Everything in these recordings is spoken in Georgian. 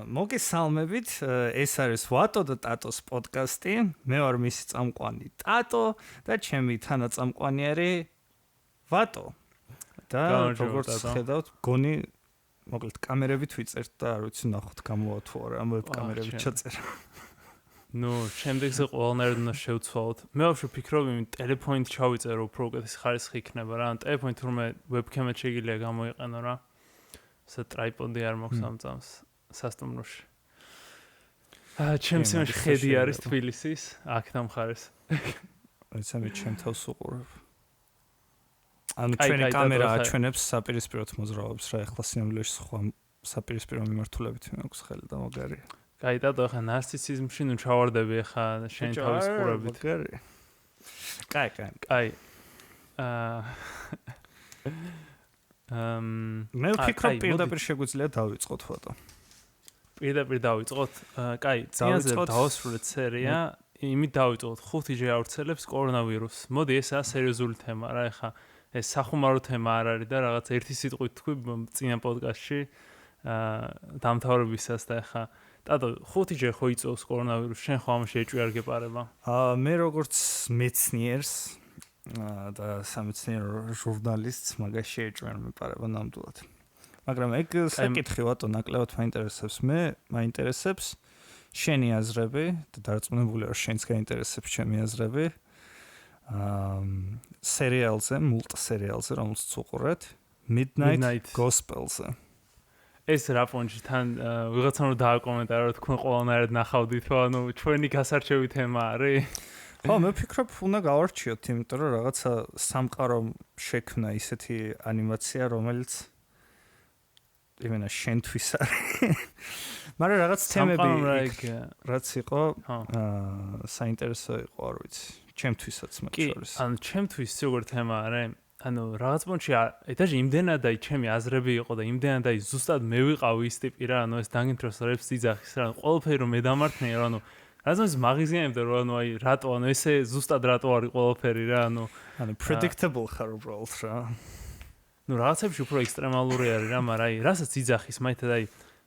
მოგესალმებით, ეს არის ვატო და ტატოს პოდკასტი. მე ვარ მისი წამყვანი ტატო და ჩემი თანაწამყვანი არის ვატო. და როგორც ხედავთ, გონი მოკლედ კამერებით ვიწერთ და არ ვიცი ნახოთ გამოვათ თუ არა ამ ვებკამერებით ჩაწერა. ნუ შემდეგზე ყველანაირად უნდა შევცვალოთ. მე ვაფშე ვფიქრობ იმ ტელეფონით ჩავიწერო უფრო უკეთესი ხარისხი იქნება რა. ან ტელეფონით თურმე ვებკამერა შეიძლება გამოიყენო რა. სა ტრაიპოდი არ მაქვს ამ წამს. სასტუმროში. ჩემს იმაში ხედი არის თბილისის, აქ დამხარეს. ეცა მე ჩემ თავს უყურებ. ანუ ჩვენი კამერა აჩვენებს საპირისპიროთ მოძრაობებს რა, ეხლა სინამდვილეში სხვა საპირისპირო მიმართულებით მაქვს ხელი და მაგარი. კაი, ტატო, ხა ნარცისიზმში ნუ ჩავარდები ხა შენ თავის ყურებით. მაგარი. კაი. მე ვფიქრობ პირდაპირ შეგვიძლია დავიწყოთ ფოტო. პირდაპირ დავიწყოთ. კაი, წინაზე დავასრულეთ სერია. იმით დავიწყოთ 5G ავრცელებს კორონავირუსს. მოდი, ესაა სერიოზული თემა რა, ეხა ეს სახუმარო თემა არ არის და რაღაც ერთი სიტყვით თქვი წინა პოდკასტში დამთავრებისას და ეხა ტატო 5G ხო იწვევს კორონავირუსს, შენ ხო ამაში ეჭვი არ გეპარება? მე როგორც მეცნიერს და სამეცნიერო ჟურნალისტს მაგაში ეჭვი არ მეპარება ნამდვილად. მაგრამ ეგ საკითხი ვატო ნაკლებად მაინტერესებს. მე მაინტერესებს შენი აზრები და დარწმუნებული ვარ შენც გაინტერესებს ჩემი აზრები. სერიალზე, მულტსერიალზე, რომელსაც უყურეთ, Midnight Gospel-ზე. ეს რა პონჩი თან ვიღაცამ რომ დააკომენტარა რომ თქვენ ყველანაირად ნახავდით, ანუ ჩვენი გასარჩევი თემა არის. ხო, მე ვფიქრობ, უნდა გავარჩიოთ, იმიტომ რომ რაღაცა სამყარო შექმნა ისეთი ანიმაცია, რომელიც იმენა შენთვის არის. მაგრამ რაღაც თემები რაც იყო, საინტერესო იყო, არ ვიცი. ჩემთვისაც მათ შორის. ანუ ჩემთვის როგორ თემა არის? ანუ რაღაც პონჩი ეტაჟი იმდენადაი ჩემი აზრები იყო და იმდენადაი ზუსტად მე ვიყავი ის ტიპი რა, ანუ ეს დაგინტროს რებს იძახის რა, ყველაფერი რომ მე დამართნია რა, ანუ რაზმის მაღიზიანებდა რომ ანუ აი რატო, ანუ ესე ზუსტად რატო არის ყველაფერი რა, ანუ predictable ხარ უბრალოდ რა. ნუ რაღაცებში უფრო ექსტრემალური არის რა, მაგრამ აი რასაც იძახის, მაითად აი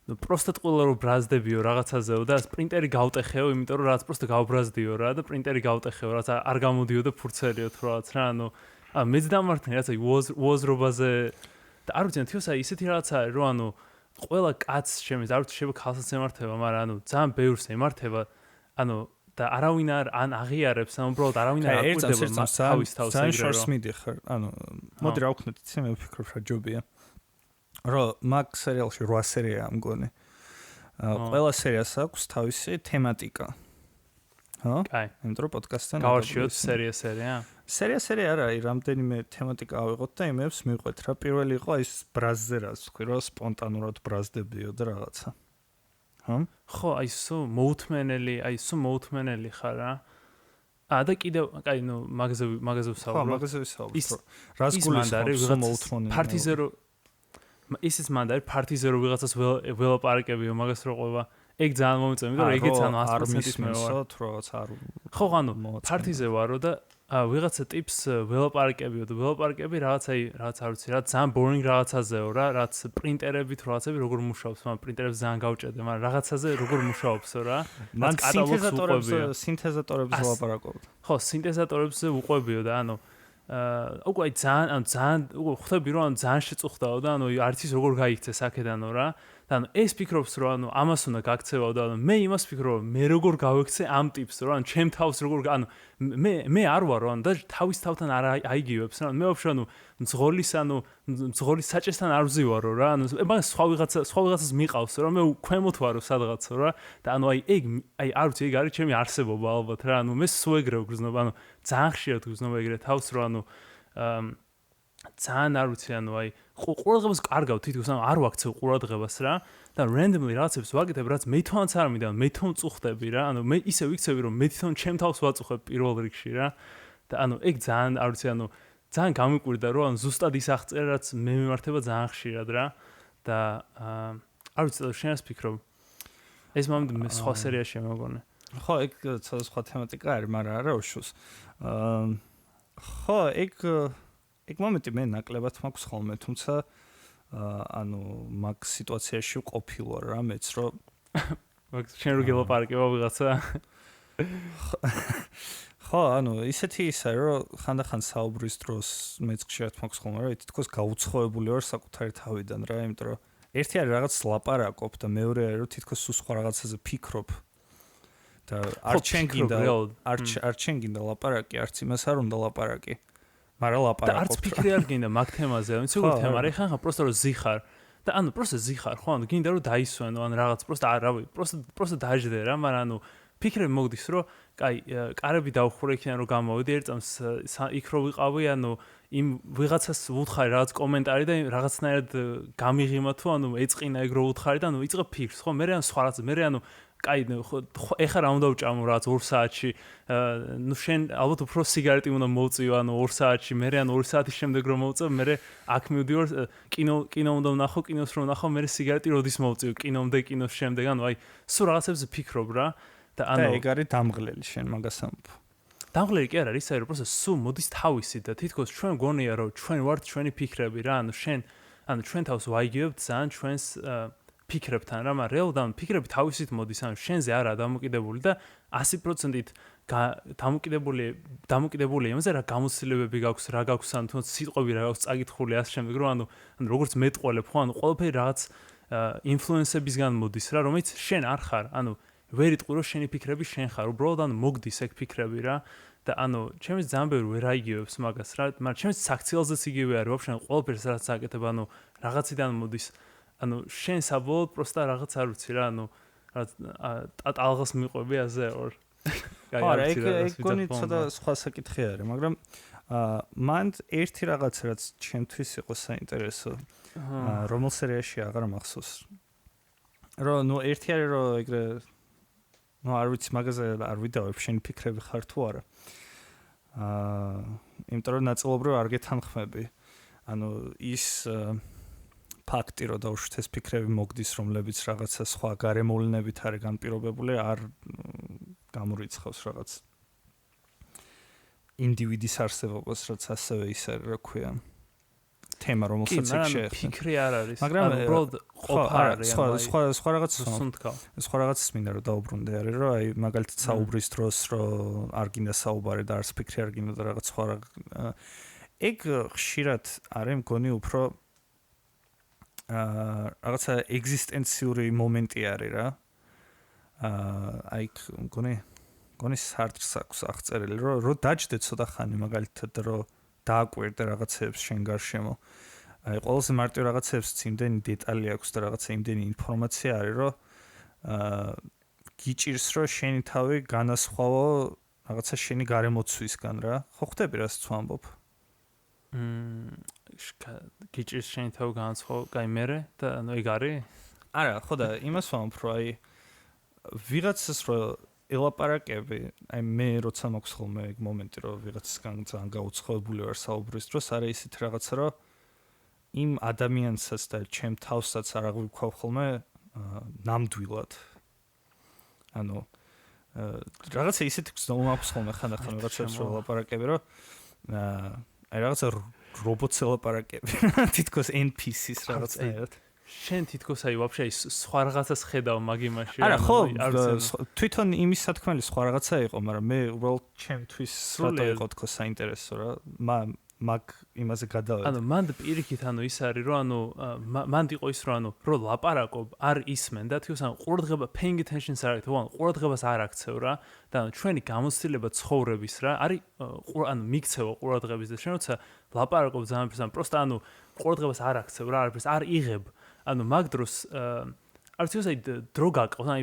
ნუ პროსტად ყველა რომ ბრაზდებიო რაღაცაზეო და პრინტერი გავტეხეო, იმიტომ რომ რაღაც პროსტა გავბრაზდიო რა და პრინტერი გავტეხეო, რაც არ გამოდიო და ფურცელიო თუ რაღაც რა, ანუ მეც დამართნე რაც აი უაზრობაზე და არ ვიცი თვითონ აი ისეთი რაღაც არის რომ ანუ ყველა კაცს შემიძლია არ ვიცი შეიძლება ქალსაც ემართება, მაგრამ ანუ ძალიან ბევრს ემართება, ანუ და არავინ ან აღიარებს, ან უბრალოდ არავინ არ აკვირდება თავის თავს ეგრე რომ შორს მიდიხარ, ანუ მოდი რა ვქნათ, იცი მე ვფიქრობ რა ჯობია. რომ მაგ სერიალში 8 სერიაა მგონი. ყველა სერიას აქვს თავისი თემატიკა. ხო? კაი. იმიტომ რომ პოდკასტთან გავარჩიოთ სერია. სერია არა, რამდენიმე თემატიკა ავიღოთ და იმებს მივყვეთ რა. პირველი იყო ის ბრაზზე რაც თქვი, რომ სპონტანურად ბრაზდებიო და რაღაცა. ხო, აი სულ მოუთმენელი ხარ რა. და კიდევ, კაი, ნუ მაგაზე ვსაუბრობ. ხო, მაგაზე ვსაუბრობ. რას გულისხმობს მოუთმენელი? ფარტიზე რო ისიც მანდ არის ფარტიზე რო ვიღაცას ველაპარაკებიო, მაგას რო ყვება. ეგ ძალიან მომიწევს, იმიტომ რომ ეგეც ანუ 100%-ის მე ვარ. ხო, ანუ ფარტიზე ვარო და ვიღაცა ტიპს ველაპარაკებიო და ველაპარაკები რაღაც არ ვიცი, რა ძალიან boring რაღაცაზეო რა, რაც პრინტერებით რაღაცები როგორ მუშაობს, მაგრამ პრინტერებს ძალიან გავჭედე, მაგრამ რაღაცაზე როგორ მუშაობსო რა. მან სინთეზატორებს ველაპარაკობ. ხო, სინთეზატორებს უყვებიო და ანუ უკვე ძალიან ხვდები რომ ძალიან შეწუხდაო და ანუ არც ის როგორ გაიქცე საკედანო რა. და ანუ ეს ფიქრობს რომ ანუ ამას უნდა გაქცევაო და ანუ მე იმას ფიქრობ მე როგორ გავექცე ამ ტიპს რომ ანუ ჩემ თავს როგორ ანუ მე არ ვარ რომ და თავის თავთან არ აიგივებს რა. მე ვაფშე ანუ მძღოლის საჭესთან არ ვზივარო რა. ანუ მაგას სხვა ვიღაცას მიყავს რომ მე ქვემოთ ვარო სადღაცო რა. და ანუ აი არ ვიცი ეგ არის ჩემი არსებობა ალბათ რა. ანუ მე სულ ეგრე ვგრძნობ, ანუ ძალიან ხშირად ვგრძნობ ეგრე თავს რომ ანუ ძალიან არ ვიცი, ანუ აი ყურადღებას კარგავ თითქოს, ანუ არ ვაქცევ ყურადღებას რა და randomly რაღაცებს ვაკეთებ, რაც მე თვითონაც არ მინდა, მე თვითონ წუხდები რა, ანუ მე ისე ვიქცევი, რომ მე თვითონ ჩემ თავს ვაწუხებ პირველ რიგში რა. და ანუ ეგ ძალიან არ ვიცი, ანუ ძალიან გამიკვირდა, რომ ანუ ზუსტად ის აღწერა, რაც მე მიმართება ძალიან ხშირად რა. და არ ვიცი, შენს ფიქრობ. ეს მომენტი მე სხვა სერიაშია მეგონი. ხო, ეგ სხვა თემატიკა არის, მაგრამ არა უშუს. ხო, ეგ მომენტი მე ნაკლებად მაქვს ხოლმე, თუმცა ანუ მაგ სიტუაციაში ყოფილვარ რა მეც რომ მაგ შენ რო გელაპარაკება ვიღაცა ხო, ანუ ისეთი ისე რომ ხანდახან საუბრის დროს მეც ხშირად მაქვს ხოლმე რა თითქოს გაუცხოებული ვარ საკუთარი თავიდან რა, იმიტომ რომ ერთი არის რაღაც ლაპარაკობ და მეორე არის რომ თითქოს სულ სხვა რაღაცაზე ფიქრობ და არ ჩენგინდა ლაპარაკი, არც იმას არ უნდა ლაპარაკი. მაგრამ ლაპარაკობ. და არც ფიქრი არ გინდა მაგ თემაზე, ანუ როგორ თემა, რა ხან პროსტო რომ ზიხარ და ანუ პროსტო ზიხარ, ხო, ანუ გინდა რომ დაისვენო, ან რაღაც პროსტო არავი, პროსტო დაждდე რა, მაგრამ ანუ ფიქრები მოგდის რომ კაი, კარები დავხურე იქიდან რომ გამოვიდი ერთ წამს იქ რო ვიყავი, ანუ იმ ვიღაცას ვუთხარი რაღაც კომენტარი და რაღაცნაირად გამიღიმა თუ ანუ ეწყინა ეგ რო ვუთხარი და ანუ იწყებ ფიქრს, ხო, მე ან სხვა რაღაც, მე ანუ კაი, ეხლა რა უნდა ვჭამო რაღაც 2 საათში, ნუ შენ ალბათ უფრო სიგარეტი უნდა მოვწიო, ანუ 2 საათში, მე ან 2 საათის შემდეგ რომ მოვწევ, მე აქ მივდივარ კინო უნდა ვნახო, კინოს რომ ვნახო, მე სიგარეტი როდის მოვწიო, კინომდე, კინოს შემდეგ, ანუ აი, სულ რაღაცებზე ფიქრობ რა. და ეგ არის დამღლელი შენ მაგას ამბობ. დამღლელი კი არ არის, აი რომ პროსტო სულ მოდის თავისი და თითქოს ჩვენ გონია რომ ჩვენ ვართ ჩვენი ფიქრები რა, ანუ ჩვენ თავს ვაიგებთ ძალიან ჩვენს ფიქრებთან რა, მაგრამ რეალურად ამ ფიქრები თავისით მოდის, ანუ შენზე არაა დამოკიდებული და 100%-ით დამოკიდებული იმაზე რა გამოცდილებები გაქვს, რა გაქვს, ანუ თუნდაც სიტყვები რა გაქვს წაკითხული ასე შემდეგ, რომ ანუ როგორც მეტყოლებ, ხო, ანუ ყველაფერი რაღაც ინფლუენსებისგან მოდის რა, რომელიც შენ არ ხარ, ანუ ვერ იტყვი რომ შენი ფიქრები შენ ხარ, უბრალოდ ანუ მოგდის ეგ ფიქრები რა და ანუ ჩემს ძალიან ბევრი ვერ აიგივებს მაგას რა, მაგრამ ჩემს საქციელზეც იგივე არის, ვაფშე ყველაფერს რაც აკეთებ, ანუ რაღაციდან მოდის, ანუ შენ საბოლოოდ პროსტა რაღაც არ ვიცი რა, ანუ ტალღას მიყვები ასე ორ. არა, ეგ გონი ცოტა სხვა საკითხი არის, მაგრამ მან ერთი რაღაც რაც ჩემთვის იყო საინტერესო, რომელ სერიაში აღარ მახსოვს. რომ ნუ ერთი არის რომ ეგრე ნუ არ ვიცი მაგაზე არ ვიდავებ შენი ფიქრები ხარ თუ არა. იმიტომ რომ ნაწილობრივ არ გეთანხმები. ანუ ის ფაქტი რომ დაუშვით ეს ფიქრები მოგდის, რომლებიც რაღაცა სხვა გარემოვლენებით არის განპირობებული, არ გამორიცხავს რაღაც ინდივიდის არსებობას, რაც ასევე ის არის, რა ქვია, თემა, რომელსაც შეეხება. ფიქრი არ არის, მაგრამ უბრალოდ ყოფა არის, სხვა რაღაცას მინდა რომ დაუბრუნდე არის, რომ აი მაგალითად საუბრის დროს რომ არ გინდა საუბარი და არც ფიქრი არ გინდა და რაღაც სხვა ეგ ხშირად არის მგონი უფრო რაღაცა ეგზისტენციური მომენტი არის რა. აი მგონი სარტრს აქვს აღწერილი, რომ დაჯდე ცოტა ხანი მაგალითად რომ დააკვირდე რაღაცებს შენ გარშემო. აი ყველაზე მარტივ რაღაცებს იმდენი დეტალი აქვს და რაღაცა იმდენი ინფორმაცია არის, რომ გვიჭირს რომ შენი თავი განასხვავო რაღაცა შენი გარემოცვისგან რა. ხო ხვდები რას ვამბობ? გვიჭირს შენი თავი განასხვავო, კაი მერე და ანუ ეგ არის? არა, ხო და იმას ვამბობ, რომ აი ვიღაცას რომ ელაპარაკები, აი მე როცა მაქვს ხოლმე ეგ მომენტი, რომ ვიღაცისგან ძალიან გაუცხოებული ვარ საუბრის დროს, არის ისეთ რაღაცა, რომ იმ ადამიანსაც და ჩემ თავსაც არ აღვიქვა ხოლმე ნამდვილად. ანუ რაღაცა ისეთი გზნობა მაქვს ხოლმე ხანდახან ვიღაცას რომ ელაპარაკები, რომ აი რაღაცა რობოტს ელაპარაკები, თითქოს NPC-ს რაღაცნაირად. შენ თითქოს აი ვაფშე სხვა რაღაცას ხედავ მაგ იმაში. არა, ხო, თვითონ იმის სათქმელი სხვა რაღაცა იყო, მაგრამ მე უბრალოდ ჩემთვის რატო იყო თქო საინტერესო რა. მაგ იმაზე გადავედი. ანუ მანდ პირიქით ანუ ის არის რომ ანუ მანდ იყო ის რომ ანუ რომ ლაპარაკობ არ ისმენ და თქოს ანუ ყურადღება paying attention-ს არ აქვს, ანუ ყურადღებას არ აქცევ რა და ანუ ჩვენი გამოცდილება ცხოვრების რა არის ანუ მიქცევა ყურადღების და შენ როცა ლაპარაკობ ძალიან ფერს პროსტა ანუ ყურადღებას არ აქცევ რა არაფერს არ იღებ. ანუ მაგ დროს არც ისე დრო გაკავს, აი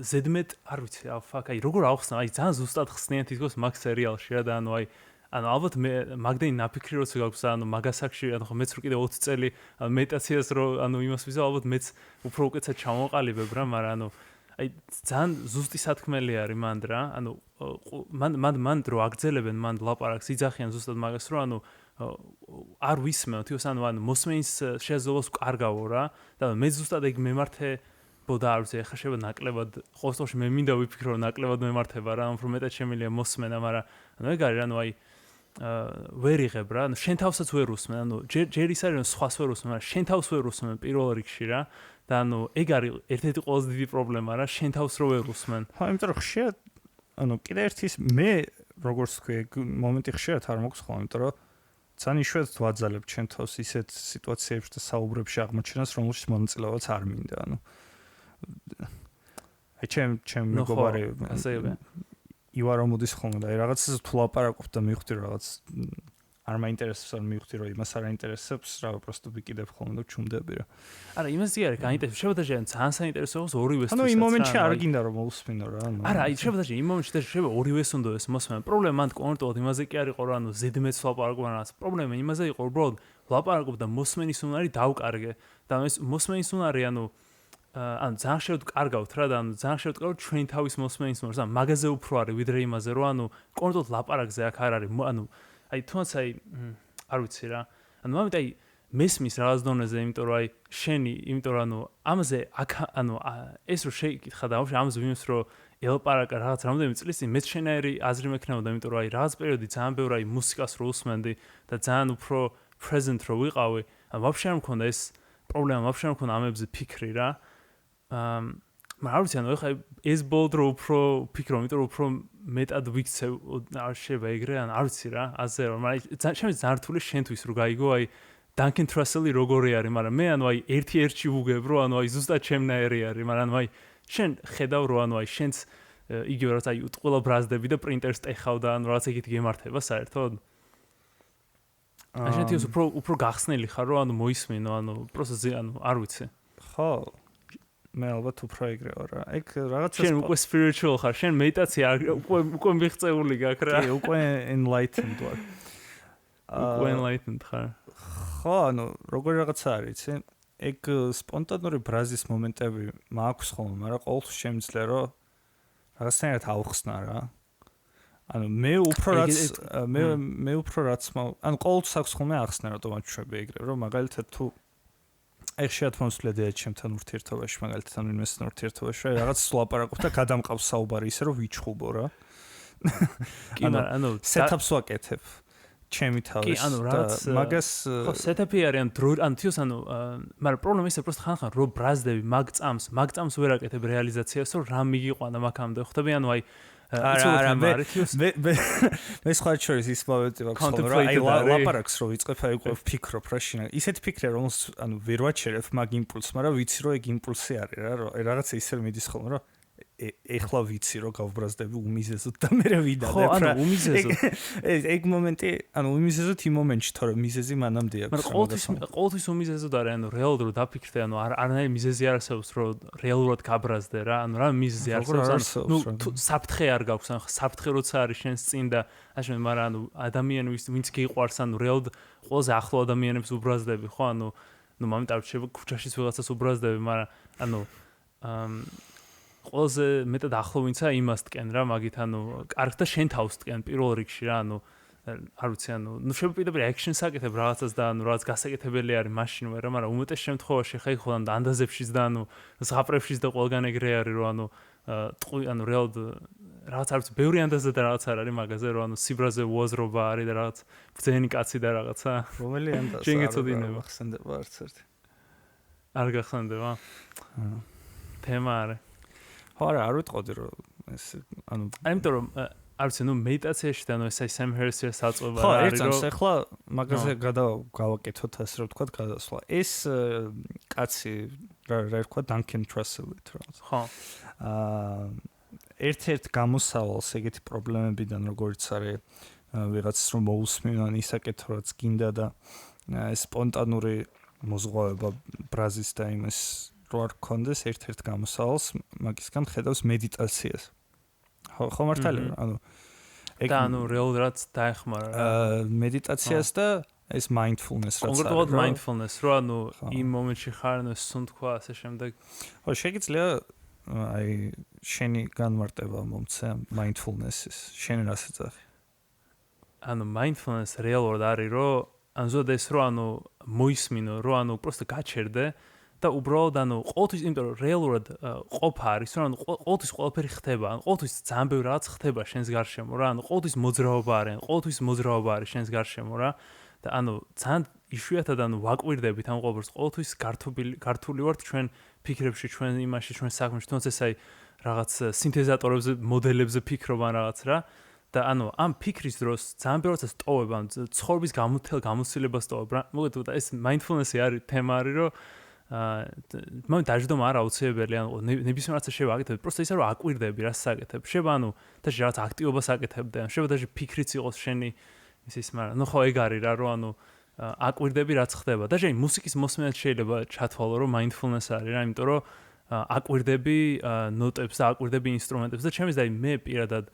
ზედმეტ არ ვიცი, აი როგორ ავხსნა, აი ძალიან ზუსტად ხსნიან თითქოს მაგ სერიალში რა და ანუ აი ანუ ალბათ მე მაგდენი ნაფიქრი როცა გაქვს, ანუ მაგასაკში, ანუ ხო მეც რო კიდე 20 წელი მედიტაციას რო ანუ იმას ვიზავ, ალბათ მეც უფრო უკეთესად ჩამოყალიბებ რა, მაგრამ ანუ აი ძალიან ზუსტი სათქმელი არის მანდ რა, ანუ მანდ რო აგძელებენ მანდ ლაპარაკს, იძახიან ზუსტად მაგას რო ანუ არ ვისმენთ, თქოს ანუ მოსმენის შესაძლებლობას კარგავო რა და მე ზუსტად ეგ მემართებოდა არ ვიცი, ეხლა შეიძლება ნაკლებად ყოველთვის მე მინდა ვიფიქრო რომ ნაკლებად მემართება რა, უფრო მეტად შემიძლია მოსმენა, მაგრამ ანუ ეგ არის, ანუ აი ვერ იღებ რა, ანუ შენ თავსაც ვერ უსმენ, ანუ ჯერ ის არის რომ სხვას ვერ უსმენ, მაგრამ შენ თავს ვერ უსმენ პირველ რიგში რა. და ანუ ეგ არის ერთ-ერთი ყველაზე დიდი პრობლემა რა, შენ თავს რო ვერ უსმენ. ხო, იმიტომ რომ ხშირად ანუ კიდე ერთის მე როგორც თქვი, მომენტი ხშირად არ მოქვს ხოლმე, იმიტომ რომ ძალიან იშვიათად ვაძალებ ჩემ თავს ისეთ სიტუაციებში და საუბრებში აღმოჩენას, რომელშიც მონაწილეობაც არ მინდა, ანუ აი ჩემ მეგობარი ასეებია. ივარო მოდის ხოლმე და რაღაცას თუ ლაპარაკობ და მივხვდი რომ რაღაც არ მაინტერესებს, არ მივხვდი რომ იმას არ აინტერესებს, რა უბრალოდ ვიკიდებ ხოლმე და ჩუმდები რა. არა, იმას კი არის გაინტერესებს, შევა ძალიან საინტერესოა ორივეს. ანუ იმ მომენტში არ გინდა რომ მოусმინო რა, ანუ. არა, აი შევა იმ მომენტში და შევა ორივეს უნდა ეს მოსმენ. პრობლემა მანდ კონკრეტულად იმაზე კი არისო რა, ანუ ზედმეტს ვლაპარაკობ რა. პრობლემა იმაზე იყო, უბრალოდ ვლაპარაკობ და მოსმენის უნარი დავკარგე. და ეს მოსმენის უნარი ანუ ძალიან შევთ კარგავთ რა და ანუ ძალიან შევთ კარგავთ ჩვენ თავის მოსმენის უნარს. ანუ მაგაზე უფრო არის ვიდრე იმაზე რომ ანუ კონკრეტულად ლაპარაკზე აქ არ არის. ანუ აი თუნდაც აი არ ვიცი რა. ანუ მომენტ აი მესმის რაღაც დონეზე, იმიტომ რომ აი შენი, იმიტომ რომ ანუ ამაზე აქ ანუ ეს რო შეიკითხა და ბავშვი ამაზე ვიმის რომ ელაპარაკა რაღაც რამდენიმე წლის წინ მეც შენაერი აზრი მექნებოდა, იმიტომ რომ აი რაღაც პერიოდი ძალიან ბევრი აი მუსიკას რო უსმენდი და ძალიან უფრო present რო ვიყავი. ანუ ბავშვი არ მქონდა ეს პრობლემა, ბავშვი არ მქონდა ამებზე ფიქრი რა. მაგრამ არ ვიცი, ანუ ეხლა ეს ბოლდ რო უფრო ფიქრობ, იმიტომ რომ უფრო მეტად ვიქცევ, არ შეიძლება ეგრე, ან არ ვიცი რა, ასე რომ, მაგრამ შემიძლია ძალიან რთული შენთვის რო გაიგო, აი დანკენ ტრასელი როგორი არის, მაგრამ მე ანუ აი ერთი-ერთში ვუგებ, რომ ანუ აი ზუსტად ჩემნაირი არის, მაგრამ ანუ აი შენ ხედავ რომ ანუ აი შენც იგივე რაც აი ყველა ბრაზდები და პრინტერს ტეხავ და ანუ რაღაც ეგეთი გემართება საერთოდ. შენ თვითონ უფრო გახსნილი ხარ, რომ ანუ მოისმინო, ანუ პროცესი, ანუ არ ვიცი. ხო. მე ალბათ უფრო ეგრე ვარ რა. ეგ რაღაცა შენ უკვე spiritual ხარ, შენ მედიტაცია უკვე მიღწეული გაქვს რა. კი, უკვე enlightened ვარ. უკვე enlightened ხარ. ხო, ანუ როგორი რაღაცა არის, იცი? ეგ სპონტანური ბრაზის მომენტები მაქვს ხოლმე, მაგრამ ყოველთვის შემიძლია რომ რაღაცნაირად ავხსნა რა. ანუ მე უფრო რაც ანუ ყოველთვის აქვს ხოლმე ახსნა რატომ აჩვენებ ეგრე, რომ მაგალითად თუ აი ხშირად მომსვლედია ჩემთან ურთიერთობაში, მაგალითად ამ ინვესტორ ურთიერთობაში, რაღაც ლაპარაკობ და გადამყავს საუბარი ისე რომ ვიჩხუბო რა. კი, ანუ setup-ს ვაკეთებ ჩემი თავის. კი, ანუ რაღაც მაგას ხო setup-ი არის, ანუ თვითონ ანუ მაგრამ პრობლემა ისე პროსტ ხან რო ბრაზდები მაგწამს ვერ აკეთებ რეალიზაციას, რომ რა მიგიყვანა მაგამდე. ხვდები, ანუ აი არა მე სხვა შორის ის მომენტი მაქვს ხოლმე რა, აი ლაპარაკს რო ვიწყებ, აი უკვე ვფიქრობ რა შინა. ისეთი ფიქრია რომ ანუ ვერ ვაჩერებ მაგ იმპულსს, მაგრამ ვიცი რომ ეგ იმპულსი არის რა, რომ რაღაცა ისე მიდის ხოლმე რომ ეხლა ვიცი რომ გავბრაზდები უმიზეზოდ და მე ვიდადებ რა. ხო, ანუ უმიზეზოდ. ეგ მომენტი, ანუ უმიზეზოდ იმ მომენტში, თორე მიზეზი მანამდე აქვს. მაგრამ ყოველთვის უმიზეზოდ არის, ანუ რეალურად რო დაფიქრდე, ანუ არანაირი მიზეზი არ არსებობს, რომ რეალურად გაბრაზდე რა. ანუ რა მიზეზი არსებობს? ნუ საფრთხე არ გაქვს, ანუ საფრთხე როცა არის შენს წინ და აშენ, მაგრამ ანუ ადამიანი ვინც გიყვარს, ანუ რეალურად ყველაზე ახლო ადამიანებს უბრაზდები, ხო? ანუ მომენტად შეიძლება ქუჩაშიც ვიღაცას უბრაზდები, მაგრამ ანუ ყველაზე მეტად ახლო ვინცა იმას ტკენ რა, მაგით ანუ კარგ და შენ თავს ტკენ პირველ რიგში რა, ანუ არ ვიცი, ანუ შეიძლება პირდაპირ action-ს აკეთებ რაღაცას და ანუ რაღაც გასაკეთებელი არის მაშინ ვერ, მაგრამ უმეტეს შემთხვევაში ხა იქ ხოლმე ანდაზებშიც და ანუ ზღაპრებშიც და ყველგან ეგრე არის, რომ ანუ რეალურად რაღაც არ ვიცი, ბევრი ანდაზა და რაღაც არ არის მაგაზე, რომ ანუ სიბრაზე უაზრობა არის და რაღაც ბრძენი კაცი და რაღაცა. რომელი ანდაზა? შენ გეცოდინება. ახსენდება არც ერთი. არ გახსენდება? თემა არის. ხო, არ ვიტყოდი რომ ეს ანუ იმიტომ რომ არ ვიცი, ნუ მედიტაციაში და ნუ ეს აი Sam Harris-ის საწვევა ხო, ერთს ახლა მაგაზე გავაკეთოთ ასე რომ ვთქვათ გადასვლა. ეს კაცი რა ვთქვათ Duncan Trussell-ით რა. ხო. ერთ-ერთ გამოსავალს ეგეთი პრობლემებიდან როგორც არის ვიღაცას რომ მოусმინონ ისაკეთო რაც გინდა და სპონტანური მოზღვავება ბრაზის და იმის რო არ გქონდეს ერთ-ერთ გამოსავალს მაგისგან ხედავს მედიტაციას. ხო მართალია, ანუ და ანუ რეალურად დაეხმარა მედიტაციას და ეს mindfulness რაც არის. კონკრეტულად mindfulness, რო ანუ იმ მომენტში ხარ, ნუ სუნთქვა ასე შემდეგ. ხო, შეიძლება აი შენი განმარტება მომცე mindfulness-ის, შენ რას ეძახი? ანუ mindfulness რეალურად არის, რომ ან ზოგადად ეს რო ანუ მოისმინო, რო ანუ უბრალოდ გაჩერდე და უბრალოდ ყოველთვის იმიტომ რომ რეალურად ყოფა არის რომ ყოველთვის ყველაფერი ხდება ყოველთვის ძალიან ბევრი რაღაც ხდება შენს გარშემო რა ყოველთვის მოძრაობა არის ყოველთვის მოძრაობა არის შენს გარშემო რა და ძალიან იშვიათად ვაკვირდებით ამ ყოველთვის ყოველთვის გართული ვართ ჩვენ ფიქრებში ჩვენ იმაში ჩვენ საქმეში თუნდაც ეს აი რაღაც სინთეზატორებზე მოდელებზე ფიქრობ ან რაღაც რა და ამ ფიქრის დროს ძალიან ბევრი როცა სტოვებ ან ცხოვრების გამოცდილებას სტოვებ რა მოგეთ ეს mindfulness-ი არის თემა არის რომ მე დაждდომა არ აუცილებელი ნებისმიერ რაღაცას შევაკეთებ პროსტა ისე რომ აკვირდები რას საკეთებ შევა და რაღაც აქტივობას აკეთებდე შევა და ფიქრიც იყოს შენი ის მაგრამ ხო ეგ არის რა რომ აკვირდები რაც ხდება და შენ მუსიკის მოსმენად შეიძლება ჩათვალო რომ mindfulness არის რა იმიტომ რომ აკვირდები ნოტებს და აკვირდები ინსტრუმენტებს და ჩემს და მე პირადად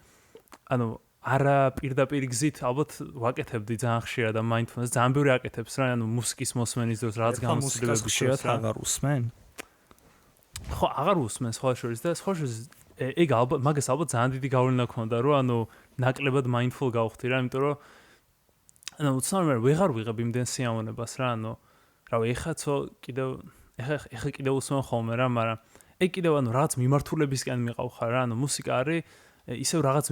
არა პირდაპირ გზით ალბათ ვაკეთებდი ძალიან ხშირად და mindfulness ძალიან ბევრი აკეთებს რა მუსიკის მოსმენის დროს რაღაც გამოცდილებების ხშირად აღარ უსმენ ხო აღარ უსმენს სხვა შორის და სხვა შორის ეგ ალბათ მაგას ალბათ ძალიან დიდი გავლენა ქონდა რომ ნაკლებად mindful გავხდი რა იმიტომ რომ უცნაურად ვეღარ ვიღებ იმდენ სიამოვნებას რა რავი ეხაცო კიდევ ეხა კიდევ უსმენ ხოლმე რა მაგრამ ეგ კიდევ რაღაც მიმართულებისკენ მიყავ ხარ რა მუსიკა არის ისევ რაღაც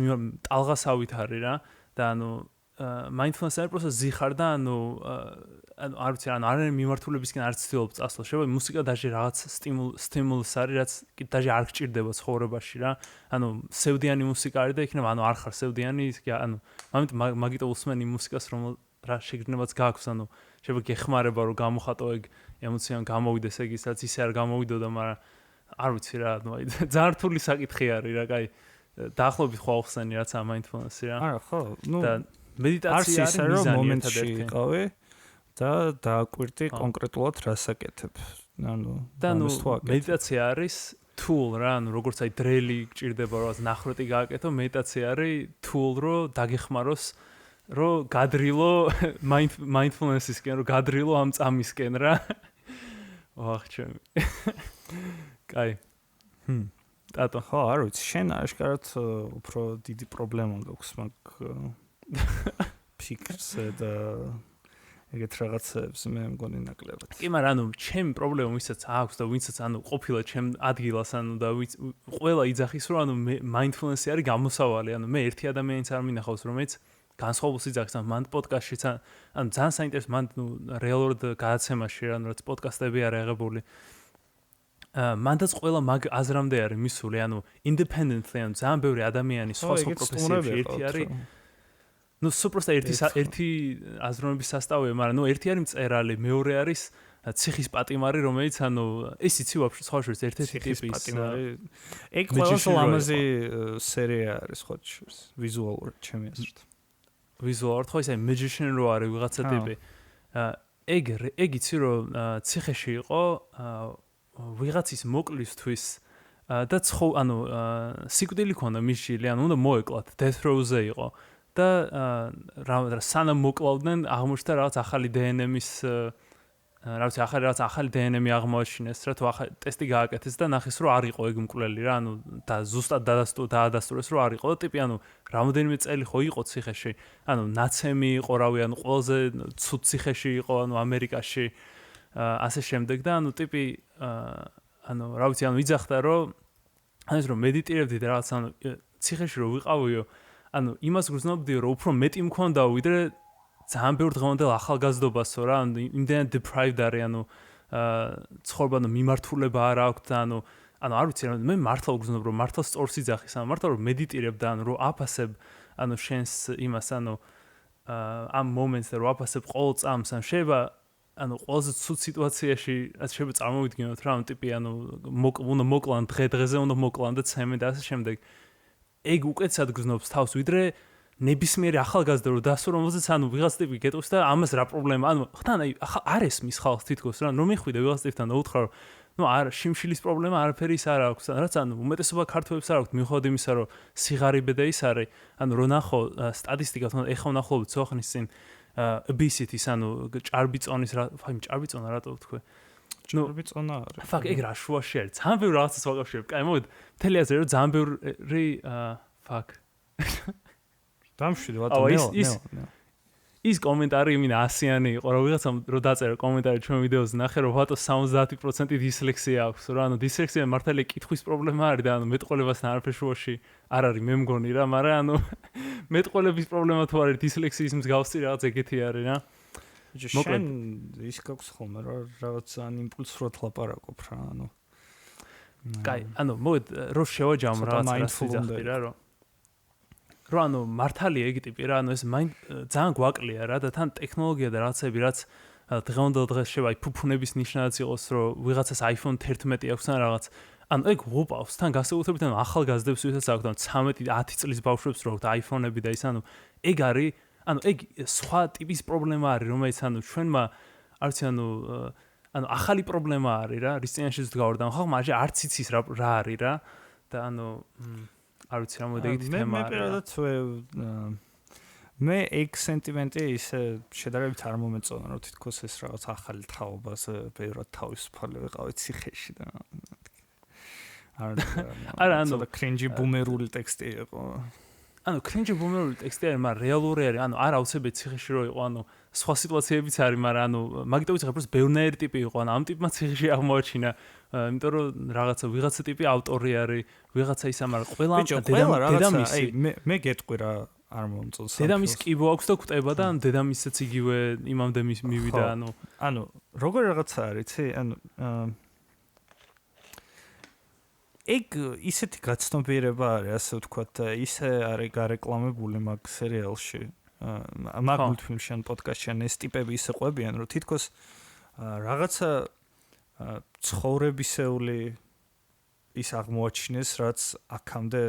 ტალღასავით არის რა და mindfulness არის პროსტა ზიხარ და არ ვიცი არიან მიმართულებისკენ არ ცდილობ წასვლა შეიძლება მუსიკა დაჟე რაღაც სტიმულს არის რაც დაჟე არ გჭირდება ცხოვრებაში რა სევდიანი მუსიკა არის და იქნება არ ხარ სევდიანი მაგიტო უსმენ იმ მუსიკას რომ რა შეგრძნებაც გაქვს შეიძლება გეხმარება რომ გამოხატო ეგ ემოცია გამოვიდეს ეგ ისაც ისე არ გამოვიდოდა მაგრამ არ ვიცი რა ძალიან რთული საკითხი არის რა კაი დაახლოებით ხო ახსენი რაც ამ mindfulness-ი რა არა ხო და მედიტაცია არის მიზანი მომენტში იყავი და დააკვირდი კონკრეტულად რას აკეთებ და მედიტაცია არის tool რა როგორც აი დრელი გჭირდება რომ ნახროტი გააკეთო მედიტაცია არის tool რომ დაგეხმაროს რომ გადრილო mindfulness-ისკენ რომ გადრილო ამ წამისკენ რა ვახჩემი კაი ტატო ხო არ ვიცი შენ აშკარად უფრო დიდი პრობლემა გვაქვს მაგ ფიქრზე და ეგეთ რაღაცებს მე მგონი ნაკლებად კი მაგრამ ჩემი პრობლემა ვისაც აქვს და ვინცაც ყოფილა ჩემ ადგილას და ყველა იძახის რომ mindfulness-ი არის გამოსავალი მე ერთი ადამიანიც არ მინახავს რომელიც განსხვავებულს იძახის მან პოდკასტშიც ძალიან საინტერესო მან რეალურად გადაცემაში რაც პოდკასტები არის აღებული მანდაც ყველა მაგ აზრამდე არის მისული independently ძალიან ბევრი ადამიანი სხვა პროფესიებში ერთი არის სუპროსტა ერთი აზროვნების სასწაულია მაგრამ ერთი არის მწერალი მეორე არის ციხის პატიმარი რომელიც ეს იცი ვაფშე სხვა შორის ერთ-ერთი ტიპის პატიმარი ეგ ყველაზე ლამაზი სერია არის სხვა შორის ვიზუალურად ჩემი აზრით ვიზუალურად ხო ისე magician რო არის ვიღაცა ტიპი ეგ იცი რომ ციხეში იყო ვიღაცის მოკლისთვის და სიკვდილი ქონდა მისშილი უნდა მოეკლათ death row-ზე იყო და სანამ მოკლავდნენ აღმოჩნდა რაღაც ახალი DNM-ის რაღაც ახალი DNM-ი აღმოაჩინეს რა თუ ტესტი გააკეთეს და ნახეს რომ არ იყო ეგ მკვლელი რა და ზუსტად დაადასტურეს რომ არ იყო და ტიპი რამოდენიმე წელი ხო იყო ციხეში ნაცემი იყო რავი ყველაზე ცუდ ციხეში იყო ამერიკაში ასე შემდეგ და ტიპი რა ვიცი ვიძახდა რომ ეს რომ მედიტირებდი და რაღაც ციხეში რომ ვიყავიო იმას გრძნობდიო რომ უფრო მეტი მქონდა ვიდრე ძალიან ბევრ დღევანდელ ახალგაზრდობასო რა იმდენად deprived არის ცხოვრება მიმართულება არ აქვს და არ ვიცი მე მართლა ვგრძნობ რომ მართლა სწორს იძახის მართლა რომ მედიტირებ და რომ აფასებ შენს იმას ამ მომენტს და რომ აფასებ ყოველ წამს შეიძლება ყველაზე ცუდ სიტუაციაში რაც შეიძლება წარმოვიდგინოთ რა ტიპი უნდა მოკლან დღე-დღეზე უნდა მოკლან და ცემენ და ასე შემდეგ ეგ უკეთესად გრძნობს თავს ვიდრე ნებისმიერი ახალგაზრდა რო დასო რომელზეც ვიღაც ტიპი გეტყვის და ამას რა პრობლემა ხთან არ ესმის ხალხს თითქოს რა რომ მიხვიდე ვიღაც ტიპთან და უთხრა რომ არა შიმშილის პრობლემა არაფერი ის არ აქვს რაც უმეტესობა ქართველებს არ აქვს მიუხედავად იმისა რომ სიღარიბე და ის არის რო ნახო სტატისტიკა თუნდაც ეხლა ვნახულობთ სოხნის წინ obesity ჭარბიწონის ჭარბიწონა რატო ვთქვი ჭარბიწონა არის ფაკ ეგ რა შუაში არის ძალიან ბევრი რაღაცას ვაკავშირებ კაი მოვიდ მთელი აზრი რომ ძალიან ბევრი ფაკ დამშვიდე ვატო ის კომენტარი იმინა 100-იანი იყო, რომ ვიღაცამ რო დაწერა კომენტარი ჩვენ ვიდეოზე ნახე, რომ ვატო 70% დისლექსია აქვს, რომ ანუ დისლექსია მართალია კითხვის პრობლემა არის და ანუ მეტყოლებასთან არაფერშუაში არ არის მე მგონი რა, მაგრამ ანუ მეტყოლების პრობლემა თუ არის დისლექსიის მსგავსი რაღაც ეგეთი არის რა. შენ ის გაქვს ხოლმე რა რაღაც ან იმპულსურად ლაპარაკობ რა, ანუ კაი, ანუ მოვედ რო შევაჯამ რაღაც ვიძახდი რა, რომ ანუ მართალია ეგ ტიპი რა, ანუ ეს ძალიან გვაკლია რა და თან ტექნოლოგია და რაღაცები რაც დღევანდელ დღეს შევა ფუფუნების ნიშნადაც იყოს, რომ ვიღაცას iPhone 11 აქვს ან რაღაც. ანუ ეგ უყავს თან გასაუბრებით ანუ ახალგაზრდებს ვისაც აქვს ანუ 13-10 წლის ბავშვებს რო აქვს iPhone-ები და ის ანუ ეგ არის ანუ ეგ სხვა ტიპის პრობლემა არის რომელიც ანუ ჩვენმა არც ანუ ახალი პრობლემა არის რა რის წინაშეც გავარდა ხალხმა მაგ არც იცის რა არის რა და ანუ არ ვიცი რა მოდეგეთი თემა არის. მე პირადად მე ეგ სენტიმენტი ისე შედარებით არ მომეწონა რომ თითქოს ეს რაღაც ახალი თაობაზე ბევრად თავისუფალი ვიყავი ციხეში და არა ანუ კრინჯი ბუმერული ტექსტი იყო. ანუ კრინჯი ბუმერული ტექსტი არის, მაგრამ რეალური არის, ანუ არ აუცილებლად ციხეში რო იყო, ანუ სხვა სიტუაციებიც არის, მაგრამ ანუ მაგიტო ვიცხებ, просто ბევრნაირი ტიპი იყო, ანუ ამ ტიპმა ციხეში აღმოაჩინა, იმიტომ რომ რაღაცა ვიღაცა ტიპი ავტორი არის, ვიღაცა ისა, მაგრამ ყველა დედამისი, მე გეტყვი რა არ მომწონს. დედამის კიბო აქვს და კვდება და ანუ დედამისაც იგივე იმამდე მივიდა, ანუ როგორ რაღაცა არის, იცი, ანუ ეგ ისეთი გაცნობიერება არის, ასე ვთქვათ, ისე არის გარეკლამებული მაგ სერიალში, მაგ მულტფილმში ან პოდკასტში ან ეს ტიპები ისე ყვებიან, რომ თითქოს რაღაცა ცხოვრებისეული ის აღმოაჩინეს, რაც აქამდე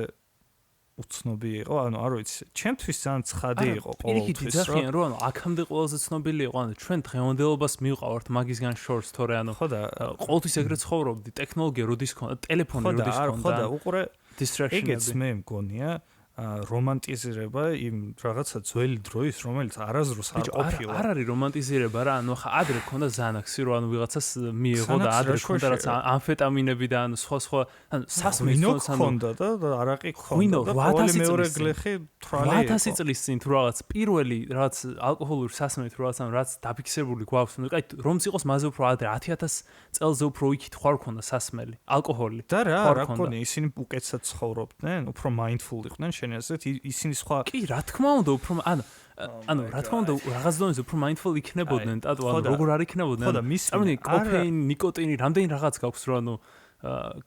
უცნობი იყო, ანუ არ ვიცი, ჩემთვის ძალიან ცხადი იყო ყოველთვის, რომ ანუ აქამდე ყველაზე ცნობილი იყო, ანუ ჩვენ დღევანდელობას მივყავართ მაგისგან შორს, თორე ანუ ხო და ყოველთვის ეგრე ცხოვრობდი, ტექნოლოგია როდის ხონდა, ტელეფონი როდის ხონდა. ხო და უყურე distraction-ები. ეგეც მე მგონია რომანტიზირება იმ რაღაცა ძველი დროის, რომელიც არასდროს არ ყოფილა. არ არის რომანტიზირება რა, ანუ ხა ადრე ქონდა ზანაქსი, რომ ანუ ვიღაცას მიიღო და ადრე ქონდა რაც ამფეტამინები და ანუ სხვა ანუ სასმის ქონდა და არაყი ქონდა და ყოველი მეორე გლეხი თვალე იყო. 1000 წლის წინ თუ რაღაც პირველი რაღაც ალკოჰოლური სასმელი თუ რაღაც ანუ რაც დაფიქსირებული გვაქვს, ну კაი რომც იყოს მასზე უფრო ადრე 10000 წელზე უფრო იქით ხარ ქონდა სასმელი, ალკოჰოლი. და რა ქონია, ისინი უკეთესად ცხოვრობდნენ, უფრო mindful იყვნენ ისინი სხვა კი რა თქმა უნდა უფრო ანუ რა თქმა უნდა რაღაც დონეზე უფრო mindful იქნებოდნენ ტატო ანუ როგორ არ იქნებოდნენ ანუ კოფეინი ნიკოტინი რამდენი რაღაც გაქვს რომ ანუ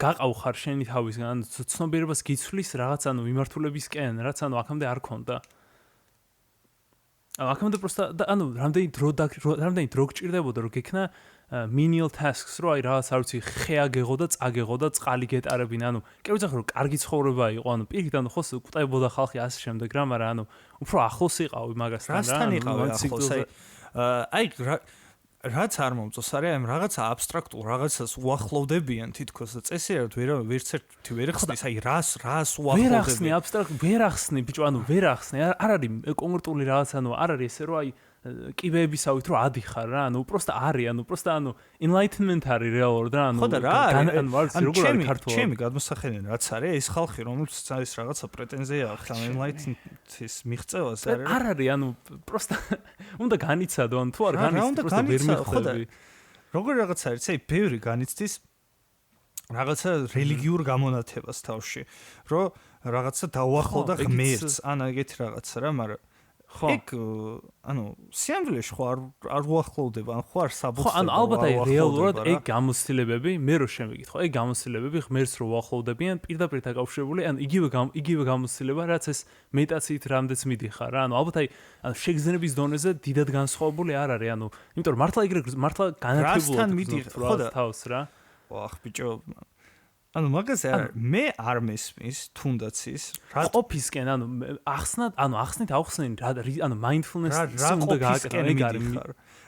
გაყავხარ შენი თავისგან ანუ ცნობიერებას გიცვლის რაღაც ანუ მიმართულებისკენ რაც ანუ აქამდე არ ქონდა აქამდე просто ანუ რამდენი დრო გჭირდებოდა რომ გექნა menial tasks რო აი რაღაც არ ვიცი ხე აგეღო და წაგეღო და წყალი გეტარებინა ანუ კი ვიცი რომ კარგი ცხოვრება იყო ანუ პირიქით ანუ ხოს კვდებოდა ხალხი ასე შემდეგ რა მაგრამ ანუ უფრო ახლოს იყავი მაგასთან რა რასთან იყავი ახლოს აი რაც არ მომწონს არის აი რაღაცა აბსტრაქტულ რაღაცას უახლოვდებიან თითქოს და წესიერად ვერც ერთი ვერ ხსნის აი რას უახლოვდებიან ვერ ახსნი აბსტრაქტ ვერ ახსნი ბიჭო ანუ ვერ ახსნი არ არის კონკრეტული რაღაც ანუ არ არის ესე რომ აი კიბეებისავით რომ ადიხარ რა ანუ უბრალოდ არის ანუ უბრალოდ ანუ enlightenment არის რეალურად რა ანუ ხო და რა ანუ ვარცი როგორ არის ქართულად ჩემი გადმოსახედიდან რაც არის ეს ხალხი რომელსაც არის რაღაცა პრეტენზია აქვს ამ enlightenment-ის მიღწევას არ არის ანუ უბრალოდ უნდა განიცადო ანუ თუ არ განიცდო უბრალოდ ვერ მიხვდები როგორ რაღაც არის აი ბევრი განიცდის რაღაცა რელიგიურ გამონათებას თავში რომ რაღაცა დაუახლოვდა ღმერთს ან ეგეთი რაღაცა რა მაგრამ ეგ ანუ სიამოვნებაში ხო არ უახლოვდება ან ხო არ საბუთს ხო ანუ ალბათ აი რეალურად ეგ გამოცდილებები მე რო შემიგით ხო ეგ გამოცდილებები ღმერთს რო უახლოვდებიან პირდაპირ დაკავშირებული ან იგივე გამოცდილება რაც ეს მედიტაციით რამდენიც მიდიხარ რა ანუ ალბათ აი შეგრძნების დონეზე დიდად განსხვავებული არ არის ანუ იმიტომ რომ მართლა განათებულად ხო და თავს რა ვახ ბიჭო ანუ მაგაზე მე არ მესმის თუნდაც ის რა ყოფისკენ ანუ ახსნით ანუ mindfulness-ს უნდა გააკეთო ეგ არის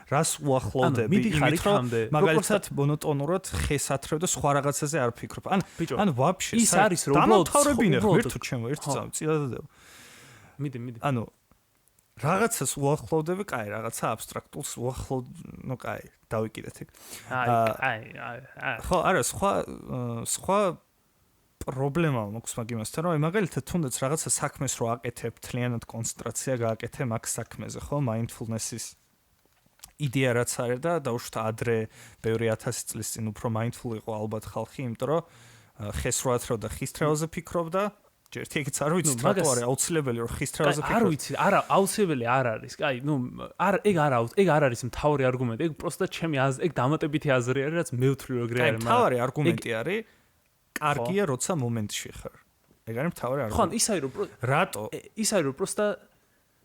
რას უახლოვდები იმით რომ მაგალითად მონოტონურად ხესათრევ და სხვა რაღაცაზე არ ფიქრობ ანუ ვაფშე ის არის რომ დამთავრებინე ღმერთო ჩემო ერთი წამი წილადადებ მიდი ანუ რაღაცას უახლოვდები, კაი, რაღაცა აბსტრაქტულს უახლოვ, ну კაი, დავიკიდეთ ეგ. აი. ხო, არა, სხვა პრობლემა მაქვს მაგ იმასთან, რომ მაგალითად თუნდაც რაღაცა საქმეს რო აკეთებ, თლიანად კონცენტრაცია გააკეთე მაგ საქმეზე, ხო, mindfulness-ის იდეა რაც არის და დაუშვათ ადრე ბევრი 1000 წლის წინ უფრო mindful იყო ალბათ ხალხი, იმიტომ რომ ხეს რო ათრევდა ხის თრევაზე ფიქრობდა, ერთი ეგეც არ ვიცი, რატო არის აუცილებელი რომ ხის თრევაზე ფიქრობ. არ ვიცი, არა, აუცილებელი არ არის. კაი, ეგ არ არის მთავარი არგუმენტი, ეგ პროსტა ჩემი ეგ დამატებითი აზრი არის, რაც მე ვთვლი რომ ეგრე არის, მაგრამ მთავარი არგუმენტი არის კარგია როცა მომენტში ხარ. ეგ არის მთავარი არგუმენტი. ხო, ისაა რომ რატო? ისაა რომ პროსტა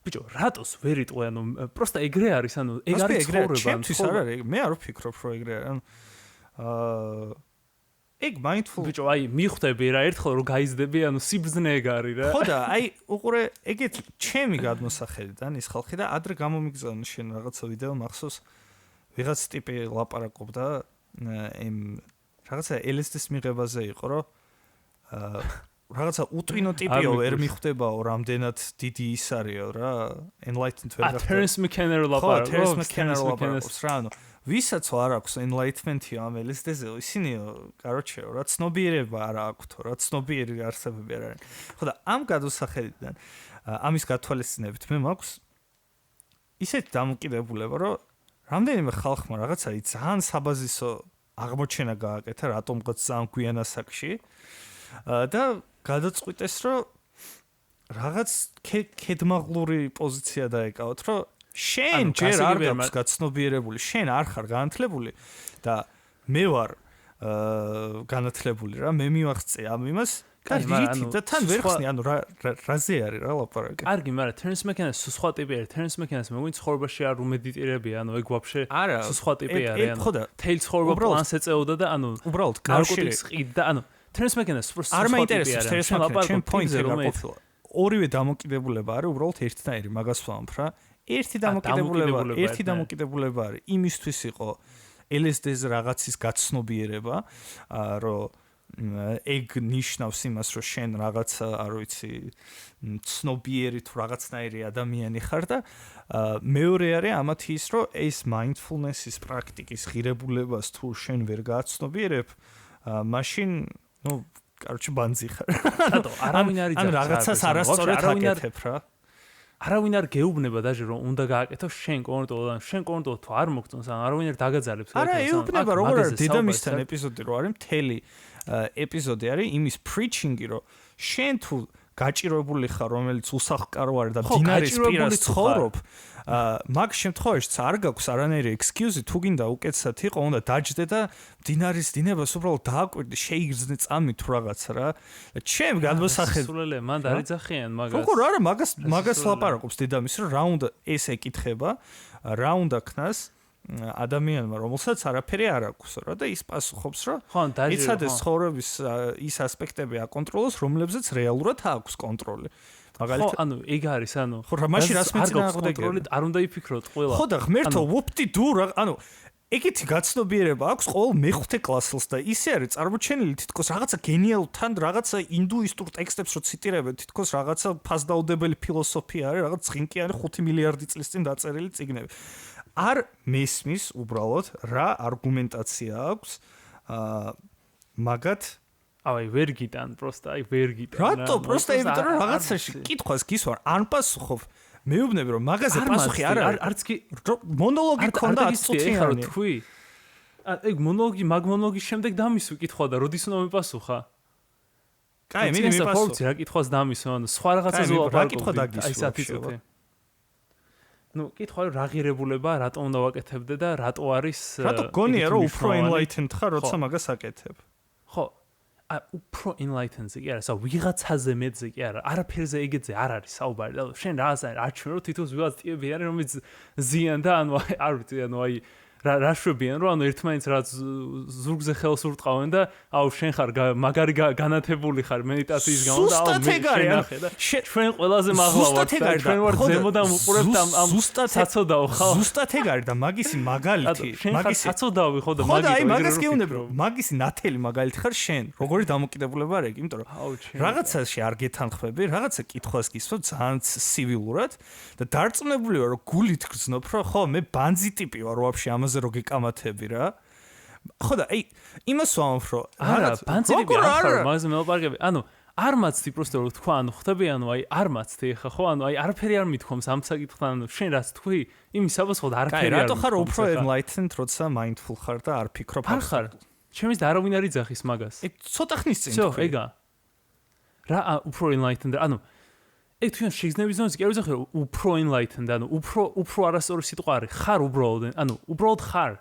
ბიჭო, რატოს ვერ იტყვე, ანუ პროსტა ეგრე არის, ანუ ეგ არის ცხოვრება. ჩემთვის არ არის, მე არ ვფიქრობ რომ ეგრე არის, ანუ ეგ mindful ბიჭო, აი მიხვდები რა ერთხელ რომ გაიზდები, ანუ სიბრძნე ეგ არის რა. ხო და აი უყურე ეგეთ ჩემი გადმოსახედიდან ის ხალხი და ადრე გამომიგზავნა შენ რაღაცა ვიდეო მახსოვს ვიღაც ტიპი ლაპარაკობდა იმ რაღაცა LSD-ის მიღებაზე იყო რომ რაღაცა უტვინო ტიპიო ვერ მიხვდებაო რამდენად დიდი ის არისო რა enlightened ვერ გახდა. Terence McKenna ლაპარაკობს. ხო, Terence McKenna ლაპარაკობს რა ანუ ვისაც არ აქვს enlightenment-ი ამ LSD-ზე, ისინიო, короче, რა ცნობიერება არ აქვთო, რა ცნობიერი არსებები არ არის. ხო და ამ გადმოსახედიდან ამის გათვალისწინებით მე მაქვს ისეთი დამოკიდებულება, რომ რამდენიმე ხალხმა რაღაცა ძალიან საბაზისო აღმოჩენა გააკეთა რატომღაც ძალიან გვიან ასაკში და გადაწყვიტეს, რომ რაღაც ქედმაღლური პოზიცია დაეკავათ, რომ შენ ჯერ არ გაქვს გაცნობიერებული, შენ არ ხარ განათლებული და მე ვარ განათლებული რა, მე მივახცე ამ იმას და რითი და თან ვერ ხსნი, ანუ რაზე არის რა ლაპარაკი. კარგი, მაგრამ Terence McKenna სხვა ტიპი არის. Terence McKenna-ს მე გვინდა ცხოვრებაში არ უმედიტირებია, ანუ ეგ ვაფშე სხვა ტიპი არის, ანუ თეილ ცხოვრება პლანს ეწეოდა და ანუ უბრალოდ ნარკოტიკს ყიდდა, ანუ Terence McKenna-ს სხვა არ მაინტერესებს Terence McKenna, ჩემ პოინტზე რა ყოფილა. ორივე დამოკიდებულება არის უბრალოდ ერთნაირი, მაგას ვამბობ რა. ერთი დამოკიდებულება არის იმისთვის იყო LSD-ზე რაღაცის გაცნობიერება, რომ ეგ ნიშნავს იმას, რომ შენ რაღაცა, არ ვიცი, ცნობიერი თუ რაღაცნაირი ადამიანი ხარ და მეორე არის ამათი ის, რომ ეს mindfulness-ის პრაქტიკის ღირებულებას თუ შენ ვერ გააცნობიერებ, მაშინ, ну, короче, ბანძი ხარ. რატო? არავინ არ იძახს. ან რაღაცას არასწორად აკეთებ რა. არავინ არ გეუბნება დაჟე რომ უნდა გააკეთო შენ კონტროლთან, შენ კონტროლ თუ არ მოგწონს, ან არავინ არ დაგაძალებს. არა, ეუბნება როგორ არის დედამისთან ეპიზოდი, რომ არის მთელი ეპიზოდი არის იმის preaching-ი, რომ შენ თუ გაჭირვებული ხარ, რომელიც უსახლკარო არის და დინარის პირას ცხოვრობ, მაგ შემთხვევაშიც არ გაქვს არანაირი excuse-ი, თუ გინდა უკეთესად იყო, უნდა დაჯდე და დინარის დინებას უბრალოდ დააკვირდი, შეიგრძნე წამი თუ რაღაცა რა. ჩემ გადმოსახედ სულელე, მან დარიძახიან მაგას. როგორ არა, მაგას ლაპარაკობს დედამისი, რომ რა უნდა ეს ეკითხება, რა უნდა ქნას ადამიანმა, რომელსაც არაფერი არ აქვს რა და ის პასუხობს, რომ იცოდეს ცხოვრების ის ასპექტები აკონტროლოს, რომლებზეც რეალურად აქვს კონტროლი. მაგალითად, ანუ ეგ არის, ანუ ხო, რა მაშინ რას მეცნიერებად არ უნდა იფიქროთ ყველა. ხო და ღმერთო, ვუპტი-დუ რა, ანუ ეგეთი გაცნობიერება აქვს ყოველ მეხუთე კლასელს და ისე არის წარმოჩენილი თითქოს რაღაცა გენიალთან, რაღაცა ინდუისტურ ტექსტებს რო ციტირებენ, თითქოს რაღაცა ფასდაუდებელი ფილოსოფია არის, რაღაც წინკიანი 5 მილიარდი წლის წინ დაწერილი წიგნები. არ მესმის უბრალოდ რა არგუმენტაცია აქვს მაგათ აი ვერ გიტან პროსტა აი ვერ გიტან რატო პროსტა იმიტომ რომ რაღაცაში კითხვას გისვარ არ პასუხობ მეუბნები რომ მაგაზე პასუხი არ არის არც კი მონოლოგი ქონდა 10 წუთიანი თქვი ეგ მონოლოგის შემდეგ დამისვი კითხვა და როდის უნდა მიპასუხა კაი მინი მიპასუხე რა კითხვას დამისვი ანუ სხვა რაღაცაზე ვლაპარაკობ აი 10 წუთი ну, კითხვა რა ღირებულება, რატომ უნდა ვაკეთებდე და რატო არის რატო გონია რომ უფრო enlightened ხარ, როცა მაგას აკეთებ? ხო, უფრო enlightened-ზე კი არა, ვიღაცაზე მეძე კი არა, არაფერზე ეგეთზე არ არის საუბარი და შენ რას არჩევ რომ თითოეულ ვიღაც ტიპი არის, რომელიც ზიან და ანუ არ ვიცი, ანუ აი რა შვებიან რომ ანუ ერთმანეთს რაც ზურგზე ხელს ურტყავენ და აუ შენ ხარ მაგარი განათებული ხარ მედიტაციის გამო და აუ შენ და ჩვენ ყველაზე მაღლა ვართ ჩვენ ვართ ზემოდან უყურებთ ამ საცოდაო ხალხს ზუსტად ეგ არის და მაგისი მაგალითი მაგისი საცოდავი ხო და მაგი ხო და აი მაგას გეუბნები რომ მაგისი ნათელი მაგალითი ხარ შენ როგორი დამოკიდებულება არის იმიტომ რომ რაღაცაში არ გეთანხმები რაღაცა კითხვას გისვამ ძალიან ცივილურად და დარწმუნებული ვარ რომ გულით გრძნობ რომ ხო მე ბანძი ტიპი ვარ ვაფშე ამაზე რო გეკამათები რა ხო და იმას ვამბობ, რომ არა, ბანციდები არ ხარ, მაგაზე მელაპარაკები. არ მაცდი პროსტო რო თქვა, ხდები, არ მაცდი ხა, ხო, არაფერი არ მithქვამს ამ საკითხთან, შენ რაც თქვი, იმის საბოლოოდ არაფერი არ. რატო ხარ უფრო enlightened, როცა mindful ხარ და არ ფიქრობ არ ხარ. ჩემს და არავინ არ იძახის მაგას. ცოტა ხნის წინ თქვი. ეგა. რა უფრო enlightened, ეგ თქვენ შეგრძნების ზონაზე კი არ ვიზახე რომ უფრო enlightened, უფრო არასწორი სიტყვა არის. ხარ უბრალოდ, უბრალოდ ხარ.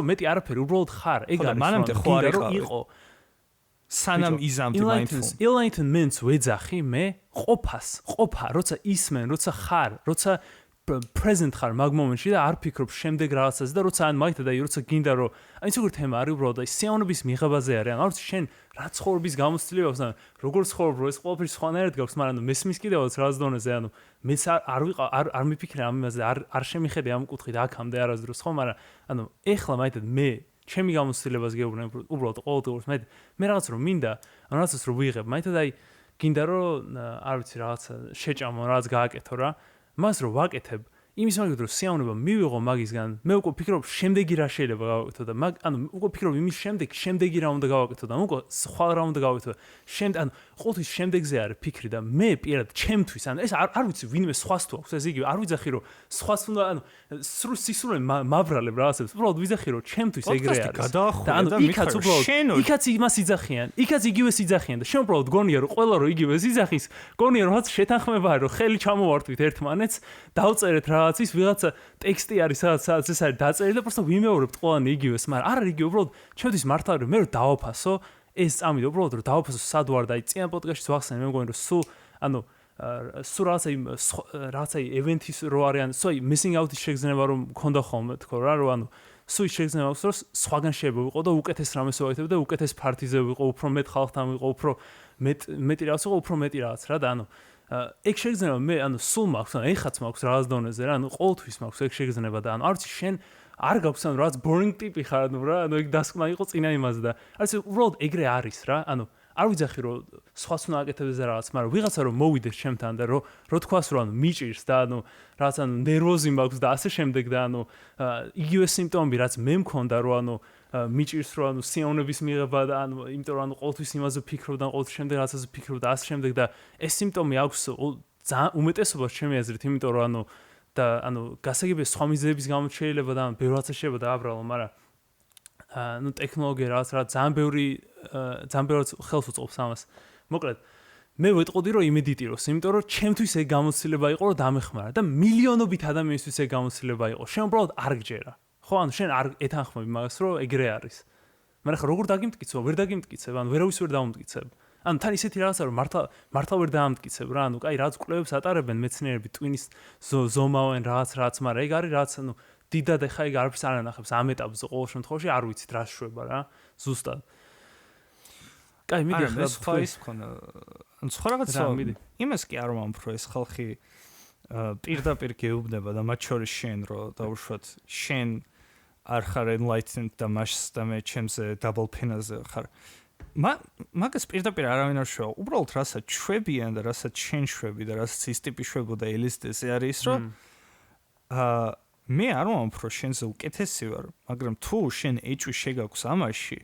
მეტი არაფერი, უბრალოდ ხარ. ეგ არის. მანამდე ხო არ იყო. სანამ იზამდი mindful. Enlightenment ვეძახი მე ყოფა, როცა ისმენ, როცა ხარ, როცა present ხარ მაგ მომენტში და არ ფიქრობ შემდეგ რაღაცაზე და როცა მაგითა და როცა გინდა რომ ის როგორ თემა არის უბრალოდ სიამოვნების მიღებაზე არის. არ ვიცი შენ რა ცხოვრების გამოცდილება აქვს, როგორ ცხოვრობ, რომ ეს ყველაფერი სხვანაირად გაქვს, მაგრამ მესმის კიდევაც რაღაც დონეზე, მეც არ მიფიქრე ამ იმაზე, არ შემიხედე ამ კუთხით აქამდე არასდროს, ხო, მაგრამ ეხლა მაგითა მე ჩემი გამოცდილებას გეუბნები უბრალოდ ყოველდღიურს მე რაღაც რომ მინდა რაღაცას რომ ვიღებ მაგითა და გინდა რომ არ ვიცი რაღაცა შეჭამო რაღაც გააკეთო რა მას რომ ვაკეთებ იმის მაგით რომ სიამოვნება მივიღო მაგისგან მე უკვე ფიქრობ შემდეგი რა შეიძლება გავაკეთო და უკვე ფიქრობ იმის შემდეგი რა უნდა გავაკეთო და უკვე სხვა რა უნდა გავაკეთო ყოველთვის შემდეგზე არის ფიქრი და მე პირად ჩემთვის ეს არ ვიცი ვინმე სხვას თუ აქვს ეს იგივე არ ვიძახი რომ სხვას უნდა სისურვენ მაბრალებ რაღაცებს უბრალოდ ვიძახი რომ ჩემთვის ეგრე არის და იქაც უბრალოდ იქაც იმას იძახიან იქაც იგივეს იძახიან და შენ უბრალოდ გონია რომ ყველა რომ იგივეს იძახის გონია რომ რაც შეთანხმებაა რომ ხელი ჩამოვართვით ერთმანეთს დავწერეთ რაღაცის ვიღაცა ტექსტი არის სადაც ეს არის დაწერილი და просто ვიმეორებთ ყველანი იგივეს მაგრამ არ არის იგივე უბრალოდ ჩემთვის მართლა რომ მე რომ დავაფასო ეს წამიდა უბრალოდ რომ დავაფასო სად ვარ და წინა პოდკასტში ვახსენე მე მგონი რომ სულ რაღაცა ევენთის რო არიან სულ missing out-ის შეგრძნება რომ მქონდა ხოლმე თქო რა რომ სულ შეგრძნება აქვს რომ სხვაგან შეიძლება ვიყო და უკეთეს რამეს ვაკეთებ და უკეთეს ფარტიზე ვიყო უფრო მეტ ხალხთან ვიყო უფრო მეტი რაღაც ვიყო უფრო მეტი რაღაც რა და ეგ შეგრძნება მე სულ მაქვს ეხაც მაქვს რაღაც დონეზე რა ყოველთვის მაქვს ეგ შეგრძნება და არ ვიცი შენ არ გაქვს რაღაც boring ტიპი ხარ რა ეგ დასკვნა იყო წინა იმაზე და არ ვიცი უბრალოდ ეგრე არის რა არ ვიძახი რომ სხვას უნდა აკეთებდეს რაღაც მაგრამ ვიღაცა რომ მოვიდეს ჩემთან და რო თქვას რომ მიიჩირს და რაღაც ნერვოზი მაქვს და ასე შემდეგ და იგივე სიმპტომები რაც მე მქონდა რომ მიიჩირს რომ სიამოვნების მიღება და იმიტომ რომ ყოველთვის იმაზე ვფიქრობ და ყოველთვის შემდეგ რაღაცაზე ვფიქრობ და ასე შემდეგ და ეს სიმპტომი აქვს ძალიან უმეტესობას ჩემი აზრით იმიტომ რომ და გასაგებია სხვა მიზეზების გამო შეიძლება და ბევრ რაღაცა შეიძლება დააბრალო მაგრამ ტექნოლოგია რაღაც ძალიან ბევრი ხელს უწყობს ამას. მოკლედ, მე ვეტყოდი რომ იმედიტიროს, იმიტომ რომ ჩემთვის ეგ გამოცდილება იყო რომ დამეხმარა და მილიონობით ადამიანისთვის ეგ გამოცდილება იყო. შენ უბრალოდ არ გჯერა. ხო, შენ არ ეთანხმები მაგას რომ ეგრე არის. მაგრამ ხა როგორ დაგიმტკიცო? ვერ დაგიმტკიცებ, ვერავის ვერ დავუმტკიცებ. თან ისეთი რაღაცა რომ მართლა ვერ დაამტკიცებ რა, კაი, რაღაც კვლევებს ატარებენ მეცნიერები, ტვინის ზომავენ რაღაც, მაგრამ ეგ არის რაღაც დიდად ეხა ეგ არაფერს არ ანახებს ამ ეტაპზე ყოველ შემთხვევაში არ ვიცით რა შვება რა ზუსტად კაი მიდი ახლა ფაის მქონდა სხვა რაღაცა იმას კი არ ვამბობ ეს ხალხი პირდაპირ გეუბნება და მათ შორის შენ რომ დაუშვათ შენ არ ხარ enlightened და მას და მე ჩემზე double pin-აზე ხარ მაგას პირდაპირ არავინ არ შვება უბრალოდ რასაც შვებიან და რასაც შენ შვები და რასაც ის ტიპი შვებოდა ელიზდეს არის რომ მე არ ვამბობ რომ შენზე უკეთესი ვარ, მაგრამ თუ შენ ეჭვი შეგაქვს ამაში,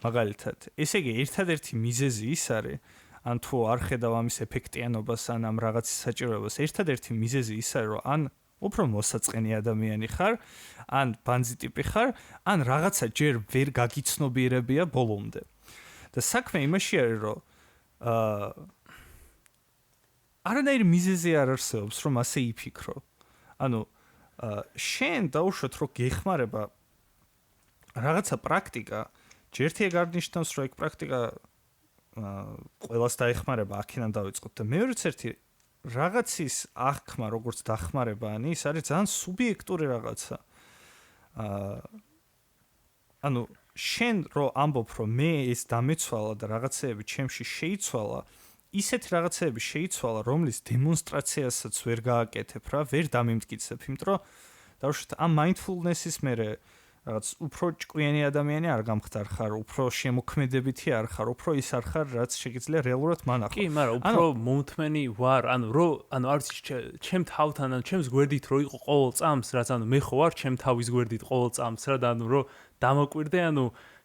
მაგალითად, ესე იგი ერთადერთი მიზეზი ის არის, ან თუ არ ხედავ ამის ეფექტიანობას ან ამ რაღაცის საჭიროებას, ერთადერთი მიზეზი ის არის, რომ ან უფრო მოსაწყენი ადამიანი ხარ, ან ბანძი ტიპი ხარ, ან რაღაცა ჯერ ვერ გაგიცნობიერებია ბოლომდე. და საქმე იმაში არის, რომ არანაირი მიზეზი არ არსებობს, რომ ასე იფიქრო. შენ დაუშვათ რომ გეხმარება რაღაცა პრაქტიკა ჯერთი ეგ არ ნიშნავს რომ ეგ პრაქტიკა ყველას დაეხმარება აქედან დავიწყოთ და მეორეც ერთი რაღაცის აღქმა როგორც დახმარება ის არის ძალიან სუბიექტური რაღაცა შენ რო ამბობ რომ მე ეს დამეცვალა და რაღაცეები ჩემში შეიცვალა ისეთ რაღაცეები შეიცვალა, რომლის დემონსტრაციასაც ვერ გააკეთებ რა, ვერ დამიმტკიცებ, იმიტომ რომ დავუშვათ ამ mindfulness-ის მერე რაღაც უფრო ჭკვიანი ადამიანი არ გამხდარ ხარ, უფრო შემოქმედებითი არ ხარ, უფრო ის არ ხარ, რაც შეგიძლია რეალურად მანახო. კი, მაგრამ უფრო მომთმენი ვარ, არც ჩემ თავთან, ჩემს გვერდით რო იყო ყოველ წამს, რაც მე ხო ვარ ჩემ თავის გვერდით ყოველ წამს რა და რომ დამოკვირდე,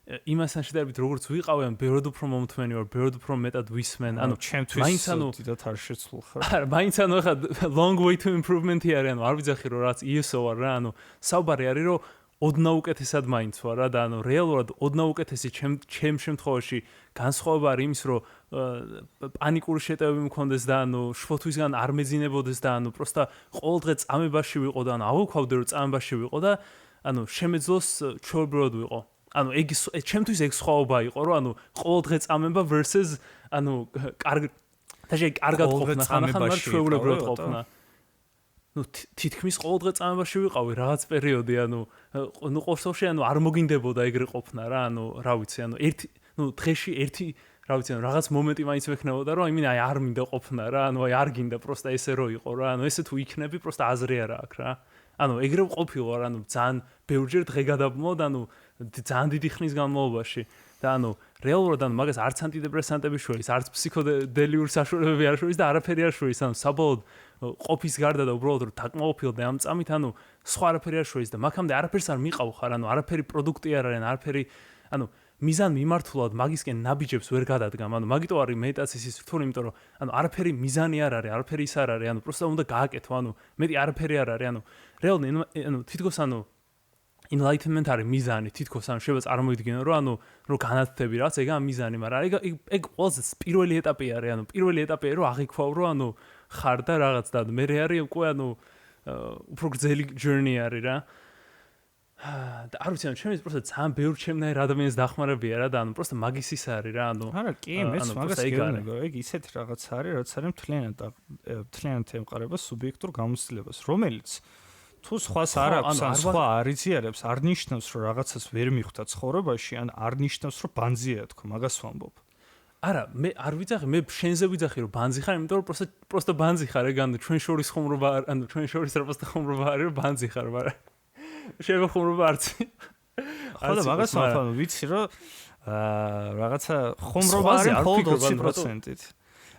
იმასთან შედარებით როგორც ვიყავენ, ბევრად უფრო მომთმენი ვარ, ბევრად უფრო მეტად ვისმენ. ჩემთვის დიდად არ შეცვლ ხარ. არა, მაინც ხა long way to improvement-ი არის, არ ვიძახი რომ რაც ISO ვარ რა, საუბარი არის რომ ოდნავ უკეთესად მაინც ვარ რა და რეალურად ოდნავ უკეთესი ჩემ შემთხვევაში განსხვავება არის იმის რომ პანიკური შეტევები მქონდეს და შფოთვისგან არ მეძინებოდეს და პროსტა ყოველდღე წამებაში ვიყო და ავუქვავდე რომ წამებაში ვიყო და შემეძლოს ჩვეულებრივად ვიყო. ეგ ჩემთვის ეგ სხვაობა იყო რომ ყოველდღე წამება versus კარგად ყოფნა ხანახან მაგრამ ჩვეულებრივად ყოფნა. თითქმის ყოველდღე წამებაში ვიყავი რაღაც პერიოდი, ყოველდღე არ მოგინდებოდა ეგრე ყოფნა რა, რა ვიცი, დღეში ერთი, რა ვიცი, რაღაც მომენტი მაინც მექნებოდა, რომ არ მინდა ყოფნა რა, არ გინდა პროსტა ესე რო იყო რა, ესე თუ იქნები, პროსტა აზრი არა აქვს რა. ეგრე ყოფილა რა, ძალიან ბევრჯერ დღე გადაბმო და ძალიან დიდი ხნის განმავლობაში და რეალურად მაგას არც ანტიდეპრესანტები შორის, არც ფსიქოდელიური საშუალებები არ შორის და არაფერი არ შორის, საბოლოოდ ყოფის გარდა და უბრალოდ რომ დაკმაყოფილდე ამ წამით, სხვა არაფერი არ შორის და მაგამდე არაფერს არ მიყავ ხარ, არაფერი პროდუქტი არ არის, არაფერი, მიზან მიმართულად მაგისკენ ნაბიჯებს ვერ გადადგამ, მაგიტო არის მედიტაციის რთული, იმიტომ რომ არაფერი მიზანი არ არის, არაფერი ის არ არის, პროსტა უნდა გააკეთო, მეტი არაფერი არ არის, რეალურად თითქოს enlightenment არის მიზანი, თითქოს შეიძლება წარმოიდგინო რომ განათლები რაც ეგაა მიზანი, მაგრამ ეგ ყველაზე პირველი ეტაპი არის, პირველი ეტაპია რომ აღიქვავ რომ ხარ და რაღაც და მე არის უკვე უფრო გრძელი journey არის რა. და არ ვიცი, ჩემს პროსტა ძალიან ბევრი ჩემნაირ ადამიანს დახმარებია რა და პროსტა მაგის ის არის რა, არა, კი, მეც მაგას გეუბნები, ეგ ისეთი რაღაც არის, რაც არის მთლიანად ემყარება სუბიექტურ გამოცდილებას, რომელიც თუ სხვას არ აქვს, ან სხვა არ იზიარებს, არ ნიშნავს, რომ რაღაცას ვერ მიხვდა ცხოვრებაში, ან არ ნიშნავს, რომ ბანძია თქო, მაგას ვამბობ. არა, მე არ ვიძახი, მე შენზე ვიძახი, რომ ბანძი ხარ, იმიტომ რომ პროსტა ბანძი ხარ, ჩვენ შორის ხუმრობა, ჩვენ შორის პროსტა ხუმრობა არის, რომ ბანძი ხარ, მაგრამ შეიძლება ხუმრობა არც. ხო და მაგას ვამბობ, ვიცი რომ რაღაცა ხუმრობა არის მხოლოდ 20%-ით.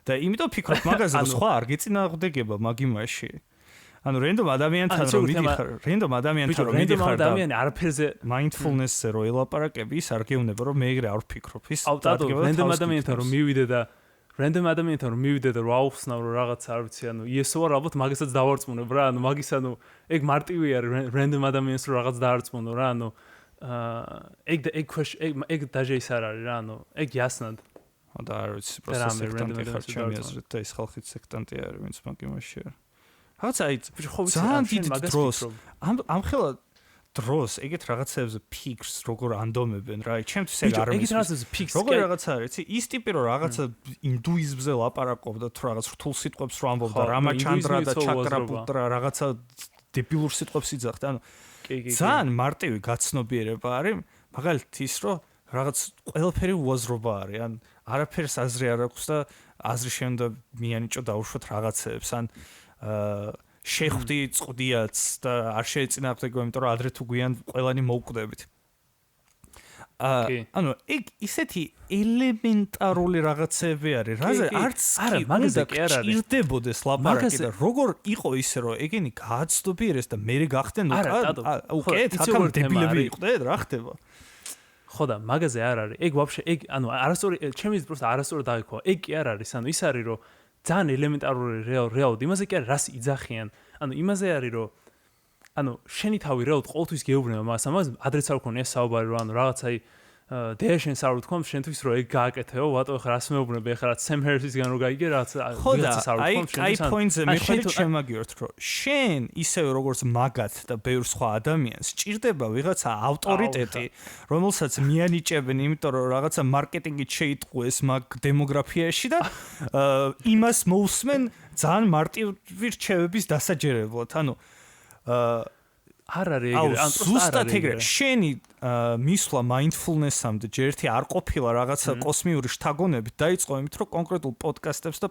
და იმიტომ ვფიქრობ მაგაზე, რომ სხვა არ გეწინააღმდეგება მაგ იმაში. რენდომ ადამიანთან რომ მიდიხარ და არაფერზე mindfulness-ზე რო ელაპარაკები, ის არ გეუბნება რომ მე ეგრე არ ვფიქრობ. ის რენდომ ადამიანთან რომ მივიდე და რო აუხსნავ რომ რაღაც არ ვიცი, ISO არ ალბათ მაგასაც დავარწმუნებ რა, მაგის ეგ მარტივი არის რენდომ ადამიანს რო რაღაც დაარწმუნო რა, ეგ დაჟე ის არ არის რა, ეგ იასნად. და არ ვიცი, პროსტა სექტანტი ხარ ჩემი აზრით და ის ხალხიც სექტანტი არის, ვინც მაგ იმაში არის. ძალიან დიდი დროს ამ ხელა დროს ეგეთ რაღაცებზე ფიქრს როგორ ანდომებენ რა, ჩემთვის ეგ არ მისმის. როგორ რაღაცა არის, ის ტიპი რომ რაღაცა ინდუიზმზე ლაპარაკობდა, თუ რაღაც რთულ სიტყვებს რო ამბობდა, რამაჩანდრა და ჩაკრაპუტრა რაღაცა დებილურ სიტყვებს იძახდა, ძალიან მარტივი გაცნობიერება არის, მაგალითად ის რომ რაღაც ყველაფერი უაზრობა არის, არაფერს აზრი არ აქვს და აზრი შემდა მიანიჭო დაუშვათ რაღაცებს, შეხვდი წვდიაც და არ შეეწინააღმდეგო, იმიტომ რომ ადრე თუ გვიან ყველანი მოვკვდებით. ეგ ისეთი ელემენტარული რაღაცები არის, რაზე არც მაგაზე კი არ არის. ჭირდებოდეს ლაპარაკი და როგორ იყო ისე რომ ეგენი გააცნობიერეს და მე გახდნენ უკეთ აქამ დებილები იყვნენ, რა ხდება? ხო და მაგაზე არ არის. ეგ ვაფშე ეგ არასწორი ჩემი პროსტა არასწორად დაიქვა. ეგ კი არ არის, ის არის რომ ძალიან ელემენტარული რეალურად იმაზე კი არის, რას იძახიან. იმაზე არის რომ შენი თავი რეალურად ყოველთვის გეუბნება მას, ამას ადრეც არ ქონია საუბარი რომ რაღაცა დეშენს არ ვთქვამ შენთვის რომ ეგ გააკეთეო, ვატო ხარ რას მეუბნები, ხარ რაც სემჰერსისგან რო გაიგე რაღაც ვიღაცას არ ვთქვამ შენთვის. აი პოინტზე მე შემაგიორთ რომ შენ ისევე როგორც მაგათ და ბევრ სხვა ადამიანს ჭირდება ვიღაცა ავტორიტეტი, რომელსაც მიანიჭებენ, იმიტომ რომ რაღაცა მარკეტინგით შეიტყუეს მაგ დემოგრაფიაში და იმას მოусმენ ძალიან მარტივი რჩევების დასაჯერებლად. არ არის ეგრე, ზუსტად ეგრე. შენი მისვლა mindfulness-ამდე ჯერ ერთი არ ყოფილა რაღაცა კოსმიური შთაგონებით, დაიწყო იმით, რომ კონკრეტულ პოდკასტებს და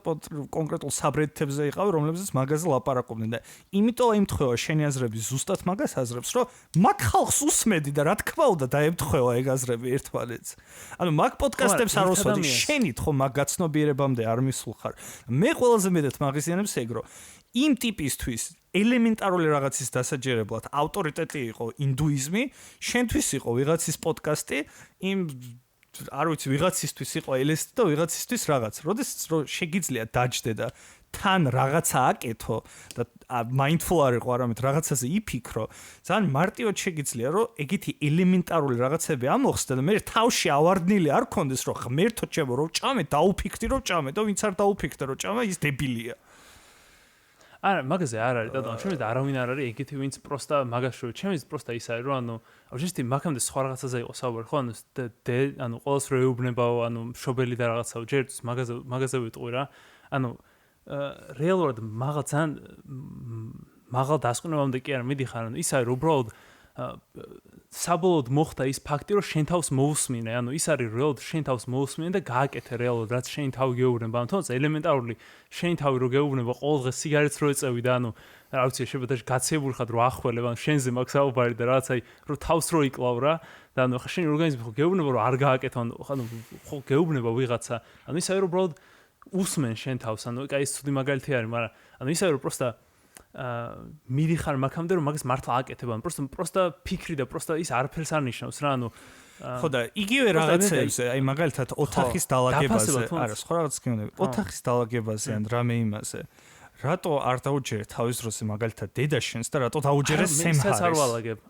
კონკრეტულ საბრედთებზე იყავი, რომლებზეც მაგაზე ლაპარაკობდნენ და იმიტომ ემთხვევა შენი აზრები ზუსტად მაგას აზრებს, რომ მაგ ხალხს უსმედი და რა თქმა უნდა დაემთხვევა ეგ აზრები ერთმანეთს. მაგ პოდკასტებს არ უსვადი, შენით ხო მაგ გაცნობიერებამდე არ მისულ ხარ. მე ყველაზე მეტად მაგიზიანებს ეგ, რომ იმ ტიპისთვის ელემენტარული რაღაცის დასაჯერებლად ავტორიტეტი იყო ინდუიზმი, შენთვის იყო ვიღაცის პოდკასტი, იმ არ ვიცი ვიღაცისთვის იყო LSD და ვიღაცისთვის რაღაც. როდესაც შეგიძლია დაჯდე და თან რაღაცა აკეთო და mindful არ იყო არამედ რაღაცაზე იფიქრო, ძალიან მარტივად შეგიძლია რომ ეგეთი ელემენტარული რაღაცები ამოხსნე და მე თავში ავარდნილი არ კონდეს რომ ღმერთო ჩემო რომ ჭამე დაუფიქრდი რომ ჭამე და ვინც არ დაუფიქრდა რომ ჭამა ის დებილია. არა, მაგაზე არ არის, დადო, ჩემს და არავინ არ არის ეგეთი ვინც პროსტა მაგას შევი. ჩემს პროსტა ის არის, რომ ანუ ჟესტი მაგამდე სხვა რაღაცაზე იყო საუბარი, ხო, ანუ ყოველს რო ეუბნებაო, ანუ მშობელი და რაღაცაო, ჯერ მაგაზე ვიტყვი რა. ანუ რეალურად ძალიან მაღალ დასკვნებამდე კი არ მიდიხარ, ანუ ის არის უბრალოდ საბოლოოდ მოხდა ის ფაქტი, რომ შენ თავს მოусმინე, ანუ ის არის რეალურად შენ თავს მოусმინე და გააკეთე რეალურად, რაც შენ თავი გეუბნება, ანუ თუნდაც ელემენტარული შენ თავი რო გეუბნება, ყოველ დღე სიგარეტს რო ეწევი და ანუ რა ვიცი, შეიძლება და გაცილებული ხარ რომ ახველებ, ანუ შენზე მაქვს საუბარი და რაღაც აი რომ თავს რო იკლავ რა და ანუ ხა შენი ორგანიზმი ხო გეუბნება რომ არ გააკეთო, ანუ ხო გეუბნება ვიღაცა, ანუ ის არის რომ უბრალოდ უსმენ შენ თავს, ანუ აი ეს ცუდი მაგალითი არის, მაგრამ ანუ ის არის რომ პროსტა მიდიხარ მაგამდე რომ მაგას მართლა აკეთებ, ანუ პროსტა ფიქრი და პროსტა ის არაფერს არ ნიშნავს რა, ანუ ხო და იგივე რაღაცებზე, აი მაგალითად ოთახის დალაგებაზე, არა, სხვა რაღაც გეუბნები, ოთახის დალაგებაზე ან რამე იმაზე. რატო არ დაუჯერე თავის დროზე მაგალითად დედაშენს და რატო დაუჯერე სემჰარეს?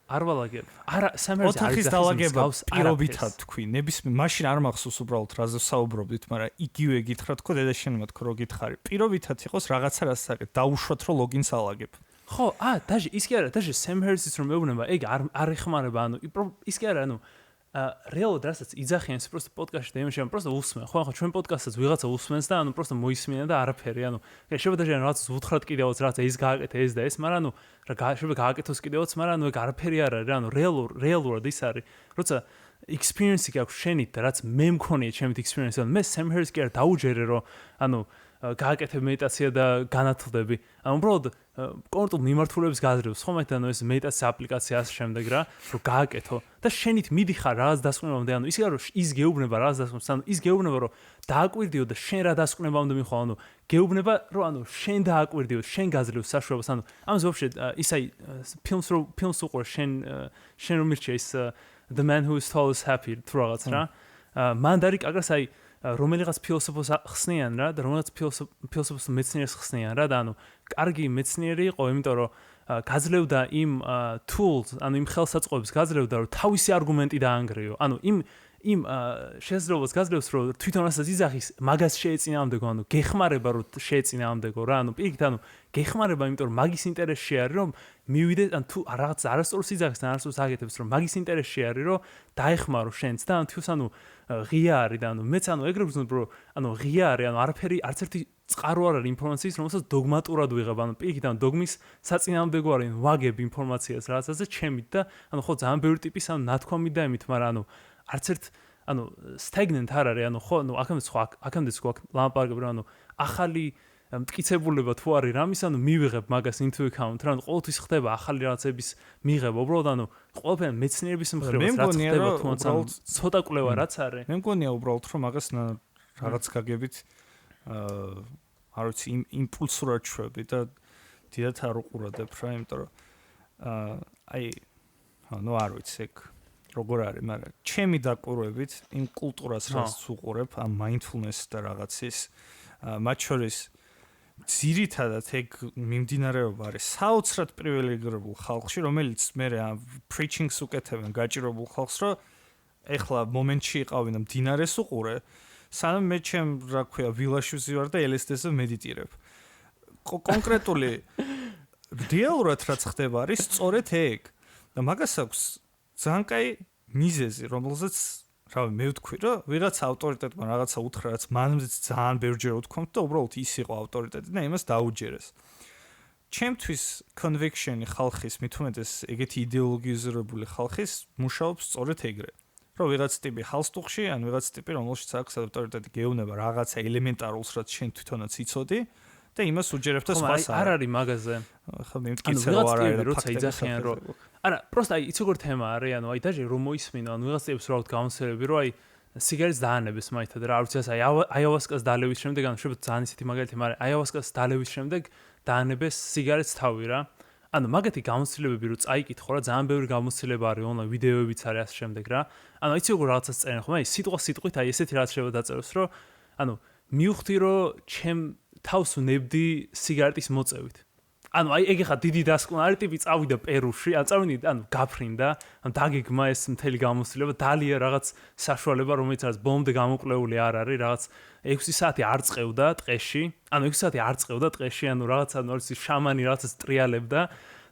არ ვალაგებ. არა, სემჰარეს ოთახის დალაგება პირობითად თქვი, ნებისმიერ მაშინ არ მახსოვს უბრალოდ რაზე საუბრობდით, მაგრამ იგივე გითხრა თქო დედაშენმა თქო რო გითხარი. პირობითად იყოს რაღაცა რასაც აკეთებ, დაუშვათ რომ ლოგინს ალაგებ. ხო, დაჟე ის კი არა, დაჟე სემჰარესის რომ მეუბნება, ეგ არ ეხმარება, ანუ ის კი არა, ანუ რეალურად რასაც იძახიან ეს პროსტა პოდკასტში და იმაში პროსტა უსმენ. ხო, ჩვენ პოდკასტსაც ვიღაცა უსმენს და ანუ პროსტა მოისმინა და არაფერი, ანუ შეიძლება დაჟე რაღაც უთხრათ კიდევაც რაღაც ის გააკეთე ეს და ეს, მაგრამ ანუ რა შეიძლება გააკეთოს კიდევაც, მაგრამ ანუ ეგ არაფერი არ არის, ანუ რეალურად ის არის. როცა experience-ი გაქვს შენით და რაც მე მქონია ჩემით experience-ი, მე Sam Harris კი არ დაუჯერე რომ ანუ გააკეთე მედიტაცია და განათლდები. ანუ უბრალოდ კონკრეტულ მიმართულებს გააზრებს, ხო მაგით ანუ ეს მედიტაციის აპლიკაცია ასე შემდეგ რა, რომ გააკეთო და შენით მიდიხარ რაღაც დასკვნებამდე, ანუ ის რომ ის გეუბნება რაღაც დასკვნებს, ანუ ის გეუბნება რომ დააკვირდიო და შენ რა დასკვნებამდე მიხვალ, ანუ გეუბნება რომ ანუ შენ დააკვირდიო, შენ გაძლევ საშუალებას, ანუ ამას ვაფშე ის აი ფილმს უყურე შენ რომ მირჩე ის The Man Who Is Tall Is Happy თუ რაღაც რა. მან დარი კაკას აი რომელიღაც ფილოსოფოს ხსნიან რა და რომელიღაც ფილოსოფოს მეცნიერს ხსნიან რა და ანუ კარგი მეცნიერი იყო, იმიტომ რომ გაძლევდა იმ tools, ანუ იმ ხელსაწყოებს გაძლევდა რომ თავისი არგუმენტი დაანგრიო. ანუ იმ შესაძლებლობას გაძლევს რომ თვითონ რასაც იძახის მაგას შეეწინააღმდეგო, ანუ გეხმარება რომ შეეწინააღმდეგო რა, ანუ პირიქით ანუ გეხმარება, იმიტომ რომ მაგის ინტერესში არის რომ მივიდე, ან თუ რაღაც არასწორს იძახის და არასწორს აკეთებს რომ მაგის ინტერესში არის რომ დაეხმარო შენც და ანუ თვითონ ანუ ღია არის და ანუ მეც ანუ ეგრე ვგრძნობ რომ ანუ ღია არის, ანუ არაფერი არც ერთი წყარო არ არის ინფორმაციის, რომელსაც დოგმატურად ვიღებ, ანუ პირიქით ანუ დოგმის საწინააღმდეგო არის ვაგებ ინფორმაციას რაღაცაზე ჩემით და ანუ ხო ძალიან ბევრი ტიპის ანუ ნათქვამით და იმით, მაგრამ ანუ არც ერთ ანუ stagnant არ არის, ანუ ხო ანუ აქამდე სხვა ლაპარაკობ რომ ანუ ახალი მტკიცებულება თუ არის რამის, ანუ მივიღებ მაგას into account რა, ანუ ყოველთვის ხდება ახალი რაღაცების მიღება, უბრალოდ ანუ ყველაფერი მეცნიერების მხრიდან რაც ხდება თუნდაც ცოტა კვლევა რაც არის. მე მგონია უბრალოდ რომ მაგას რაღაც გაგებით არ ვიცი იმპულსურად შვები და დიდათ არ უყურადებ რა, იმიტომ რომ აი ნუ არ ვიცი ეგ როგორ არის, მაგრამ ჩემი დაკვირვებით იმ კულტურას რაც უყურებ, ამ mindfulness და რაღაცის მათ შორის ძირითადად ეგ მიმდინარეობა არის საოცრად პრივილეგირებულ ხალხში, რომელიც მე preaching-ს უკეთებენ გაჭირებულ ხალხს, რომ ეხლა მომენტში იყავენ და მდინარეს უყურე, სანამ მე ჩემ რა ქვია ვილაში ვზივარ და LSD-ზე მედიტირებ. კონკრეტული რეალურად რაც ხდება არის სწორედ ეგ და მაგას აქვს ძალიან კაი მიზეზი, რომელზეც რავი მე ვთქვი რომ ვიღაც ავტორიტეტმა რაღაცა უთხრა, რაც მანამდეც ძალიან ბევრჯერ უთქვამთ და უბრალოდ ის იყო ავტორიტეტი და იმას დაუჯერეს. ჩემთვის conviction-ი ხალხის, მით უმეტეს ეგეთი იდეოლოგიზირებული ხალხის მუშაობს სწორედ ეგრე. რომ ვიღაც ტიპი ჰალსტუხში, ან ვიღაც ტიპი რომელშიც აქვს ავტორიტეტი გეუბნება რაღაცა ელემენტარულს, რაც შენ თვითონაც იცოდი და იმას უჯერებ და სხვას არ არის მაგაზე. ხო მე მტკიცე რა არის როცა იძახიან რომ არა, პროსტა აი იცი როგორ თემა არის, ანუ აი დაჟე რომ მოისმინო, ანუ ვიღაც ტიპს რა ვთქვა გაუნსერები, რომ აი სიგარეტს დაანებეს მაითად რა, არ ვიცი აი აიავასკას დალევის შემდეგ, ანუ შეიძლება ძალიან ისეთი მაგალითი, მაგრამ აიავასკას დალევის შემდეგ დაანებეს სიგარეტს თავი რა. ანუ მაგათი გამოცდილებები რო წაიკითხო რა, ძალიან ბევრი გამოცდილება არის ონლაინ, ვიდეოებიც არის ასე შემდეგ რა. ანუ იცი როგორ რაღაცას წერენ ხომ, აი სიტყვით აი ესეთი რაც შეიძლება დაწეროს, რომ ანუ მივხვდი რომ ჩემ თავს უნებდი სიგარეტის მოწევით. ანუ აი ეგ ხა დიდი დასკვნა არის ტიპი წავიდა პერუში, წავიდა ანუ გაფრინდა, ანუ დაგეგმა ეს მთელი გამოცდილება, დალია რაღაც საშუალება, რომელიც არის ბომბდე გამოკვლეული არ არის, რაღაც 6 საათი არ წყევდა ტყეში, ანუ 6 საათი არ წყევდა ტყეში, ანუ რაღაც ანუ არის შამანი რაღაცას ტრიალებდა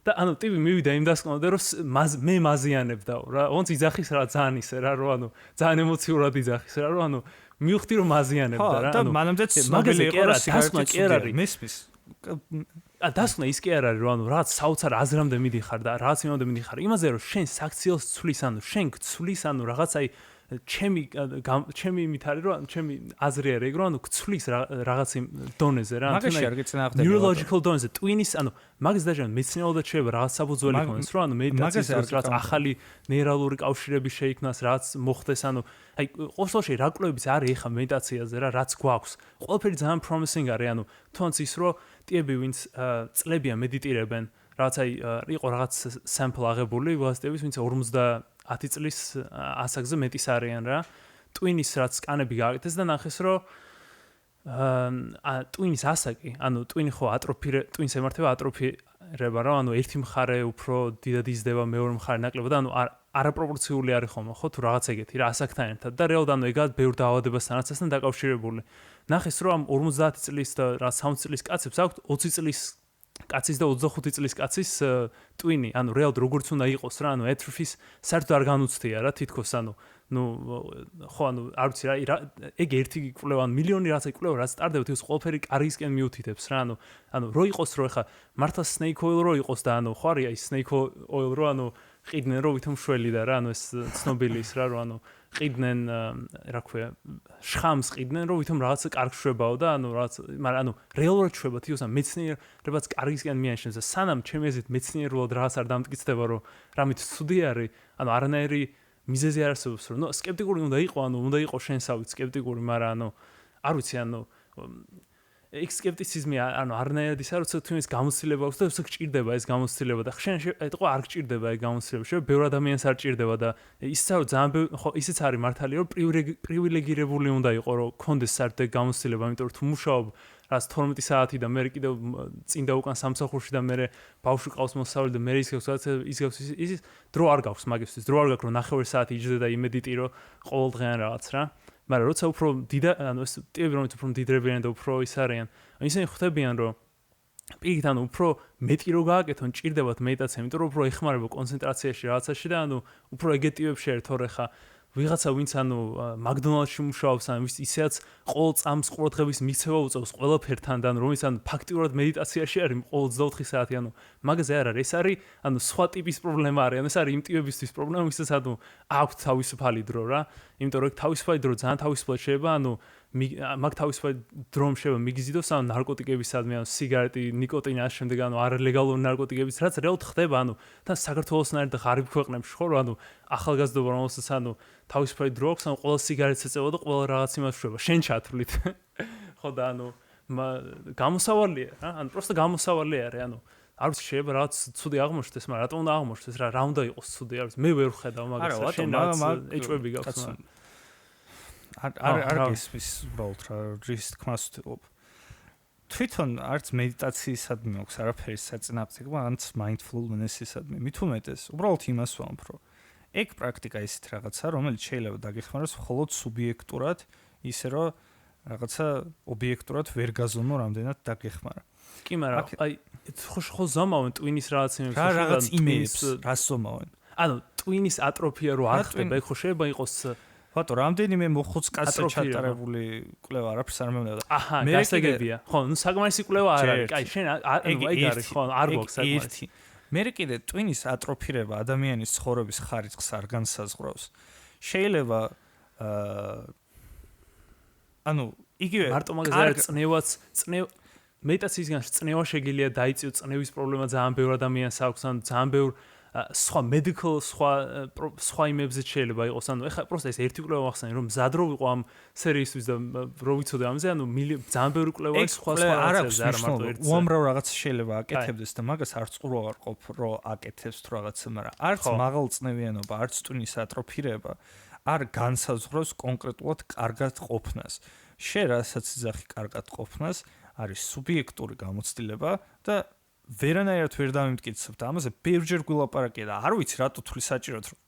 და ანუ ტიპი მივიდა იმ დასკვნამდე, რომ მე მაზიანებდაო რა, ոնց იძახის რა ძალიან ისე რა, რომ ანუ ძალიან ემოციურად იძახის რა, რომ ანუ მივხვდი რომ მაზიანებდა რა, ანუ და მანამდე ცნობილი იყო რა სიგარეტი მესმის დასკვნა ის კი არ არის რომ ანუ რაღაც საოცარ აზრამდე მიდიხარ და რაღაც იმამდე მიდიხარ იმაზე რომ შენ საქციელს ცვლის ანუ შენ გცვლის ანუ რაღაც აი ჩემი იმით არის რომ ჩემი აზრი არის ეგ რომ ანუ გცვლის რაღაც იმ დონეზე რა მაგაში არ გეცნახდება neurological დონეზე ტვინის ანუ მაგის დაჟან მეცნიერულად შეიძლება რაღაც საფუძველი ქონდეს რომ ანუ მედიტაციის რაღაც ახალი ნეირალური კავშირები შეიქმნას რაც მოხდეს ანუ აი ყოველშაბათში რა კვლევებიც არის ეხა მედიტაციაზე რა რაც გვაქვს ყველაფერი ძალიან promising არის ანუ თუნდაც ის რომ ტიები ვინც წლებია მედიტირებენ რაც აი იყო რაღაც sample აღებული ველოსიპედების ვინც 50 წლის ასაკზე მეტის არიან რა ტვინის რაც სკანები გააკეთეს და ნახეს რომ ტვინის ასაკი ანუ ტვინი ხო ტვინს ემართება ატროფირება რა ანუ ერთი მხარე უფრო დიდად იზრდება მეორე მხარე ნაკლებად ანუ არაპროპორციული არის ხომ ხო თუ რაღაც ეგეთი რა ასაკთან ერთად და რეალურად ანუ ეგად ბევრ დაავადებასთან დაკავშირებული ნახეს რომ ამ 50 წლის და რა 60 წლის კაცებს აქვთ 20 წლის კაცის და 25 წლის კაცის ტვინი, ანუ რეალურად როგორც უნდა იყოს რა, ანუ ეთროფის საერთოდ არ განუცდია რა, თითქოს ანუ ხო ანუ არ ვიცი რა, ეგ ერთი კვლევა, მილიონი რაღაცა კვლევა რაც სტარდებთ, ის ყველაფერი კარგისკენ მიუთითებს რა, ანუ რო იყოს რო ეხა მართლა snake oil რო იყოს და ანუ ხო არის აი snake oil რო ანუ ყიდნენ რო ვითომ შველი და რა, ანუ ეს ცნობილი ის რა, რო ანუ ყიდნენ რა ქვია შხამს ყიდნენ რომ ვითომ რაღაცა კარგ შვებაო და ანუ რაღაც მაგრამ ანუ რეალურად შვება თვითონ მეცნიერებაც კარგისკენ მიანიშნებს და სანამ ჩემი აზრით მეცნიერულად რაღაც არ დამტკიცდება რომ რამით ცუდი არის ანუ არანაირი მიზეზი არ არსებობს რომ სკეპტიკური უნდა იყო ანუ უნდა იყო შენსავით სკეპტიკური მაგრამ ანუ არ ვიცი ანუ ეგ სკეპტიციზმი ანუ არანაირად ის არის რომ ის გამოცდილება აქვს და უცებ გჭირდება ეს გამოცდილება და ხშენ ეტყვა არ გჭირდება ეს გამოცდილება შეიძლება ბევრ ადამიანს არ გჭირდება და ისიც არის ძალიან ხო ისიც არის მართალია რომ პრივილეგირებული უნდა იყო რომ კონდეს საერთოდ გამოცდილება იმიტომ რომ თუ მუშაობ რას 12 საათი და მე კიდევ წინ და უკან სამსახურში და მე ბავშვი ყავს მოსავლე და მე ის დრო არ გაქვს მაგისთვის დრო არ გაქვს რომ 9 საათი იჯდე და იმედიტირო ყოველდღიან რაღაც რა მაგრამ როცა უფრო დიდ ანუ ეს ტიპები რომელიც უფრო დიდრებიან და უფრო ის არიან ისინი ხვდებიან რომ პირით ანუ უფრო მეტი რო გააკეთონ ჭირდებათ მედიტაცია იმიტომ რომ უფრო ეხმარება კონცენტრაციაში რაღაცაში და ანუ უფრო ეგეტივებში არის თორე ხა ვიღაცა ვინც ანუ მაკდონალდსში მუშაობს ან ვის ისეაც ყოველ წამს ყურადღების მიქცევა უწევს ყველაფერთან და რომელიც ანუ ფაქტიურად მედიტაციაში არის ყოველ 24 საათი ანუ მაგაზე არ არის ეს არის ანუ სხვა ტიპის პრობლემა არის ანუ ეს არის იმ ტიპებისთვის პრობლემა ვისაც ანუ აქვთ თავისუფალი დრო რა იმიტომ რომ თავისუფალი დრო ძალიან თავისუფლად შეიძლება ანუ მაგ თავისუფალი დრომ შეიძლება მიგიზიდოს ანუ ნარკოტიკებისადმი ანუ სიგარეტი ნიკოტინი ამ შემდეგ ანუ არალეგალური ნარკოტიკების რაც რეალურად ხდება ანუ თან საქართველოსნაირ და ღარიბ ქვეყნებში ხო რომ ანუ ახალგაზრდობა რომელსაც ანუ თავისუფალი დრო აქვს ანუ ყველა სიგარეტს ეწევა და ყველა რაღაც იმას შვება შენ ჩათვლით ხო და ანუ გამოსავალია რა ანუ პროსტა გამოსავალი არის ანუ არ ვიცი შეიძლება რაღაც ცუდი აღმოჩნდეს მაგრამ რატომ უნდა აღმოჩნდეს რა უნდა იყოს ცუდი არ ვიცი მე ვერ ვხედავ მაგას შენ რაღაც ეჭვები გაქვს არ გისმის უბრალოდ რა რის თქმას ვთქვი თვითონ არც მედიტაციისადმი აქვს არაფერი საწინააღმდეგო არც mindfulness-ისადმი მით უმეტეს უბრალოდ იმას ვამბობ რომ ეგ პრაქტიკა ისეთ რაღაცა რომელიც შეიძლება დაგეხმაროს მხოლოდ სუბიექტურად ისე რომ რაღაცა ობიექტურად ვერ გაზომო რამდენად დაგეხმარა კი მაგრამ აი ხო ზომავენ ტვინის რაღაცებს რა რაღაც იმეებს რას ზომავენ ანუ ტვინის ატროფია რო არ ხდება ეგ ხო შეიძლება იყოს ვატო რამდენიმე მოხუც კაცზე ჩატარებული კვლევა არაფერს არ მეუბნება აჰა გასაგებია ხო ნუ საკმარისი კვლევა არ არის კაი შენ ეგ არის ხო არ გვაქვს საკმარისი მე კიდე ტვინის ატროფირება ადამიანის ცხოვრების ხარისხს არ განსაზღვრავს შეიძლება ანუ იგივე მარტო მაგაზე არის წნევაც მედიტაციისგან წნევა შეგიძლია დაიწიო წნევის პრობლემა ძალიან ბევრ ადამიანს აქვს ან ძალიან ბევრ სხვა medical სხვა იმებზე შეიძლება იყოს ანუ ეხლა просто ეს ერთი კვლევა ახსენე რომ მზად რო ვიყო ამ სერიისთვის და რო ვიცოდე ამზე ანუ ძალიან ბევრი კვლევა სხვა რაღაცებზე არა მარტო ერთზე უამრავ რაღაც შეიძლება აკეთებდეს და მაგას არც ყურვა არ ყოფ რო აკეთებს თუ რაღაცა მაგრამ არც მაღალწნევიანობა არც ტვინის ატროფირება არ განსაზღვრავს კონკრეტულად კარგად ყოფნას შენ რასაც იძახი კარგად ყოფნას არის სუბიექტური გამოცდილება და ვერანაირად ვერ დამიმტკიცებ და ამაზე ბევრჯერ გვილაპარაკია და არ ვიცი რატო თვლი საჭიროდ რომ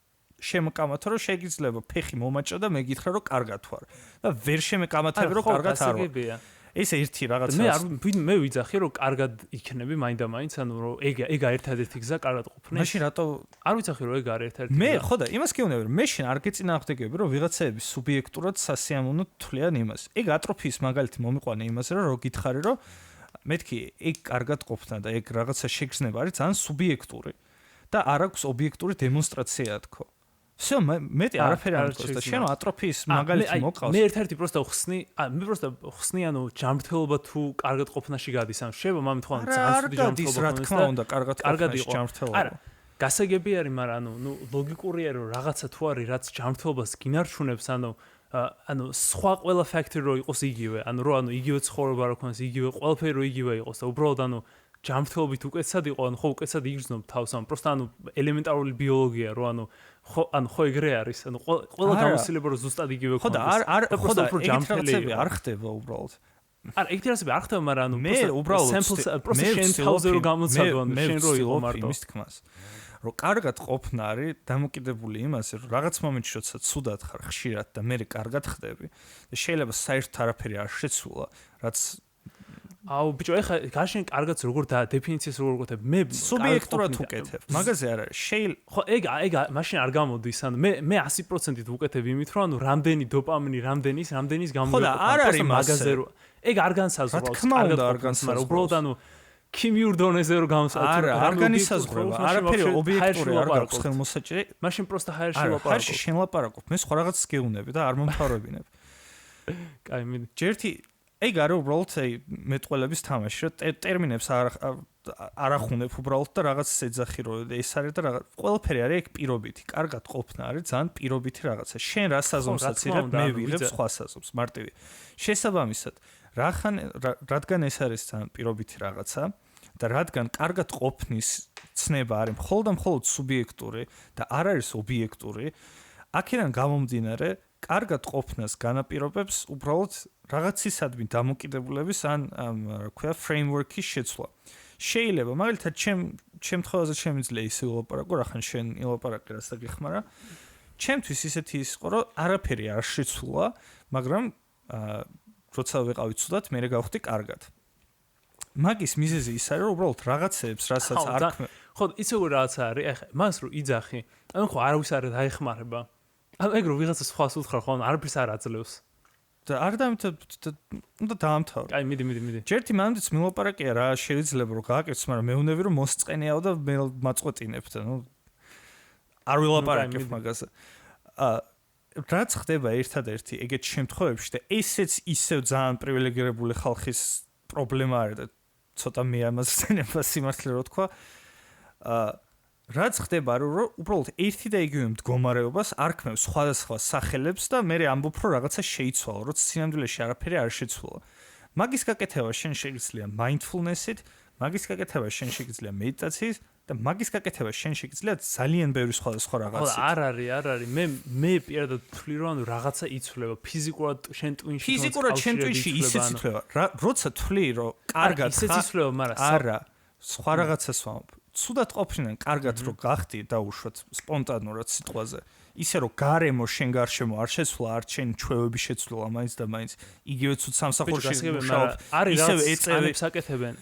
შემკამათო რომ შეიძლება ფეხი მომაჭრა და მე გითხრა რომ კარგად ვარ და ვერ შემეკამათები რომ კარგად არ ვარ ეს ერთი რაღაცა მე ვიძახი რომ კარგად იქნები მაინდა-მაინც ანუ რომ ეგ ერთადერთი გზა კარგად ყოფნის მაშინ რატო არ ვიცახი რომ ეგ არის ერთადერთი მე ხო და იმას გეუბნები რომ მე შენ არ გეწინააღმდეგები რომ ვიღაცები სუბიექტურად სასიამოვნოდ თვლიან იმას ეგ ატროფიის მაგალითი მომიყვანე იმაზე რომ გითხარი რომ მეთქი ეგ კარგად ყოფნა და ეგ რაღაცა შეგრძნება არის ძალიან სუბიექტური და არ აქვს ობიექტური დემონსტრაცია თქო всё მეტი არაფერი არ აქვს და შენ ატროფიის მაგალითი მოყავს მე ერთ-ერთი პროსტა ხსნი მე პროსტა ხსნი ანუ ჯანმრთელობა თუ კარგად ყოფნაში გადის ან შევა მამით ხო ძალიან სუდი ჯანმრთელობა რა თქმა უნდა კარგად ყოფნაში ჯანმრთელობა არა გასაგები არის მაგრამ ანუ ლოგიკურია რომ რაღაცა თუ არის რაც ჯანმრთელობას გინარჩუნებს ანუ სხვა ყველა ფაქტორი რო იყოს იგივე ანუ რო ანუ იგივე ცხოვრება რო ქონდეს იგივე ყველაფერი რო იგივე იყოს და უბრალოდ ანუ ჯანმრთელობით უკეთესად იყო ანუ ხო უკეთესად იგრძნობ თავს ანუ პროსტა ანუ ელემენტარული ბიოლოგია რო ანუ ხო ეგრე არის ანუ ყველა გამოცდილება რო ზუსტად იგივე ხო და არ ხო და ჯანმრთელები არ ხდება უბრალოდ არა ეგ თერაპია არ ხდება მაგრამ ანუ მე უბრალოდ პროსტა შენ თავზე რო გამოცადო ანუ შენ რო იყო მარტო იმის თქმას რომ კარგად ყოფნა არის დამოკიდებული იმაზე რომ რაღაც მომენტში როცა ცუდად ხარ ხშირად და მე კარგად ხდები და შეიძლება საერთოდ არაფერი არ შეცვლა რაც აუ ბიჭო ეხა გაშენ კარგად როგორ და დეფინიციას როგორ გქეთებ მე სუბიექტურად ვუკეთებ მაგაზე არ არის ხო ეგ მაშინ არ გამოდის ანუ მე 100%-ით ვუკეთებ იმით რომ ანუ რამდენი დოპამინი რამდენის გამოვიყო ხო და არ არის მაგაზე რომ ეგ არ განსაზღვრავს კარგად არ განსაზღვრავს მაგრამ უბრალოდ ანუ ქიმიურ დონეზე რომ არა არ განისაზღვრება არაფერი ობიექტური არ გაქვს ხელმოსაჭრე მაშინ პროსტა ჰაერში ლაპარაკობ ჰაერში შენ ლაპარაკობ მე სხვა რაღაცას გეუბნები და არ მომთავრებინებ კაი მე ჯერთი ეგ არის უბრალოდ მეტყველების თამაში რომ ტერმინებს არ ახუნებ უბრალოდ და რაღაცას ეძახი რომ ეს არის და რაღაც ყველაფერი არის ეგ პირობითი კარგად ყოფნა არის ძალიან პირობითი რაღაცა შენ რა საზომსაც იღებ მე ვიღებ სხვა საზომს მარტივი შესაბამისად რადგან ეს არის ძალიან პირობითი რაღაცა და რადგან კარგად ყოფნის ცნება არის მხოლოდ სუბიექტური და არ არის ობიექტური აქედან გამომდინარე კარგად ყოფნას განაპირობებს უბრალოდ რაღაცისადმი დამოკიდებულების ან რა ქვია ფრეიმვორკის შეცვლა. შეიძლება მაგალითად ჩემ თხოვაზე შემიძლია ისე ვილაპარაკო, რახან შენ ილაპარაკე რასაც გეხმარა. ჩემთვის ისეთი იყო, რომ არაფერი არ შეცვლა, მაგრამ როცა ვიყავი ცუდად, მე გავხდი კარგად. მაგის მიზეზი ის არის, რომ უბრალოდ რაღაცებს, რასაც არ ხო, იცი როგორ რაღაცა არის, ეხა მას რო იძახი, ანუ ხო არავის არ დაეხმარება. ანუ ეგ რო ვიღაცა სხვას უთხრა ხო, არაფერს არ აძლევს. და არ უნდა დაამთავრო. აი, მიდი. ჯერთი მანდიც მილაპარაკია რა შეიძლება რომ გააკეთოს, მაგრამ მეუნები რომ მოსწყენიაო და მე მაწყვეტინებ და ნუ არ ვილაპარაკებ მაგაზე. რაც ხდება ერთადერთი ეგეთ შემთხვევებში და ესეც ისევ ძალიან პრივილეგირებული ხალხის პრობლემა არის და ცოტა მე ამას ვცენება სიმართლე რო თქვა. რაც ხდება რომ უბრალოდ ერთი და იგივე მდგომარეობას არქმევს სხვადასხვა სახელებს და მე ამბობ რომ რაღაცა შეიცვალა, როცა სინამდვილეში არაფერი არ შეცვლა. მაგის გაკეთება შენ შეგიძლია mindfulness-ით, მაგის გაკეთება შენ შეგიძლია მედიტაციით და მაგის გაკეთება შენ შეგიძლია ძალიან ბევრი სხვადასხვა რაღაცით. არ არის. მე პირადად ვთვლი რომ ანუ რაღაცა იცვლება ფიზიკურად შენ ტვინში. ფიზიკურად შენ ტვინში ისეც იცვლება. როცა თვლი რომ კარგად ისეც იცვლება, მაგრამ არა, სხვა რაღაცას ვამბობ. ცუდად ყოფნიდან კარგად რო გახდი დაუშვათ სპონტანურად სიტყვაზე. ისე რომ გარემო შენ გარშემო არ შეცვლა, არ შენ ჩვევები შეცვლა მაინც და მაინც იგივე ცუდ სამსახურში მუშაობ. ისევ ეწევებს აკეთებენ.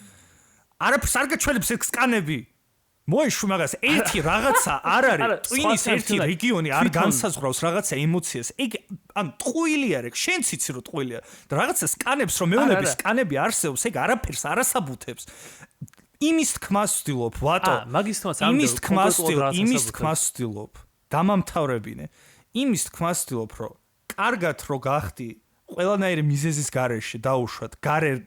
არაფერს არ გაჩვენებს ეს სკანები. მოიშვი მაგას ერთი რაღაცა არ არის. ტვინის ერთი რეგიონი არ განსაზღვრავს რაღაცა ემოციას. ეგ ან ტყუილი არის. შენც იცი რომ ტყუილია. და რაღაცა სკანებს რომ მეუნები სკანები არსებობს, ეგ არაფერს არ ასაბუთებს. იმის თქმას ვცდილობ, ვატო. მაგის თქმას იმის თქმას ვცდილობ. დამამთავრებინე. იმის თქმას ვცდილობ, რომ კარგად რო გახდი ყველანაირი მიზეზის გარეშე დაუშვათ,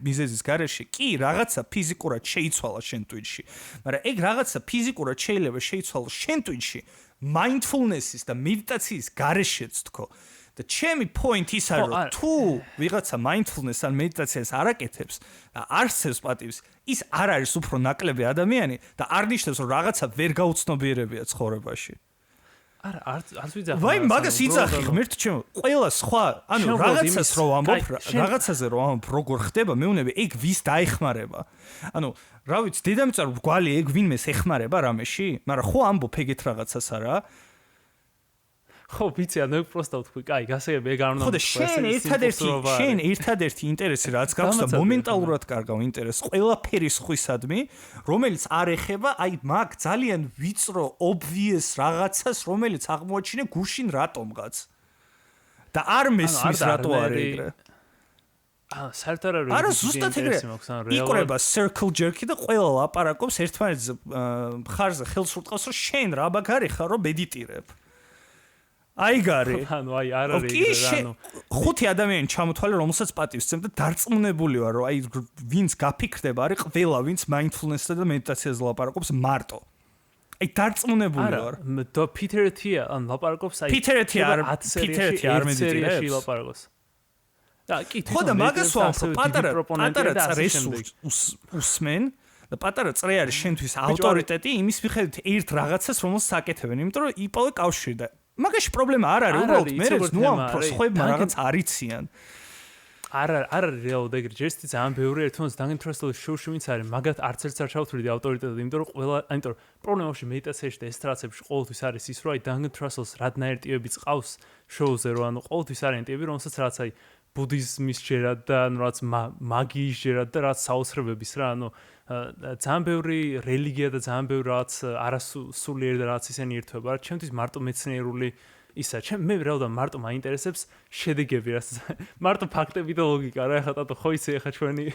მიზეზის გარეშე კი რაღაცა ფიზიკურად შეიცვალა შენ ტვინში. მაგრამ ეგ რაღაცა ფიზიკურად შეიძლება შეიცვალოს შენ ტვინში mindfulness-ის და მედიტაციის გარეშეც თქო. და ჩემი point ის არის, რომ თუ ვიღაცა mindfulness ან მედიტაციას არ აკეთებს და არსებს პატივს, ის არ არის უფრო ნაკლები ადამიანი და არ ნიშნავს, რომ რაღაცა ვერ გაუცნობიერებია ცხოვრებაში. არა, არც ვიძახი. ვაი, მაგას იცახი, ღმერთო ჩემო, ყველა სხვა, ანუ რაღაცას რო ამბობ, რაღაცაზე რო ამბობ, როგორ ხდება, მეუბნები, ეგ ვის დაეხმარება. ანუ, რა ვიცი, დედამიწა რო გვალი ეგ ვინმეს ეხმარება რამეში, მაგრამ ხო ამბობ ეგეთ რაღაცას არა? ხო, ვიცი, ანუ პროსტა ვთქვი, კაი, გასაგები ეგ არ უნდა. ხო და შენ ერთადერთი ინტერესი რაც გაქვს და მომენტალურად კარგავ ინტერესს ყველაფერი სხვისადმი, რომელიც არ ეხება აი მაგ ძალიან ვიწრო obvious რაღაცას, რომელიც აღმოაჩინე გუშინ რატომღაც. და არ მესმის რატო არის ეგრე. საერთოდ არა ზუსტად ეგრე. იკრება circle jerky და ყველა ლაპარაკობს ერთმანეთზე მხარზე ხელს უტყავს, რომ შენ რა მაგარი ხარ, რომ მედიტირებ. აი გარი. ანუ აი არ არის ანუ ხუთი ადამიანი ჩამოთვალე, რომელსაც პატივს სცემ და დარწმუნებული ვარ, რომ აი ვინც გაფიქრდება, არის ყველა ვინც mindfulness-სა და მედიტაციაზე ლაპარაკობს მარტო. აი დარწმუნებული ვარ. და პიტერ ან ლაპარაკობს აი პიტერ არ მედიტირებს ლაპარაკობს. და კი ხო და მაგას ვამბობ, პატარა წრეს უსმენ და პატარა წრე არის შენთვის ავტორიტეტი იმის მიხედვით ერთ რაღაცას, რომელსაც აკეთებენ, იმიტომ რომ იპოვე კავშირი და მაგაში პრობლემა არ არის, უბრალოდ მე ნუ ამ სხვებმა რაღაც არიციან. არ არის რეალურად ეგრე, ჯერსტი ძალიან ბევრი ერთმანეთს დაგინტერესებული შოუში ვინც არის, მაგათ არც ერთს არ ჩავთვლიდი ავტორიტეტად, იმიტომ რომ იმიტომ რომ პრობლემაში მედიტაციაში და ესტრაცებში ყოველთვის არის ის, რომ აი დაგინტერესებულს რადნაირი ტიპები ყავს შოუზე, რომ ანუ ყოველთვის არიან ტიპები, რომელსაც რაც აი ბუდიზმის ჯერად და ანუ რაც მაგიის ჯერად და რაც საოცრებების რა, ანუ ძალიან ბევრი რელიგია და ძალიან ბევრი რაც არასულიერი და რაც ისენი ერთვება, რა ჩემთვის მარტო მეცნიერული ისა, მე რეალურად მარტო მაინტერესებს შედეგები, რაც მარტო ფაქტები და ლოგიკა რა, ეხლა ტატო ხო იცი ეხლა ჩვენი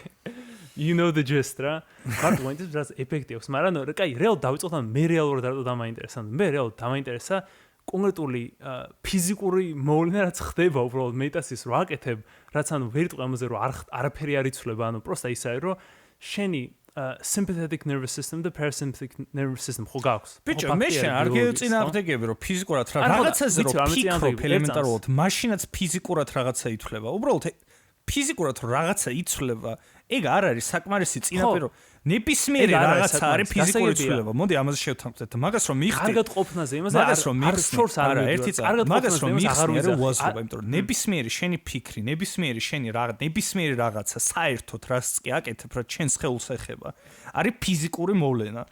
you know the gist რა. მარტო მაინტერესებს რაც ეფექტი აქვს, მაგრამ ნუ კაი, რეალურად დავიწყოთ ან მე რეალურად რატო დამაინტერესა, მე რეალურად დამაინტერესა კონკრეტული ფიზიკური მოვლენა რაც ხდება უბრალოდ მედიტაციის რო აკეთებ, რაც ანუ ვერ იტყვი ამაზე რომ არაფერი არ იცვლება, ანუ პროსტა ისაა რომ შენი sympathetic nervous system და parasympathetic nervous system ხო გაქვს? ბიჭო, მე შენ არ გეწინააღმდეგები რომ ფიზიკურად რაღაცაზე რომ ფიქრობ ელემენტარულად, მაშინაც ფიზიკურად რაღაცა ითვლება. უბრალოდ ფიზიკურად რაღაცა იცვლება, ეგ არ არის საკმარისი წინაპირო. ნებისმიერი რაღაცა არის ფიზიკური ცვლილება. მოდი ამაზე შევთანხმდეთ. მაგას რომ მიხდი. კარგად ყოფნაზე, იმაზე არ შორს არ ერთი წარად მაგას რომ მიხდი რა უაზრობა, იმიტომ რომ ნებისმიერი შენი ფიქრი, ნებისმიერი შენი ნებისმიერი რაღაცა საერთოდ რაც კი აკეთებ, რა ჩენს ხელს ეხება, არის ფიზიკური მოვლენა.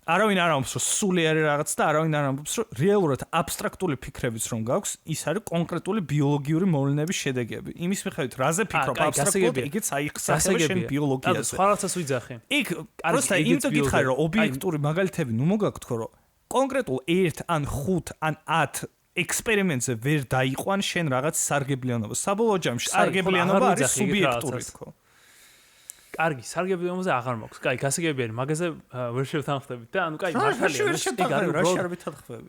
არავინ არ ამბობს რომ სული არის რაღაც და არავინ არ ამბობს რომ რეალურად აბსტრაქტული ფიქრებიც რომ გაქვს, ის არის კონკრეტული ბიოლოგიური მოვლენების შედეგები. იმის მიხედვით რაზე ფიქრობ აბსტრაქტულად, იგიც აიხსნება შენ ბიოლოგიაზე. სხვა რაღაცას ვიძახი. იქ პროსტა იმიტომ გითხარი რომ ობიექტური მაგალითები ნუ მოგაქვთ ხო რომ კონკრეტულ 1 ან 5 ან 10 ექსპერიმენტზე ვერ დაიყვან შენ რაღაც სარგებლიანობა. საბოლოო ჯამში სარგებლიანობა არის სუბიექტური თქო. კარგი, სარგებლიანობაზე აღარ მაქვს. კაი, გასაგები არის, მაგაზე ვერ შევთანხმდებით და ანუ კაი, მართალია, ეგ არის რა შევთანხმდები.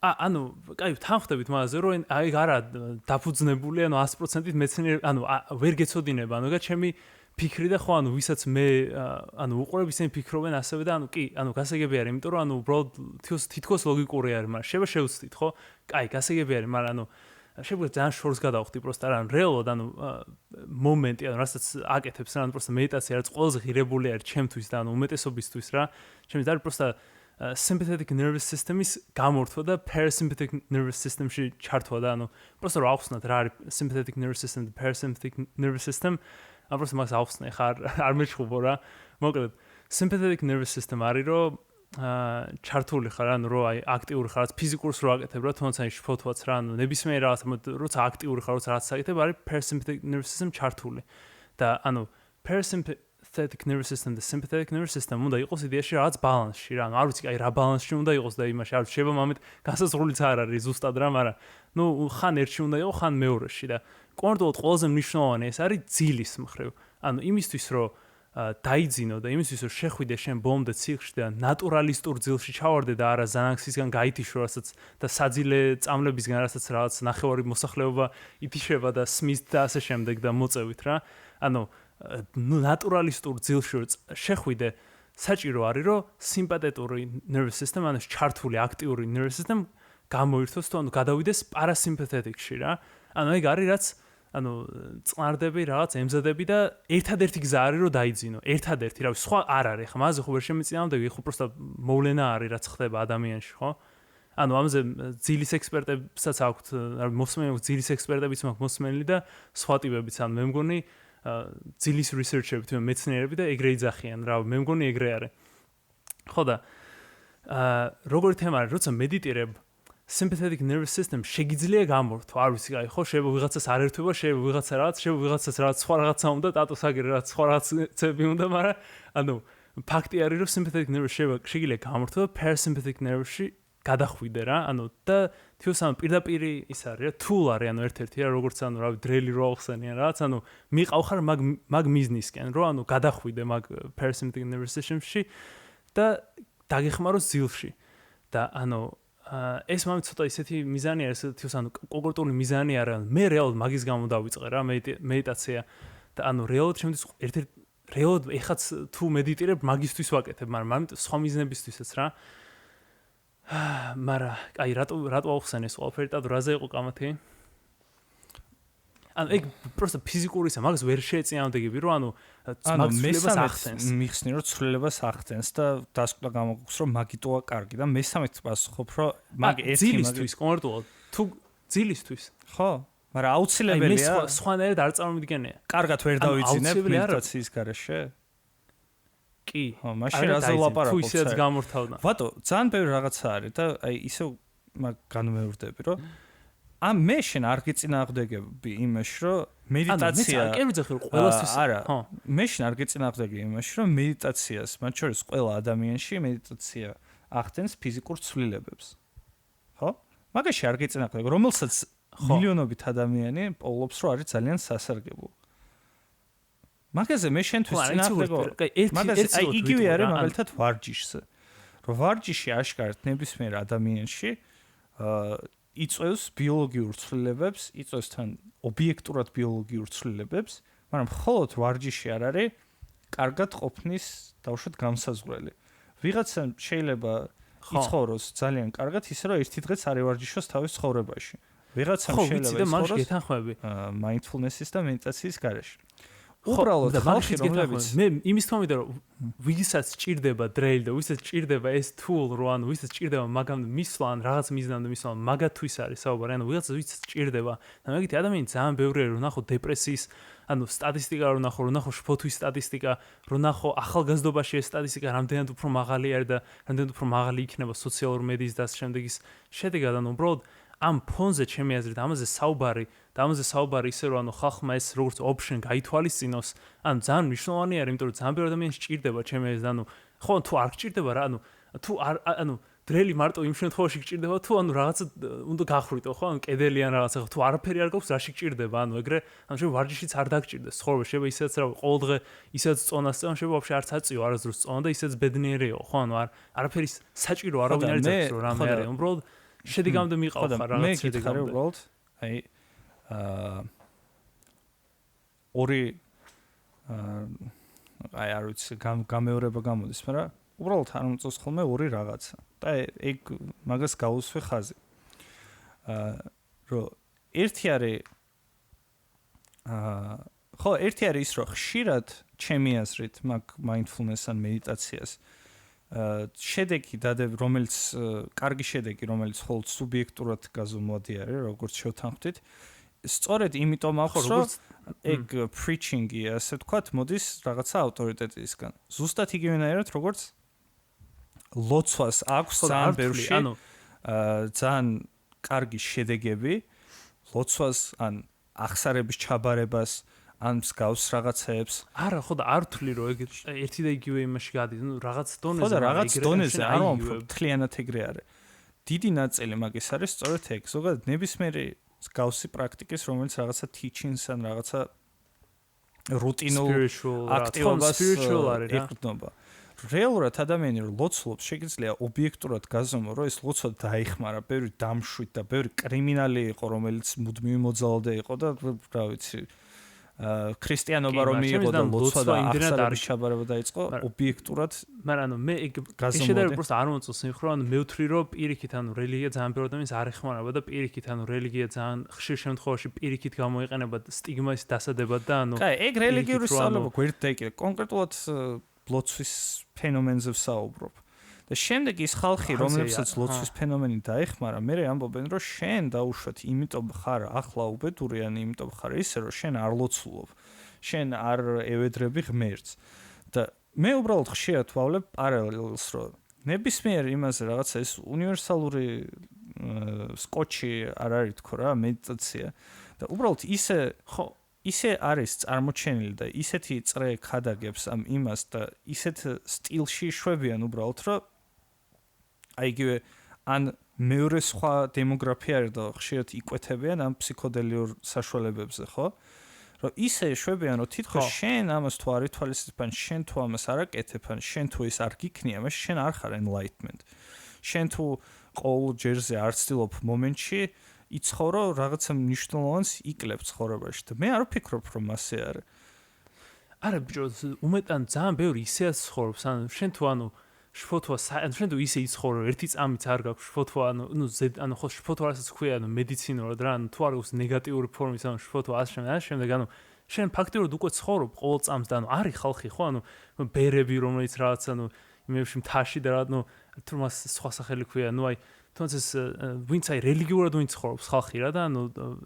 ანუ კაი, თანხმდებით მაგაზე, რომ აი არა დაფუძნებული, ანუ 100%-ით მეცნიერი, ანუ ვერ გეცოდინება, ანუ გა ჩემი ფიქრი და ხო ანუ ვისაც მე ანუ უყურებ ისინი ფიქრობენ ასევე და ანუ კი, ანუ გასაგები არის, იმიტომ რომ ანუ უბრალოდ თითქოს ლოგიკური არის, მაგრამ შევცდით, ხო? კაი, გასაგები არის, მაგრამ ანუ შეგვიძლია ძალიან შორს გადავხდი პროსტა რა, რეალურად ანუ მომენტი, ანუ რასაც აკეთებს რა, ანუ პროსტა მედიტაცია რაც ყველაზე ღირებული არის ჩემთვის და ანუ უმეტესობისთვის რა. ჩემთვის არის პროსტა sympathetic nervous system-ის გამორთვა და parasympathetic nervous system-ში ჩართვა და ანუ პროსტა რა ახსნათ რა არის sympathetic nervous system და parasympathetic nervous system. ანუ პროსტა მაგას ახსნე ხარ არ მეჩხუბო რა. მოკლედ sympathetic nervous system არის რომ ჩართული ხარ, ანუ რო აი აქტიური ხარ, ფიზიკურს რო აკეთებ რა, თუნდაც აი შფოთვაც რა, ანუ ნებისმიერ რაღაც, როცა აქტიური ხარ, როცა რაღაც აკეთებ, არის parasympathetic nervous system ჩართული. და ანუ parasympathetic nervous system და sympathetic nervous system უნდა იყოს იდეაში რაღაც ბალანსში რა. არ ვიცი, აი რა ბალანსში უნდა იყოს და იმაში არ შეიძლება მომენტ განსაზღვრულიც არ არის ზუსტად რა, მაგრამ ნუ ხან ერთში უნდა იყოს, ხან მეორეში და კონკრეტულად ყველაზე მნიშვნელოვანი ეს არის ძილის მხრივ. ანუ იმისთვის რომ დაიძინო და იმისთვის რომ შეხვიდე შენ ბომბდე ციკლში და ნატურალისტურ ძილში ჩავარდე და არა ზანაქსისგან გაითიშო რასაც და საძილე წამლებისგან რასაც რაღაც ნახევარი მოსახლეობა ითიშება და სმის და ასე შემდეგ და მოწევით რა ანუ ნატურალისტურ ძილში შეხვიდე საჭირო არის რომ სიმპათეტური nervous system ანუ ჩართული აქტიური nervous system გამოირთოს თუ ანუ გადავიდეს პარასიმპათეტიკში რა ანუ ეგ არის რაც ანუ წყნარდები რაღაც ემზადები და ერთადერთი გზა არის რომ დაიძინო ერთადერთი რავი სხვა არ არის ხა მაგაზე ხო ვერ შემეწინააღმდეგე ხო просто მოვლენა არის რაც ხდება ადამიანში ხო ანუ ამაზე ძილის ექსპერტებსაც აქვთ მოსმენილი ძილის ექსპერტებიც მაქვს მოსმენილი და სხვა ტიპებიც ან მე მგონი ძილის რისერჩერები თუ მეცნიერები და ეგრე იძახიან რა მე მგონი ეგრე არის ხო და როგორი თემა არის როცა მედიტირებ sympathetic nervous system შეგიძლია გამორთო არ ვიცი აი ხო შეიძლება ვიღაცას არ ერთვება შეიძლება ვიღაცა რაღაც შეიძლება ვიღაცას რაღაც სხვა რაღაცა უნდა ტატოს აგერე რაღაც სხვა რაღაცები უნდა მაგრამ ანუ ფაქტი არის რომ sympathetic nervous შეგიძლია გამორთო და parasympathetic nervous-ში გადახვიდე რა ანუ და თვითონ პირდაპირ ის არის რა tool არის ანუ ერთ-ერთი რა როგორც ანუ რავი დრელი რო ახსენიან რაღაც ანუ მიყავ ხარ მაგ მიზნისკენ რო ანუ გადახვიდე მაგ parasympathetic nervous system-ში და დაგეხმარო ძილში და ანუ ეს მომენტ ცოტა ისეთი მიზანი არის თვითონ ანუ კონკრეტული მიზანი არა მე რეალურად მაგის გამო დავიწყე რა მედიტაცია და ანუ რეალურად შემდის ერთ-ერთ რეალურად ეხაც თუ მედიტირებ მაგისთვის ვაკეთებ მაგრამ სხვა მიზნებისთვისაც რა მაგრამ აი რატო ახსენე ეს ყველაფერი და რაზე იყო კამათი ანუ ეგ просто ფიზიკურისა მაგას ვერ შეეწინააღმდეგები რომ ანუ ცვლილებას ახსენს მიხსნი რომ ცვლილებას ახსენს და დასკვნა გამოგქვს რომ მაგიტოა კარგი და მესამეთ პასუხობ რომ მაგ ერთი ძილისთვის კონკრეტულად თუ ძილისთვის ხო მაგრამ აუცილებელია მე სხვანაირად არ წარმოვიდგენია კარგად ვერ დავიძინებ მედიტაციის გარეშე კი ხო მაშინ რაზე ვლაპარაკობ თუ ისედაც გამორთავდა ვატო ძალიან ბევრი რაღაცა არის და აი ისე მაგ განმეორდები რომ მე შენ არ გეწინააღმდეგები იმაში რომ მედიტაცია კი ვიძახი რომ ყველასთვის არა მე შენ არ გეწინააღმდეგები იმაში რომ მედიტაციას მათ შორის ყველა ადამიანში მედიტაცია ახდენს ფიზიკურ ცვლილებებს ხო მაგაში არ გეწინააღმდეგები რომელსაც მილიონობით ადამიანი პოულობს რომ არის ძალიან სასარგებლო მაგაზე მე შენთვის წინააღმდეგო მაგაზე აი იგივე არის მაგალითად ვარჯიშზე რომ ვარჯიში აშკარად ნებისმიერ ადამიანში იწვევს ბიოლოგიურ ცვლილებებს, იწვევს თან ობიექტურად ბიოლოგიურ ცვლილებებს, მაგრამ მხოლოდ ვარჯიში არ არის კარგად ყოფნის დავუშვათ გამსაზღვრელი. ვიღაცა შეიძლება იცხოვროს ძალიან კარგად, ისე რომ ერთი დღეც არ ევარჯიშოს თავის ცხოვრებაში. ვიღაცა შეიძლება იცხოვროს mindfulness-ის და მედიტაციის გარეშე. უბრალოდ ხალხი რომლებიც მე იმის თქმით რომ ვისაც ჭირდება დრელი და ვისაც ჭირდება ეს tool რო ანუ ვისაც ჭირდება მაგამ მისვლა ან რაღაც მიზნამდე მისვლა მაგათვის არის საუბარი ანუ ვისაც ჭირდება და მაგითი ადამიანი ძალიან ბევრი რო ნახო დეპრესიის ანუ სტატისტიკა რო ნახო შფოთვის სტატისტიკა რო ნახო ახალგაზრდობაში ეს სტატისტიკა რამდენად უფრო მაღალი არის და რამდენად უფრო მაღალი იქნება სოციალურ მედიის და შემდეგის შედეგად ანუ უბრალოდ ამ ფონზე ჩემი აზრით ამაზე საუბარი ისე რომ ანუ ხალხმა ეს როგორც option გაითვალისწინოს ანუ ძალიან მნიშვნელოვანი არის იმიტომ რომ ძალიან ბევრი ადამიანს ჭირდება ჩემი აზრით ანუ ხო თუ არ გჭირდება რა ანუ თუ არ ანუ დრელი მარტო იმ შემთხვევაში გჭირდება თუ ანუ რაღაცა უნდა გახრიტო ხო ანუ კედელი ან რაღაცა თუ არაფერი არ გაქვს რაში გჭირდება ანუ ეგრე ანუ შეიძლება ვარჯიშიც არ დაგჭირდეს ცხოვრება შეიძლება ისედაც რა ყოველდღე ისედაც წონას წონ შეიძლება ვაფშე არც აწიო არასდროს წონა და ისედაც ბედნიერიო ხო ანუ არაფერი საჭირო არავინ არ იცის რომ რამე არის უბრალოდ შედეგამდე მიყავ ხარ რაღაც შედეგამდე უბრალოდ აი ორი აი არ ვიცი გამეორება გამოდის მაგრამ უბრალოდ არ მომწონს ხოლმე ორი რაღაცა და ეგ მაგას გაუსვი ხაზი რომ ერთი არის ხო ერთი არის ის რომ ხშირად ჩემი აზრით მაგ mindfulness ან მედიტაციას შედეგი რომელიც კარგი შედეგი რომელიც ხოლმე სუბიექტურად გაზომვადი არის როგორც შევთანხმდით სწორედ იმიტომ აქვს რომ ეგ preaching-ი ასე ვთქვათ მოდის რაღაცა ავტორიტეტისგან ზუსტად იგივენაირად როგორც ლოცვას აქვს ძალიან ბევრში ძალიან კარგი შედეგები ლოცვას ან ახსარების ჩაბარებას ან მსგავს რაღაცებს არა ხო და არ ვთვლი რომ ეგ ერთი და იგივე იმაში გადის ნუ რაღაც დონეზე ხო და რაღაც დონეზე არ ვამბობ თლიანად ეგრე არის დიდი ნაწილი მაგის არის სწორედ ეგ ზოგადად ნებისმიერი მსგავსი პრაქტიკის რომელიც რაღაცა teachings ან რაღაცა რუტინულ აქტივობას ეყრდნობა. რეალურად ადამიანი რომ ლოცულობს, შეიძლება ობიექტურად გაზომო, რომ ეს ლოცვა დაიხმარა, ბევრი დამშვით და ბევრი კრიმინალი იყო, რომელიც მუდმივი მოძალადე იყო და რა ვიცი, ქრისტიანობა რომ მიიღო და ლოცვა და აღსარების ჩაბარება დაიწყო, ობიექტურად. მაგრამ მე შედარებით просто არ მომწონს იმ ხრო, მე ვთვლი რომ პირიქით რელიგია ძალიან ბევრი ადამიანს არ ეხმარება და პირიქით რელიგია ძალიან ხშირ შემთხვევაში პირიქით გამოიყენება სტიგმის დასადებად და კაი, ეგ რელიგიური სწავლება გვერდით დაიკიდე. კონკრეტულად ლოცვის ფენომენზე ვსაუბრობ. და შემდეგ ის ხალხი, რომლებსაც ლოცვის ფენომენი დაეხმარა, მე ამბობენ, რომ შენ დაუშვათ, იმიტომ ხარ ახლა უბედური, ან იმიტომ ხარ ისე, რომ შენ არ ლოცულობ. შენ არ ევედრები ღმერთს. და მე უბრალოდ ხშირად ვავლებ პარალელს, რომ ნებისმიერ იმაზე რაღაცა ეს უნივერსალური სკოჩი არ არის თქო რა, მედიტაცია. და უბრალოდ ისე არის წარმოჩენილი და ისეთი წრე ხადაგებს ამ იმას და ისეთ სტილში შვებიან უბრალოდ, რომ აიგივე ან მეორე სხვა დემოგრაფია არის და ხშირად იკვეთებიან ამ ფსიქოდელიურ საშუალებებზე, ხო? რომ ისე შვებიან, რომ თითქოს შენ ამას თუ არ ითვალისწინებ, შენ თუ ამას არ აკეთებ, შენ თუ ის არ გიქნია, მაშინ შენ არ ხარ enlightenment. შენ თუ ყოველ ჯერზე არ ცდილობ მომენტში იცხოვრო რაღაცა მნიშვნელოვანს იკლებ ცხოვრებაში და მე არ ვფიქრობ, რომ ასე არის. არა ბიჭო, უმეტან ძალიან ბევრი ისეა ცხოვრობს, შენ თუ შფოთვა, შენ თუ ისე იცხოვრო, ერთი წამიც არ გაქვს შფოთვა, ხო შფოთვა რასაც ქვია, მედიცინურად რა, თუ არ გაქვს ნეგატიური ფორმის, შფოთვა ასე შემდეგ, შენ ფაქტიურად უკვე ცხოვრობ ყოველ წამს და არის ხალხი, ხო, ბერები, რომელიც რაღაც იმებში მთაში და რა, თუ მას სხვა სახელი ქვია, აი თუნდაც ვინც რელიგიურად ვინც ცხოვრობს ხალხი რა და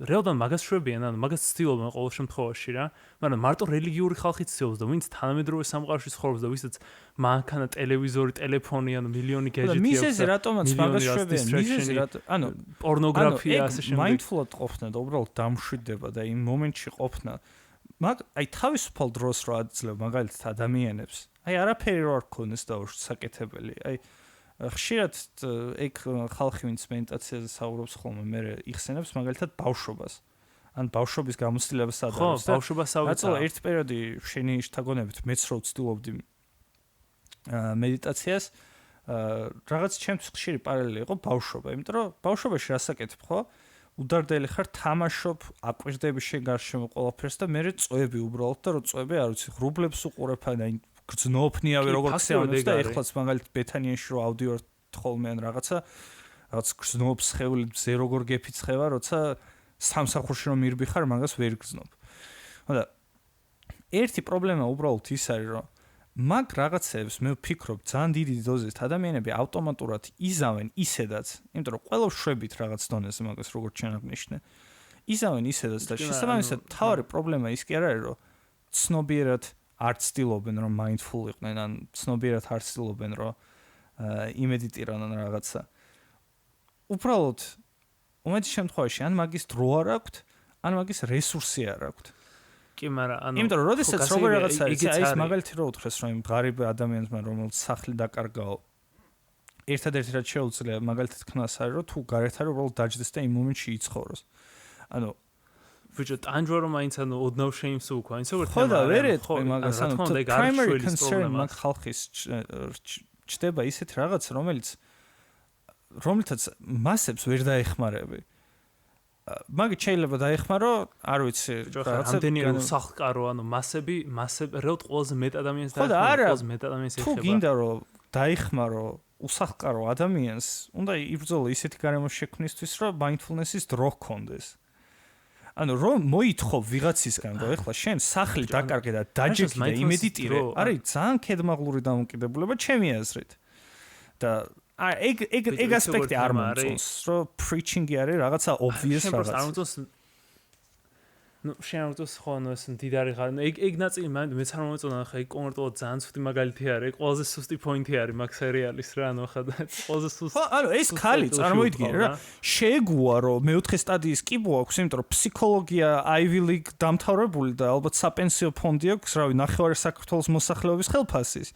რეალურად მაგას შვებიან, მაგას ცდილობენ ყოველ შემთხვევაში რა, მაგრამ მარტო რელიგიური ხალხი ცდილობს და ვინც თანამედროვე სამყაროში ცხოვრობს და ვისაც მანქანა, ტელევიზორი, ტელეფონი, მილიონი gadget-ი აქვს. მიზეზი რატომაც მაგას შვებიან, მიზეზი პორნოგრაფია ასე შემდეგ. mindful-ად ყოფნა და უბრალოდ დამშვიდება და იმ მომენტში ყოფნა. აი თავისუფალ დროს რო აძლევ მაგალითად ადამიანებს. აი არაფერი რო არ ქონდეს დაუშვ საკეთებელი. აი ხშირად ეგ ხალხი ვინც მედიტაციაზე საუბრობს ხოლმე, მე იხსენებს მაგალითად ბავშვობას. ან ბავშვობის გამოცდილებას ადარებს. ხო, ბავშვობას საუბრობს. რატო ერთ პერიოდი შენი შთაგონებით მეც რო ვცდილობდი მედიტაციას, რაღაც ჩემთვის ხშირი პარალელი იყო ბავშვობა, იმიტომ რომ ბავშვობაში რასაკეთებ, ხო? უდარდელი ხარ, თამაშობ, აკვირდები შენ გარშემო ყველაფერს და მე წვევები უბრალოდ და რო წვევები არ ვიცი, ღრუბლებს უყურებ და გრძნობნიავე როგორ ხსეამებს და ეხლაც მაგალითად ბეთანიაში რო აუდიო ხოლმე ან რაღაც გრძნობს ხეული ზე როგორ გეფიცხება, როცა სამსახურში რომ მირბიხარ, მაგას ვერ გრძნობ. ხოდა ერთი პრობლემა უბრალოდ ის არის, რომ მაგ რაღაცებს მე ვფიქრობ ძალიან დიდი დოზით ადამიანები ავტომატურად იზავენ ისედაც, იმიტომ რომ ყველა შვებით რაღაც დონეზე მაგას როგორც ჩვენ აღნიშნე. იზავენ ისედაც და შესაბამისად თავი პრობლემა ის კი არ არის, რომ ცნობიერად არ ცდილობენ რომ mindful იყვნენ, ან ცნობიერად არ ცდილობენ რომ იმედიტირონ ან რაღაცა. უბრალოდ უმეტეს შემთხვევაში ან მაგის დრო არ აქვთ, ან მაგის რესურსი არ აქვთ. კი, მაგრამ იმიტომ რომ როდესაც როგორ რაღაცა ის მაგალითი რო უთხრეს რომ ღარიბ ადამიანს რომელიც სახლი დაკარგაო, ერთადერთი რაც შეუძლია მაგალითად ქნას არის რომ თუ გარეთ არის უბრალოდ დაჯდეს და იმ მომენტში იცხოვროს. ანუ ვიჭო ტანჯვა რომ მაინც ოდნავ შეიმს უკვე აინც როგორ ხო და ვერ ეთქვი მაგას, primary concern მაგ ხალხის ჩდება ისეთი რაღაც რომელთაც მასებს ვერ დაეხმარები. მაგით შეიძლება დაეხმარო, არ ვიცი, რაღაცა ამდენი უსახლკარო, მასები რეალურად ყველაზე მეტ ადამიანს დაეხმარო, ყველაზე მეტ ადამიანს ეხება. თუ გინდა რომ დაეხმარო უსახლკარო ადამიანს, უნდა იბრძოლო ისეთი გარემოს შექმნისთვის, რომ mindfulness-ის დრო ჰქონდეს. ანუ რომ მოითხოვ ვიღაცისგან, რომ ეხლა შენ სახლი დაკარგე და დაჯექი და იმედიტირე, არის ძალიან ქედმაღლური დამოკიდებულება ჩემი აზრით. და ეგ ასპექტი არ მომწონს, რომ preaching-ი არის რაღაცა obvious რაღაც. არ მომწონს. შენ ამბობს ხო ეს დიდარი ხარ. ეგ ნაწილი მეც არ მომწონა, ხა ეგ კონკრეტულად ძალიან ცუდი მაგალითი არის. ყველაზე სუსტი პოინტი არის მაგ სერიალის რა, ხა ყველაზე სუსტი. ხო, ანუ ეს ხალი წარმოიდგინე რა. შეეგუა რომ მეოთხე სტადიის კიბო აქვს, იმიტომ რომ ფსიქოლოგია Ivy League დამთავრებული და ალბათ საპენსიო ფონდი აქვს, რავი, ნახევარი საქართველოს მოსახლეობის ხელფასის.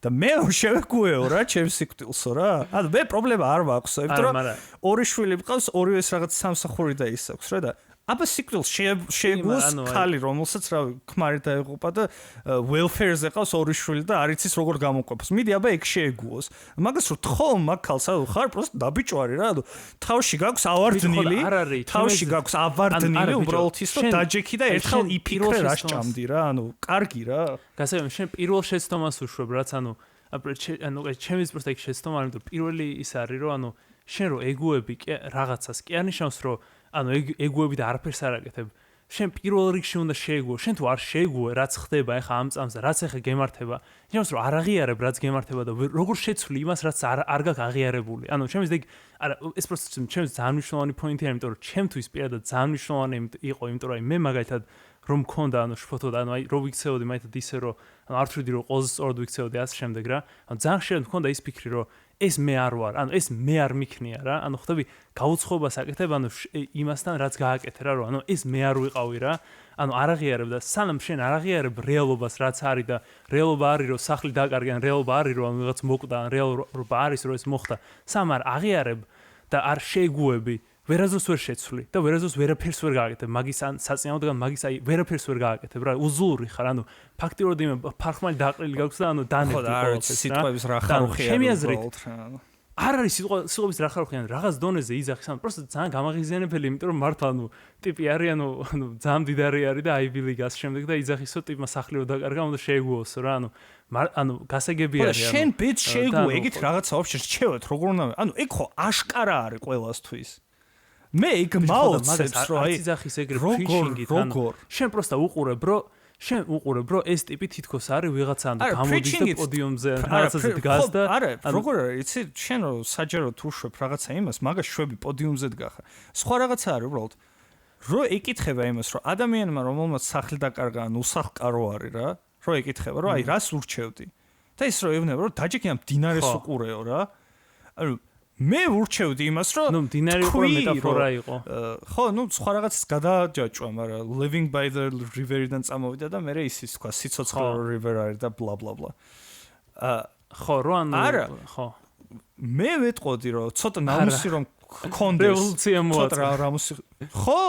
და მე შევეგუეო რა, ჩემს სიკვდილსო რა. ანუ მე პრობლემა არ მაქვს, იმიტომ რომ ორი შვილი მყავს, ორივეს რაღაც სამსახური და ის აქვს რა და აბა სიკვდილს შეეგუოს ხალი, რომელსაც რა ქმარი დაეღუპა და welfare-ზე ყავს ორი შვილი და არ იცის როგორ გამოყვებს. მიდი აბა ეგ შეეგუოს. მაგას რო თხოვ მაგ ქალს ხარ პროსტ დაბიჭვარი რა, თავში გაქვს ავარდნილი, თავში გაქვს ავარდნილი უბრალოდ ის რომ დაჯექი და ერთხელ იფიქრე რა სჭამდი რა, კარგი რა. გასაგებია შენ პირველ შეცდომას უშვებ რაც ჩემის პროსტ ეგ შეცდომა, იმიტომ პირველი ის არის რომ შენ რო ეგუები რაღაცას კი არნიშნავს რომ ეგუები და არაფერს არ აკეთებ. შენ პირველ რიგში უნდა შეეგუო. შენ თუ არ შეეგუე, რაც ხდება ახლა ამ წამს და რაც ახლა გემართება, იმას რომ არ აღიარებ, რაც გემართება და როგორ შეცვლი იმას, რაც არ გაქვს აღიარებული. ჩემს ეგ ეს პროცესი ჩემს ძალიან მნიშვნელოვანი პოინტია, იმიტომ რომ ჩემთვის პირადად ძალიან მნიშვნელოვანი იყო, იმიტომ რომ მე მაგალითად რომ მქონდა შფოთო და რომ ვიქცეოდი მაგალითად ისე რომ არ ვთვლიდი რომ ყველაზე სწორად ვიქცეოდი ასე შემდეგ რა. ძალიან ხშირად მქონდა ის ფიქრი რომ ეს მე არ ვარ, ეს მე არ მიქნია რა. ხდები გაუცხოებას აკეთებ იმასთან რაც გააკეთე რა, რომ ეს მე არ ვიყავი რა. არ აღიარებ და სანამ შენ არ აღიარებ რეალობას რაც არის და რეალობა არის რომ სახლი დაკარგე, ან რეალობა არის რომ ვიღაც მოკვდა, ან რეალობა არის რომ ეს მოხდა. სამ არ აღიარებ და არ შეეგუები, ვერაზოს ვერ შეცვლი და ვერაზოს ვერაფერს ვერ გააკეთებ. მაგის ან საწინააღმდეგო მაგის ვერაფერს ვერ გააკეთებ რა. უზულური ხარ, ფაქტიურად იმე ფარხმალი დაყრილი გაქვს და დანებდი ყოველთვის რა. სიტყვების რა ხარუხია. ჩემი აზრით არ არის სიტყვების რა ხარუხია, რაღაც დონეზე იძახის, პროსტ ძალიან გამაღიზიანებელი, იმიტომ რომ მართლა ტიპი არის, ძალიან მდიდარი არის და Ivy League-ას შემდეგ და იძახისო ტიპმა სახლი რო დაკარგა, უნდა შეეგუოსო რა, გასაგები არის. შენ ბედს შეეგუო, ეგით რაღაცა ვაფშე რჩევად, როგორ უნდა, ეგ ხო აშკარა არის ყველასთვის. მე ეგ მალცებს რომ აი იძახის ეგრე preaching-ით, შენ პროსტ უყურებ რომ ეს ტიპი თითქოს არის ვიღაცა გამოდის და პოდიუმზე რაღაცაზე დგას და არა როგორ არის იცი შენ რო საჯაროდ უშვებ რაღაცა იმას მაგას შვები პოდიუმზე დგახარ სხვა რაღაცა არის უბრალოდ რო ეკითხება იმას რომ ადამიანმა რომელმაც სახლი დაკარგა ან უსახლკარო არის რა რო ეკითხება რომ აი რას ურჩევდი და ის რო ეუბნება რომ დაჯექი ამ დინარეს უყურეო რა ანუ მე ურჩევდი იმას რომ დინარი უფრო მეტაფორა იყო ხო სხვა რაღაცას გადააჯაჭვა მაგრამ living by the river-დან წამოვიდა და მე ისიც თქვა სიცოცხლე river არის და bla bla bla ხო რო ხო მე ვეტყოდი რომ ცოტა ნამუსი რომ გქონდეს რევოლუცია მოაწყო რამუსი ხო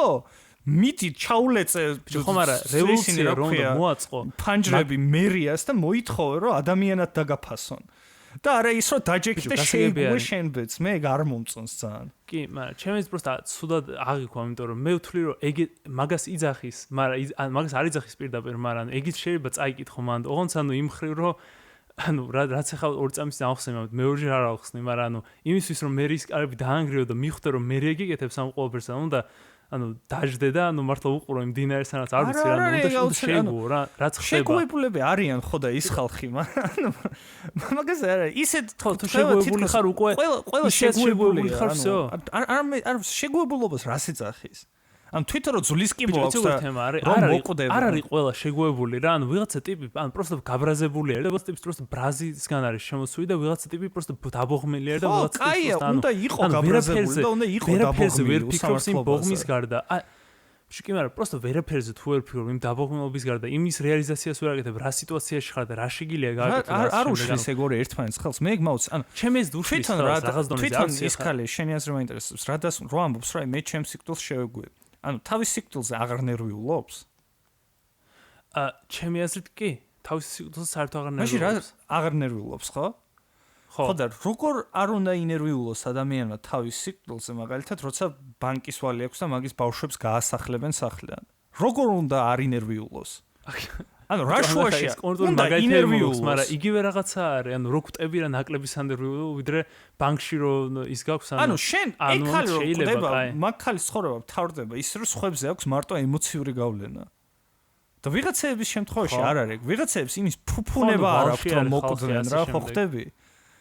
მიდი ჩაულეწე ხო მაგრამ რევოლუცია რომ მოაწყო ფანჯრები მერიას და მოითხოვე რომ ადამიანად დაგაფასონ და არა ის რომ დაჯექი და შეიგუე შენ ბედს მე ეგ არ მომწონს ძალიან კი მაგრამ ჩემს პროსტა ცუდად აღიქვა იმიტომ რომ მე ვთვლი რომ ეგ მაგას იძახის მაგრამ მაგას არ იძახის პირდაპირ მაგრამ ეგიც შეიძლება წაიკითხო მანდ ოღონდ იმ ხრივ რომ რაც ახლა 2 წამის ახსენებ მე ორჯერ არ ახსნი მაგრამ იმისთვის რომ მე რის კარები დაანგრიო და მიხვდე რომ მე ეგ ეკეთებს ამ ყოველფერს უნდა დაждე და მართლა უყურო იმ დინარესანაც არ ვიცი რა უნდა შეეგუო რა რაც ხდება შეგუებულები არიან ხო და ის ხალხი მაგას არა ისეთ თუ შეგუებული ხარ უკვე ყველა შეგუებული ხარ всё არ შეგუებულობას რას ეძახის ან თვითონ რო ძulis კი მოაქვს არ არის ყველა შეგუებული რა ანუ ვიღაცა ტიპი ან პროსტ გაბრაზებული არის და ვიღაცა ტიპი პროსტ ბრაზილისგან არის შემოსული და ვიღაცა ტიპი პროსტ დაბოღმელი არის და ვიღაცა ტიპი უნდა იყო გაბრაზებული და უნდა იყო დაბოღმელი ვერ ფიქრობს იმ ბოღმის გარდა შეკი მაგრამ პროსტ ვერაფერზე თუ ვერ ფიქრობ იმ დაბოღმელობის გარდა იმის რეალიზაციას ვერ აკეთებ რა სიტუაციაში ხარ და რა შეგიძლია გააკეთო არ უშლის ეგ ორი ერთმანეთს ხელს მე ეგ მოვც ანუ ჩემ ეს დუშლის რაღაც დონეზე თვითონ ის ხალე შენი აზრი მაინტერესებს რადას რო ამბობს რა მე ჩემს სიკვდილს შევეგუებ ანუ თავის სიკვდილზე აღარ ნერვიულობს? ჩემი აზრით კი, თავის სიკვდილზე საერთოდ აღარ ნერვიულობს. მაშინ რა აღარ ნერვიულობს, ხო? ხო და როგორ არ უნდა ინერვიულოს ადამიანმა თავის სიკვდილზე, მაგალითად, როცა ბანკის ვალი აქვს და მაგის ბავშვებს გაასახლებენ სახლიდან. როგორ უნდა არ ინერვიულოს? ანუ რა შუაშია? უნდა ინერვიულოს, მაგრამ იგივე რაღაცა არის, ანუ რო კვტები რა ნაკლების ანერვიულო, ვიდრე ბანკში რო ის გაქვს ანუ შენ ეგ ხალე რო კვდება, მაგ ხალის ცხოვრება თავდება ის რომ სხვებზე აქვს მარტო ემოციური გავლენა. და ვიღაცების შემთხვევაში არ არის, ვიღაცებს იმის ფუფუნება არ აქვს რომ მოკვდნენ რა, ხო ხტები?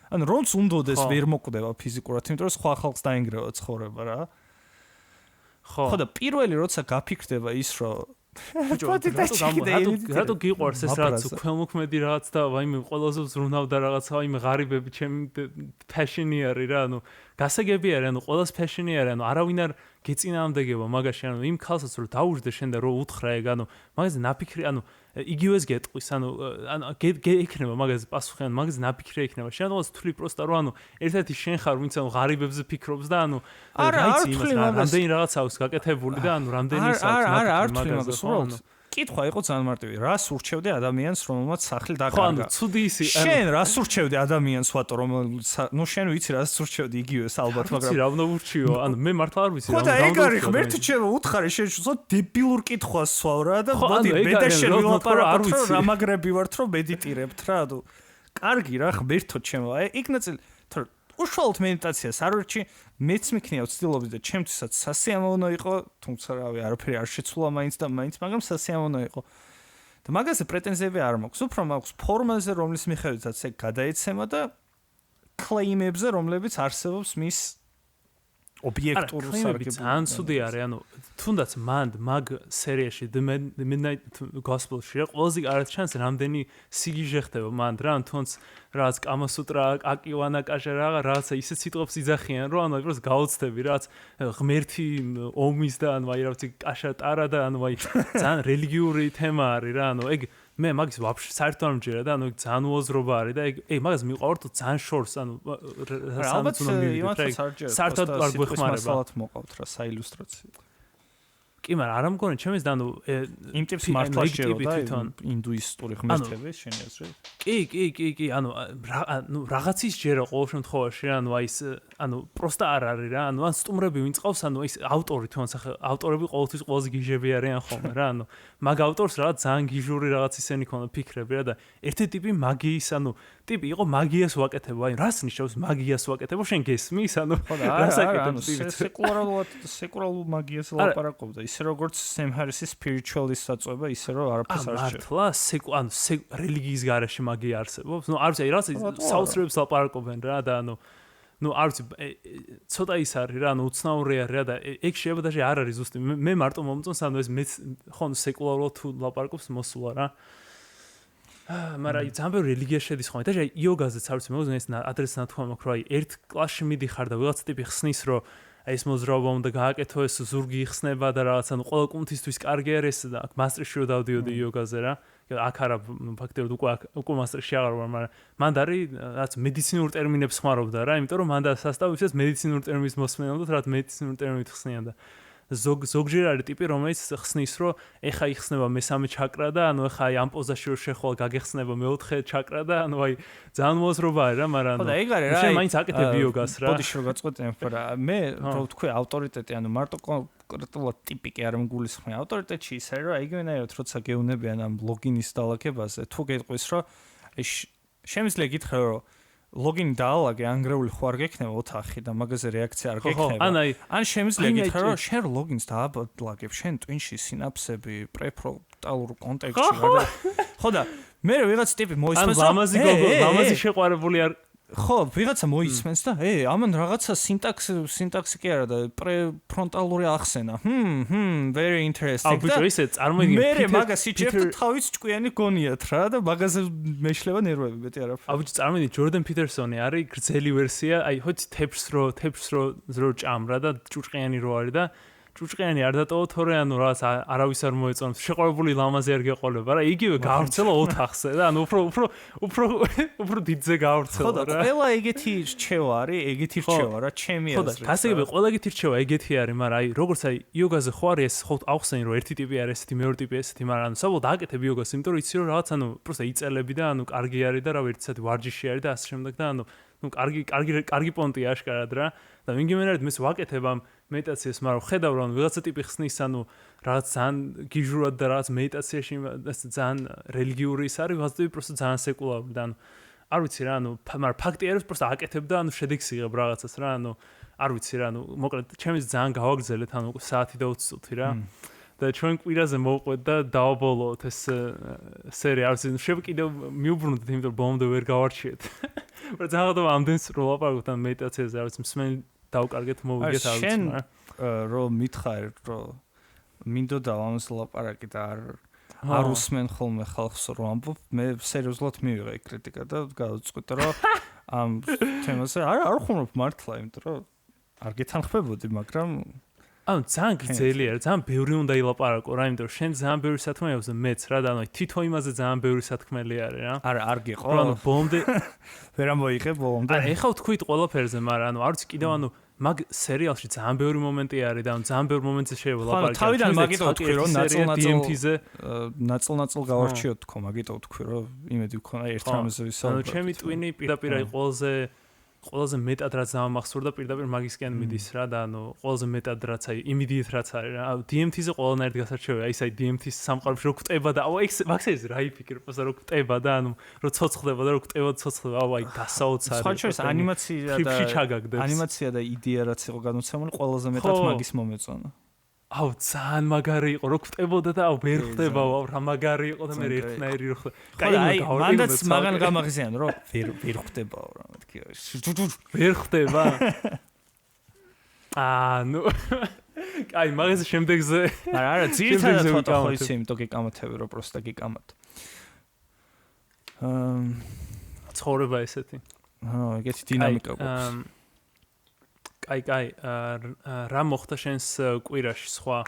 ანუ რომც უნდოდეს ვერ მოკვდება ფიზიკურად, იმიტომ რომ სხვა ხალხს დაინგრევა ცხოვრება რა. ხო და პირველი როცა გაფიქრდება ის რომ რატო გიყვარს ეს რაც ქველმოქმედი რაღაც და ვაიმე ყველაზე ზრუნავდა რაღაცა ვაიმე ღარიბები ჩემი ფეშენი არის რა ანუ გასაგები არის ანუ ყველას ფეშენი არის ანუ არავინ არ გეწინააღმდეგება მაგაში ანუ იმ ქალსაც რო დაუждე შენ და რო უთხრა ეგ ანუ მაგაზე ნაფიქრი ანუ იგივეს გეტყვის, ანუ იქნება მაგაზე პასუხი, ანუ მაგაზე ნაფიქრე იქნება. შენ რაღაც თვლი პროსტა რომ ანუ ერთ-ერთი შენ ხარ, ვინც ანუ ღარიბებზე ფიქრობს და ანუ რაიცი იმას რამდენი რაღაც აქვს გაკეთებული და ანუ რამდენი ის აქვს მაგაზე. კითხვა იყო ძალიან მარტივი. რას ურჩევდი ადამიანს, რომელმაც სახლი დაკარგა? ხო, ანუ ცუდი ისი. შენ რას ურჩევდი ადამიანს, ვატო, რომელმაც ნუ შენ ვიცი რას ურჩევდი იგივეს ალბათ, მაგრამ რა უნდა ურჩიო? ანუ მე მართლა არ ვიცი რა. ხო და ეგ არის, ღმერთი ჩემო, უთხარი შენ შო დებილურ კითხვას სვავ რა და მოდი მე შენ ვილაპარაკოთ რომ რა მაგრები ვართ რომ მედიტირებთ რა, ანუ კარგი რა ღმერთო ჩემო. აი იქ ნაწილი უშუალოდ მედიტაციას არ ვერჩი, მეც მიქნია ვცდილობდი და ჩემთვისაც სასიამოვნო იყო, თუმცა რავი, არაფერი არ შეცვლა მაინც, მაგრამ სასიამოვნო იყო. და მაგაზე პრეტენზიები არ მაქვს, უფრო მაქვს ფორმაზე, რომლის მიხედვითაც ეგ გადაეცემა და კლეიმებზე, რომლებიც არსებობს მის ობიექტურ სარგებლობაში. ძალიან ცუდი არის, ანუ თუნდაც მაგ სერიაში The Midnight Gospel-ში ყველაზე კარგად ჩანს რამდენი სიგიჟე ხდება მან რა, თუნდაც რაც კამასუტრა, აკივანა კაშა რაღაცა ისე სიტყვებს იძახიან, რომ ანუ აი პროს გაოცდები, რაც ღმერთი ომის და ანუ აი რა ვიცი კაშა ტარა და ანუ აი ძალიან რელიგიური თემა არის რა, ანუ ეგ მე მაგის ვაფშე საერთოდ არ მჯერა და ანუ ეგ ძალიან უაზრობა არის და ეგ მაგას მიყავართ ძალიან შორს, ანუ ალბათ იმათაც არ ჯერა. საერთოდ არ გვეხმარება. მასალად მოყავთ რა საილუსტრაციო. კი, მაგრამ არ ამგონი ჩემს და ანუ იმ ტიპს მართლა შეერო და ინდუისტური ღმერთები შენი აზრით? კი, ანუ რაღაცის ჯერა ყოველ შემთხვევაში, ანუ აი ეს ანუ პროსტა არ არის რა, ანუ ან სტუმრები ვინ წავს, ანუ ის ავტორი თუნდაც ახლა ავტორები ყოველთვის ყველაზე გიჟები არიან ხოლმე რა, ანუ მაგ ავტორს რაღაც ძალიან გიჟური რაღაც ისენი ქონდა ფიქრები რა და ერთი ტიპი მაგიის, ანუ ტიპი იყო მაგიას ვაკეთებო, აი რას ნიშნავს მაგიას ვაკეთებო, შენ გესმის, ანუ რას აკეთებს ტიპი? სეკულარულ მაგიას ლაპარაკობდა, ისე როგორც სემ ჰარისის spiritualist საწვევა, ისე რომ არაფერს არ შეერთ. ანუ რელიგიის გარეშე მაგია არსებობს. ნუ არ ვიცი, აი რაც საოცრებს ლაპარაკობენ რა და ანუ ნუ არ ვიცი, ცოტა ის არის რა, ანუ უცნაური არის რა და ეგ შეიძლება даже არ არის ზუსტი. მე მარტო მომწონს, ანუ ეს მე ხო სეკულარულად თუ ლაპარაკობს მოსულა რა. მაგრამ ძალიან ბევრი რელიგია შედის ხოლმე. და იოგაზეც არ ვიცი, მე ეს ადრესს ნათქვამი მაქვს, რომ აი ერთ კლასში მიდიხარ და ვიღაც ტიპი ხსნის, რომ აი ეს მოძრაობა უნდა გააკეთო, ეს ზურგი იხსნება და რაღაც, ანუ ყველა კუნთისთვის კარგი არის და აქ მასტრში რო დავდიოდი იოგაზე რა. აქ არა ფაქტობრივად უკვე მასტრში აღარ ვარ, მაგრამ მანდ არის რაც მედიცინურ ტერმინებს ხმარობდა რა, იმიტომ რომ მანდ სასწავლებლებს მედიცინურ ტერმინებს მოსმენოდათ, რაც მედიცინურ ტერმინით ხსნიან და ზოგჯერ არის ტიპი, რომელიც ხსნის, რომ ეხა იხსნება მესამე ჩაკრა და ანუ ეხა აი ამ პოზაში რო შეხვალ გაგეხსნება მეოთხე ჩაკრა და ანუ აი ძალიან მოაზრობა არის რა, მაგრამ ხო და ეგ არის რა, შენ მაინც აკეთებ იოგას რა. ბოდიში რო გაწყვეტენ, მაგრამ მე რო თქვი ავტორიტეტი, ანუ მარტო კონკრეტულად ტიპი კი არ მგულისხმე. ავტორიტეტში ის არის, რომ აიგივენაირად როცა გეუნებიან ამ ლოგინის დალაგებაზე, თუ გეტყვის, რომ შემიძლია გითხრა, რომ ლოგინი დაალაგე, ანგრეული ხო არ გექნება ოთახი და მაგაზე რეაქცია არ გექნება. ან შემიძლია გითხრა, რომ შენ ლოგინს დაალაგებ, შენ ტვინში სინაფსები პრეფრონტალურ კონტექსტში რა. ხო და მე ვიღაც ტიპი მოისმენს, ან ლამაზი შეყვარებული არ ხო, ვიღაცა მოისმენს და ამან რაღაცა სინტაქსი კი არა და პრეფრონტალური ახსენა. Very interesting. ბიჭო, ისე წარმოიდგინე. მე მაგას იჭერთ თავის ჭკვიანი გონიათ რა და მაგაზე მეშლება ნერვები, მეტი არაფერი. ბიჭო, წარმოიდგინე, ჯორდან პიტერსონი არის გრძელი ვერსია, აი ხოც თეპს რო ჭამრა და ჭუჭყიანი რო არის და ჭუჭყიანი არ დატოვა თორე ანუ რაღაც არავის არ მოეწონს, შეყვარებული ლამაზი არ გეყოლება რა, იგივე გავრცელა ოთახზე და ანუ უფრო დიდზე გავრცელა რა. ხო და ყველა ეგეთი რჩევა არის, ეგეთი რჩევა რა, ჩემი აზრით. ხო და გასაგები ყველა ეგეთი რჩევა ეგეთი არის, მაგრამ აი როგორც აი იოგაზე ხო არის ეს ხო აღხსენი რომ ერთი ტიპი არის ესეთი, მეორე ტიპი ესეთი, მაგრამ ანუ საბოლოოდ აკეთებ იოგას, იმიტომ რომ იცი რომ რაღაც ანუ პროსტა იწელები და ანუ კარგი არის და რა ვერცად ვარჯიში არის და ასე შემდეგ და ანუ კარგი პონტია აშკარად რა და ვინგიმენად მე ვაკეთებ ამ მედიტაციას, მაგრამ ხედავ რომ ვიღაცა ტიპი ხსნის ანუ რაღაც ძალიან გიჟურად და რაღაც მედიტაციაში ძალიან რელიგიური ის არის, ვიღაცა ტიპი პროსტა ძალიან სეკულარული და ანუ არ ვიცი რა, ანუ მაგრამ ფაქტი არის პროსტა აკეთებ და ანუ შედეგს იღებ რაღაცას რა, ანუ არ ვიცი რა, ანუ მოკლედ ჩემს ძალიან გავაგრძელეთ, ანუ საათი და 20 წუთი რა. და ჩვენ კვირაზე მოვყვეთ და დავაბოლოთ ეს სერია, არ ვიცი, შეიძლება კიდევ მიუბრუნდეთ, იმიტომ რომ ბოლომდე ვერ გავარჩიეთ. მაგრამ ძალიან ამდენს რო ლაპარაკობთ ამ მედიტაციაზე, არ ვიცი, მსმენი დავკარგეთ, მოვიგეთ, არ ვიცი, მაგრამ რომ მითხარ, რომ მინდოდა ამას ლაპარაკი და არ უსმენ ხოლმე ხალხს რომ ამბობ, მე სერიოზულად მივიღე კრიტიკა და გავწყვიტე, რომ ამ თემაზე არ ხუმრობ მართლა, იმიტომ რომ არ გეთანხმებოდი, მაგრამ ანუ ძალიან გრძელია, ძალიან ბევრი უნდა ილაპარაკო რა, იმიტომ რომ შენ ძალიან ბევრი სათქმელი აქვს და მეც რა და ანუ თითო იმაზე ძალიან ბევრი სათქმელი არის რა. არა, არ გიყო. ანუ ბოლომდე ვერ ამოიღე ბოლომდე. არა, ეხლა ვთქვით ყველაფერზე, მაგრამ ანუ არ ვიცი კიდევ ანუ მაგ სერიალში ძალიან ბევრი მომენტი არის და ანუ ძალიან ბევრი მომენტზე შეიძლება ვლაპარაკო. თავიდან მაგიტო ვთქვი რომ DMT-ზე ნაწილ გავარჩიოთ თქო, მაგიტო ვთქვი რომ იმედი ვქონა ერთ რამეზე ვისაუბროთ. ანუ ჩემი ტვინი პირდაპირ აი ყველაზე მეტად რაც დამახსოვრდა პირდაპირ მაგისკენ მიდის რა და ანუ ყველაზე მეტად რაც აი იმედიეთ რაც არის რა. DMT-ზე ყველანაირად გასარჩევია, ის აი DMT-ის სამყაროში რო კვდება და აი მაგას რა იფიქრებ, რო კვდება და ანუ რო ცოცხლდება და რო კვდება ცოცხლება, აი გასაოცარი. სხვა შორის ანიმაცია და იდეა რაც იყო გადმოცემული ყველაზე მეტად მაგის მომეწონა. აუ ძალიან მაგარი იყო, რო კვდებოდა და აუ ვერ ხდებაო, რა მაგარი იყო და მე ერთნაირი რო ხდება. კაი, მანდაც მაგან გამაღიზიან, რომ ვერ ხდებაო რა მეთქი. ვერ ხდება. ნუ კაი, მაგაზე შემდეგზე. არა, ძირითადად ფოტო ხო იცი, იმიტომ გეკამათები, რომ პროსტა გეკამათ. ცხოვრება ესეთი. ეგეთი დინამიკა გვაქვს. კაი, რა მოხდა შენს კვირაში სხვა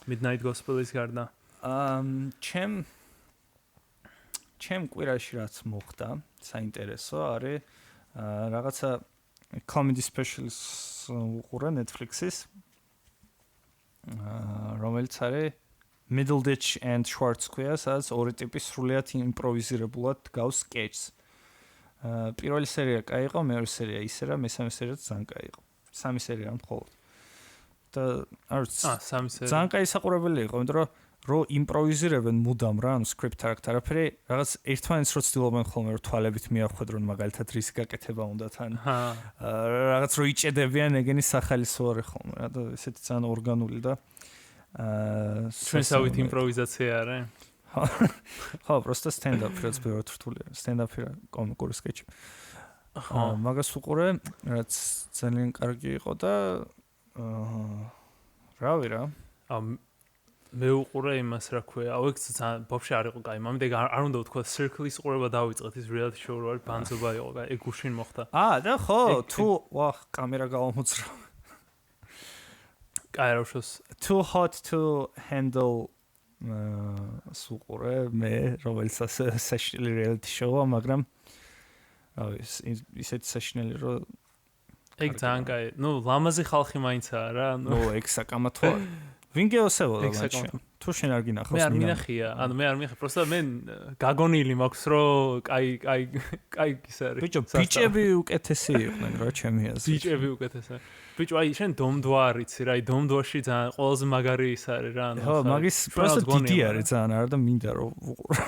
Midnight Gospel-ის გარდა? ჩემ კვირაში რაც მოხდა, საინტერესო არის რაღაცა comedy specials უყურე Netflix-ის. რომელიც არის Middle Ditch and Schwartz ქვია, სადაც ორი ტიპი სრულიად იმპროვიზირებულად გავს sketch-ს. პირველი სერია კაი იყო, მეორე სერია ისე რა, მესამე სერიაც ძალიან კაი იყო. სამი სერია მხოლოდ. და არ ვიცი. სამი სერია. ძალიან კაი საყურებელი იყო, იმიტომ რომ იმპროვიზირებენ მუდამ რა, ანუ სკრიპტ არ აქვს არაფერი, რაღაც ერთმანეთს რო ცდილობენ ხოლმე რომ თვალებით მიახვედრონ მაგალითად რის გაკეთება უნდა თან. რაღაც რო იჭედებიან ეგენი სახალისო არის ხოლმე რა და ესეთი ძალიან ორგანული და ჩვენსავით იმპროვიზაცია არის. ხო, просто stand-up რაც ბევრად რთულია. stand-up-ი რა კომიკური სკეჩი. მაგას უყურე, რაც ძალიან კარგი იყო და რავი რა. მე უყურე იმას რა ქვია, ეგ ძალიან ბობში არ იყო კაი. მამიდე არ უნდა ვთქვა Circle-ის უყურება დავიწყეთ, ის reality show რო არის, ბანძობა იყო, კაი, ეგ გუშინ მოხდა. და ხო, თუ კამერა გავამოძრავ. კაი, რა შოს. Too hot to handle სუყურე მე, რომელსაც საშინელი reality show-ა, მაგრამ ისეთი საშინელი რო ეგ ძალიან კაი. ნუ ლამაზი ხალხი მაინცაა რა. ნუ ეგ საკამათოა. ვინ გეოსებოდა მაშინ? თუ შენ არ გინახავს მე არ მინახია, ანუ მე არ მიხე, просто მე გაგონილი მაქვს რომ კაი ის არის. ბიჭო, ბიჭები უკეთესი იყვნენ რა ჩემი აზრით. ბიჭები უკეთესია. ბიჭო, აი შენ დომდვა არიცი რა, აი დომდვაში ძალიან ყველაზე მაგარი ის არის რა, ანუ ხო, მაგის просто დიდი არის ძალიან არა და მინდა რომ უყურო.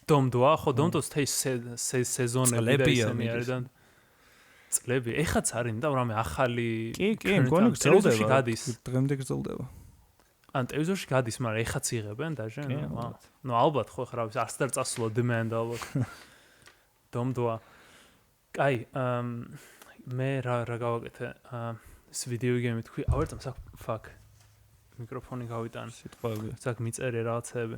დომდვა, ხო, დომდვას სეზონები და ისინი არის და წლები. ეხაც არის და რამე ახალი კი, მგონი გრძელდება. გადის. დღემდე გრძელდება. ან ტელევიზორში გადის, მაგრამ ეხაც იღებენ დაჟე. ნუ ალბათ ხო ხარ არის არც და წასულა demand ალბათ. დომდვა. კაი, მე რა გავაკეთე? ეს ვიდეო გეიმი თქვი, ავერტამ fuck. მიკროფონი გავიტან. სიტყვები. ზაკ მიწერე რაღაცები.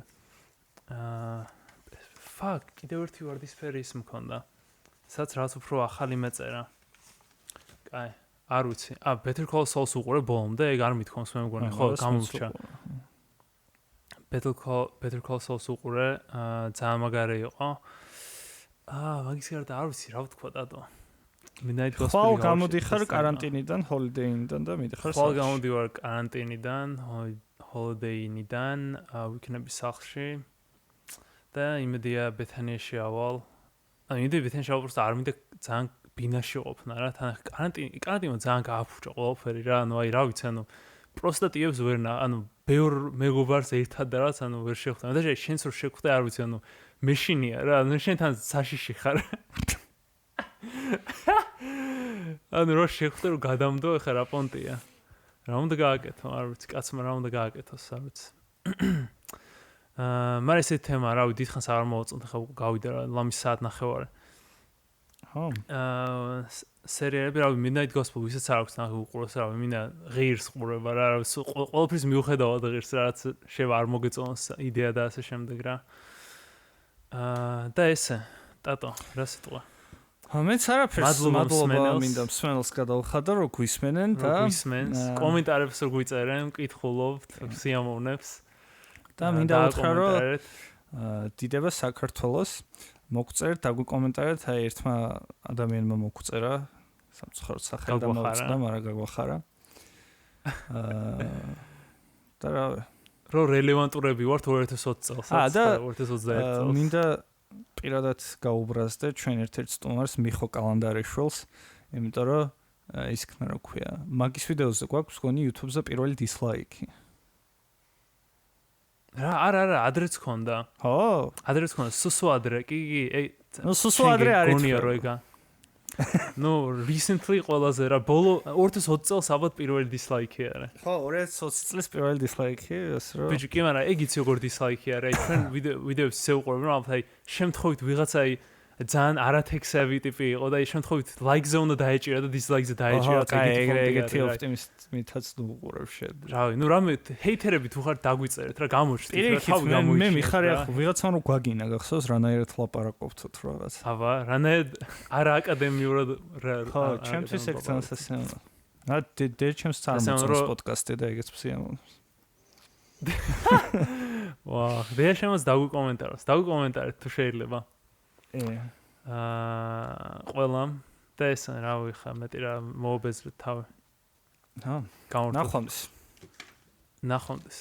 fuck, კიდევ ერთი ვარდისფერი ის მქონდა. სადაც რაღაც უფრო ახალი მეწერა. კაი, არ ვიცი. Better Call Saul-ს უყურე ბოლომდე, ეგ არ მithქონს მე მგონი, ხო, გამომრჩა. Better Call Saul-ს უყურე, ძალიან მაგარი იყო. მაგის გარდა არ ვიცი რა ვთქვა ტატო. Midnight Gospel-ი. ხვალ გამოდიხარ კარანტინიდან, holiday-იდან და მიდიხარ ხვალ გამოდივარ კარანტინიდან, holiday-იდან, ვიქნები სახლში და იმედია ბეთანიაში ავალ. ანუ იმედი ბეთანიაში ავალ, просто არ მინდა ძალიან ბინაში ყოფნა რა, თან კარანტინმა ძალიან გააფუჭა ყველაფერი რა, ანუ აი რა ვიცი, ანუ просто ტიებს ვერ ანუ ბევრ მეგობარს ერთად და რაც ანუ ვერ შეხვდა. და შენს რო შეხვდე არ ვიცი, ანუ მეშინია რა, ანუ შენთან საშიში ხარ. ანუ რო შეხვდე რო გადამდო, ეხა რა პონტია. რა უნდა გააკეთო, არ ვიცი, კაცმა რა უნდა გააკეთოს, არ ვიცი. მაგრამ ეს თემა, რავი, დიდხანს არ მოვაწონთ, ხა გავიდა რა, ლამის საათ ნახევარი. ხო. სერიალები, რავი, Midnight Gospel, ვისაც არ აქვს ნახე უყუროს, რავი, მინდა ღირს ყურება რა, რავი, ყველაფრის მიუხედავად ღირს რა, რაც შევა არ მოგეწონს იდეა და ასე შემდეგ რა. და ესე, ტატო, რა სიტყვა? მეც არაფერს მადლობა მინდა მსმენელს გადავხადო რომ გვისმენენ და გვისმენს კომენტარებს რო გვიწერენ მკითხულობთ სიამოვნებს და მინდა უთხრა რომ დიდება საქართველოს მოგწერთ დაგვიკომენტარეთ აი ერთმა ადამიანმა მოგწერა სამწუხაროდ სახელი დამოვიწყდა მაგრამ გაგვახარა და რო რელევანტურები ვართ 2020 წელსაც და 2021 წელს მინდა პირადად გაუბრაზდე ჩვენ ერთ-ერთ სტუმარს მიხო კალანდარიშვილს იმიტომ რომ ის ქნა რა ქვია მაგის ვიდეოზე გვაქვს გონი YouTube-ზე პირველი დისლაიკი არა ადრეც ხონდა ხო ადრეც ხონდა სუსო ადრე კი ნუ სუსო ადრე არის გონია რო იგა ნუ recently ყველაზე რა ბოლო 2020 წელს ალბათ პირველი დისლაიკი არა ხო 2020 წლის პირველი დისლაიკი ეს რა ბიჭი კი მაგრამ ეგ იცი როგორ დისლაიკი არა ჩვენ ვიდეოებს ისე უყურებ რომ ალბათ აი შემთხვევით ვიღაცა აი ძალიან არათექსები ტიპი იყო და ის შემთხვევით ლაიქზე უნდა დაეჭირა და დისლაიქზე დაეჭირა ეგეთი ოპტიმიზმითაც უყურებ შედ რავი ნუ რამე ჰეითერები თუ ხარ დაგვიწერეთ რა გამოჩნდით რა თავი გამოიჩინეთ მე მიხარი ახლა ვიღაცამ რო გვაგინა გახსოვს რანაირად ლაპარაკობთ რაღაც აბა რანაირად არა აკადემიურად ხო ჩემთვის ეგ ძალიან სასიამოვნო რა ჩემს წარმოწმოს პოდკასტი და ეგეც სიამოვნო ვაუ და შემოს დაგვიკომენტარეთ თუ შეიძლება ყველამ და ეს რა ვიხარ მეტი რა მოუბეზრეთ თავი ნახვამდის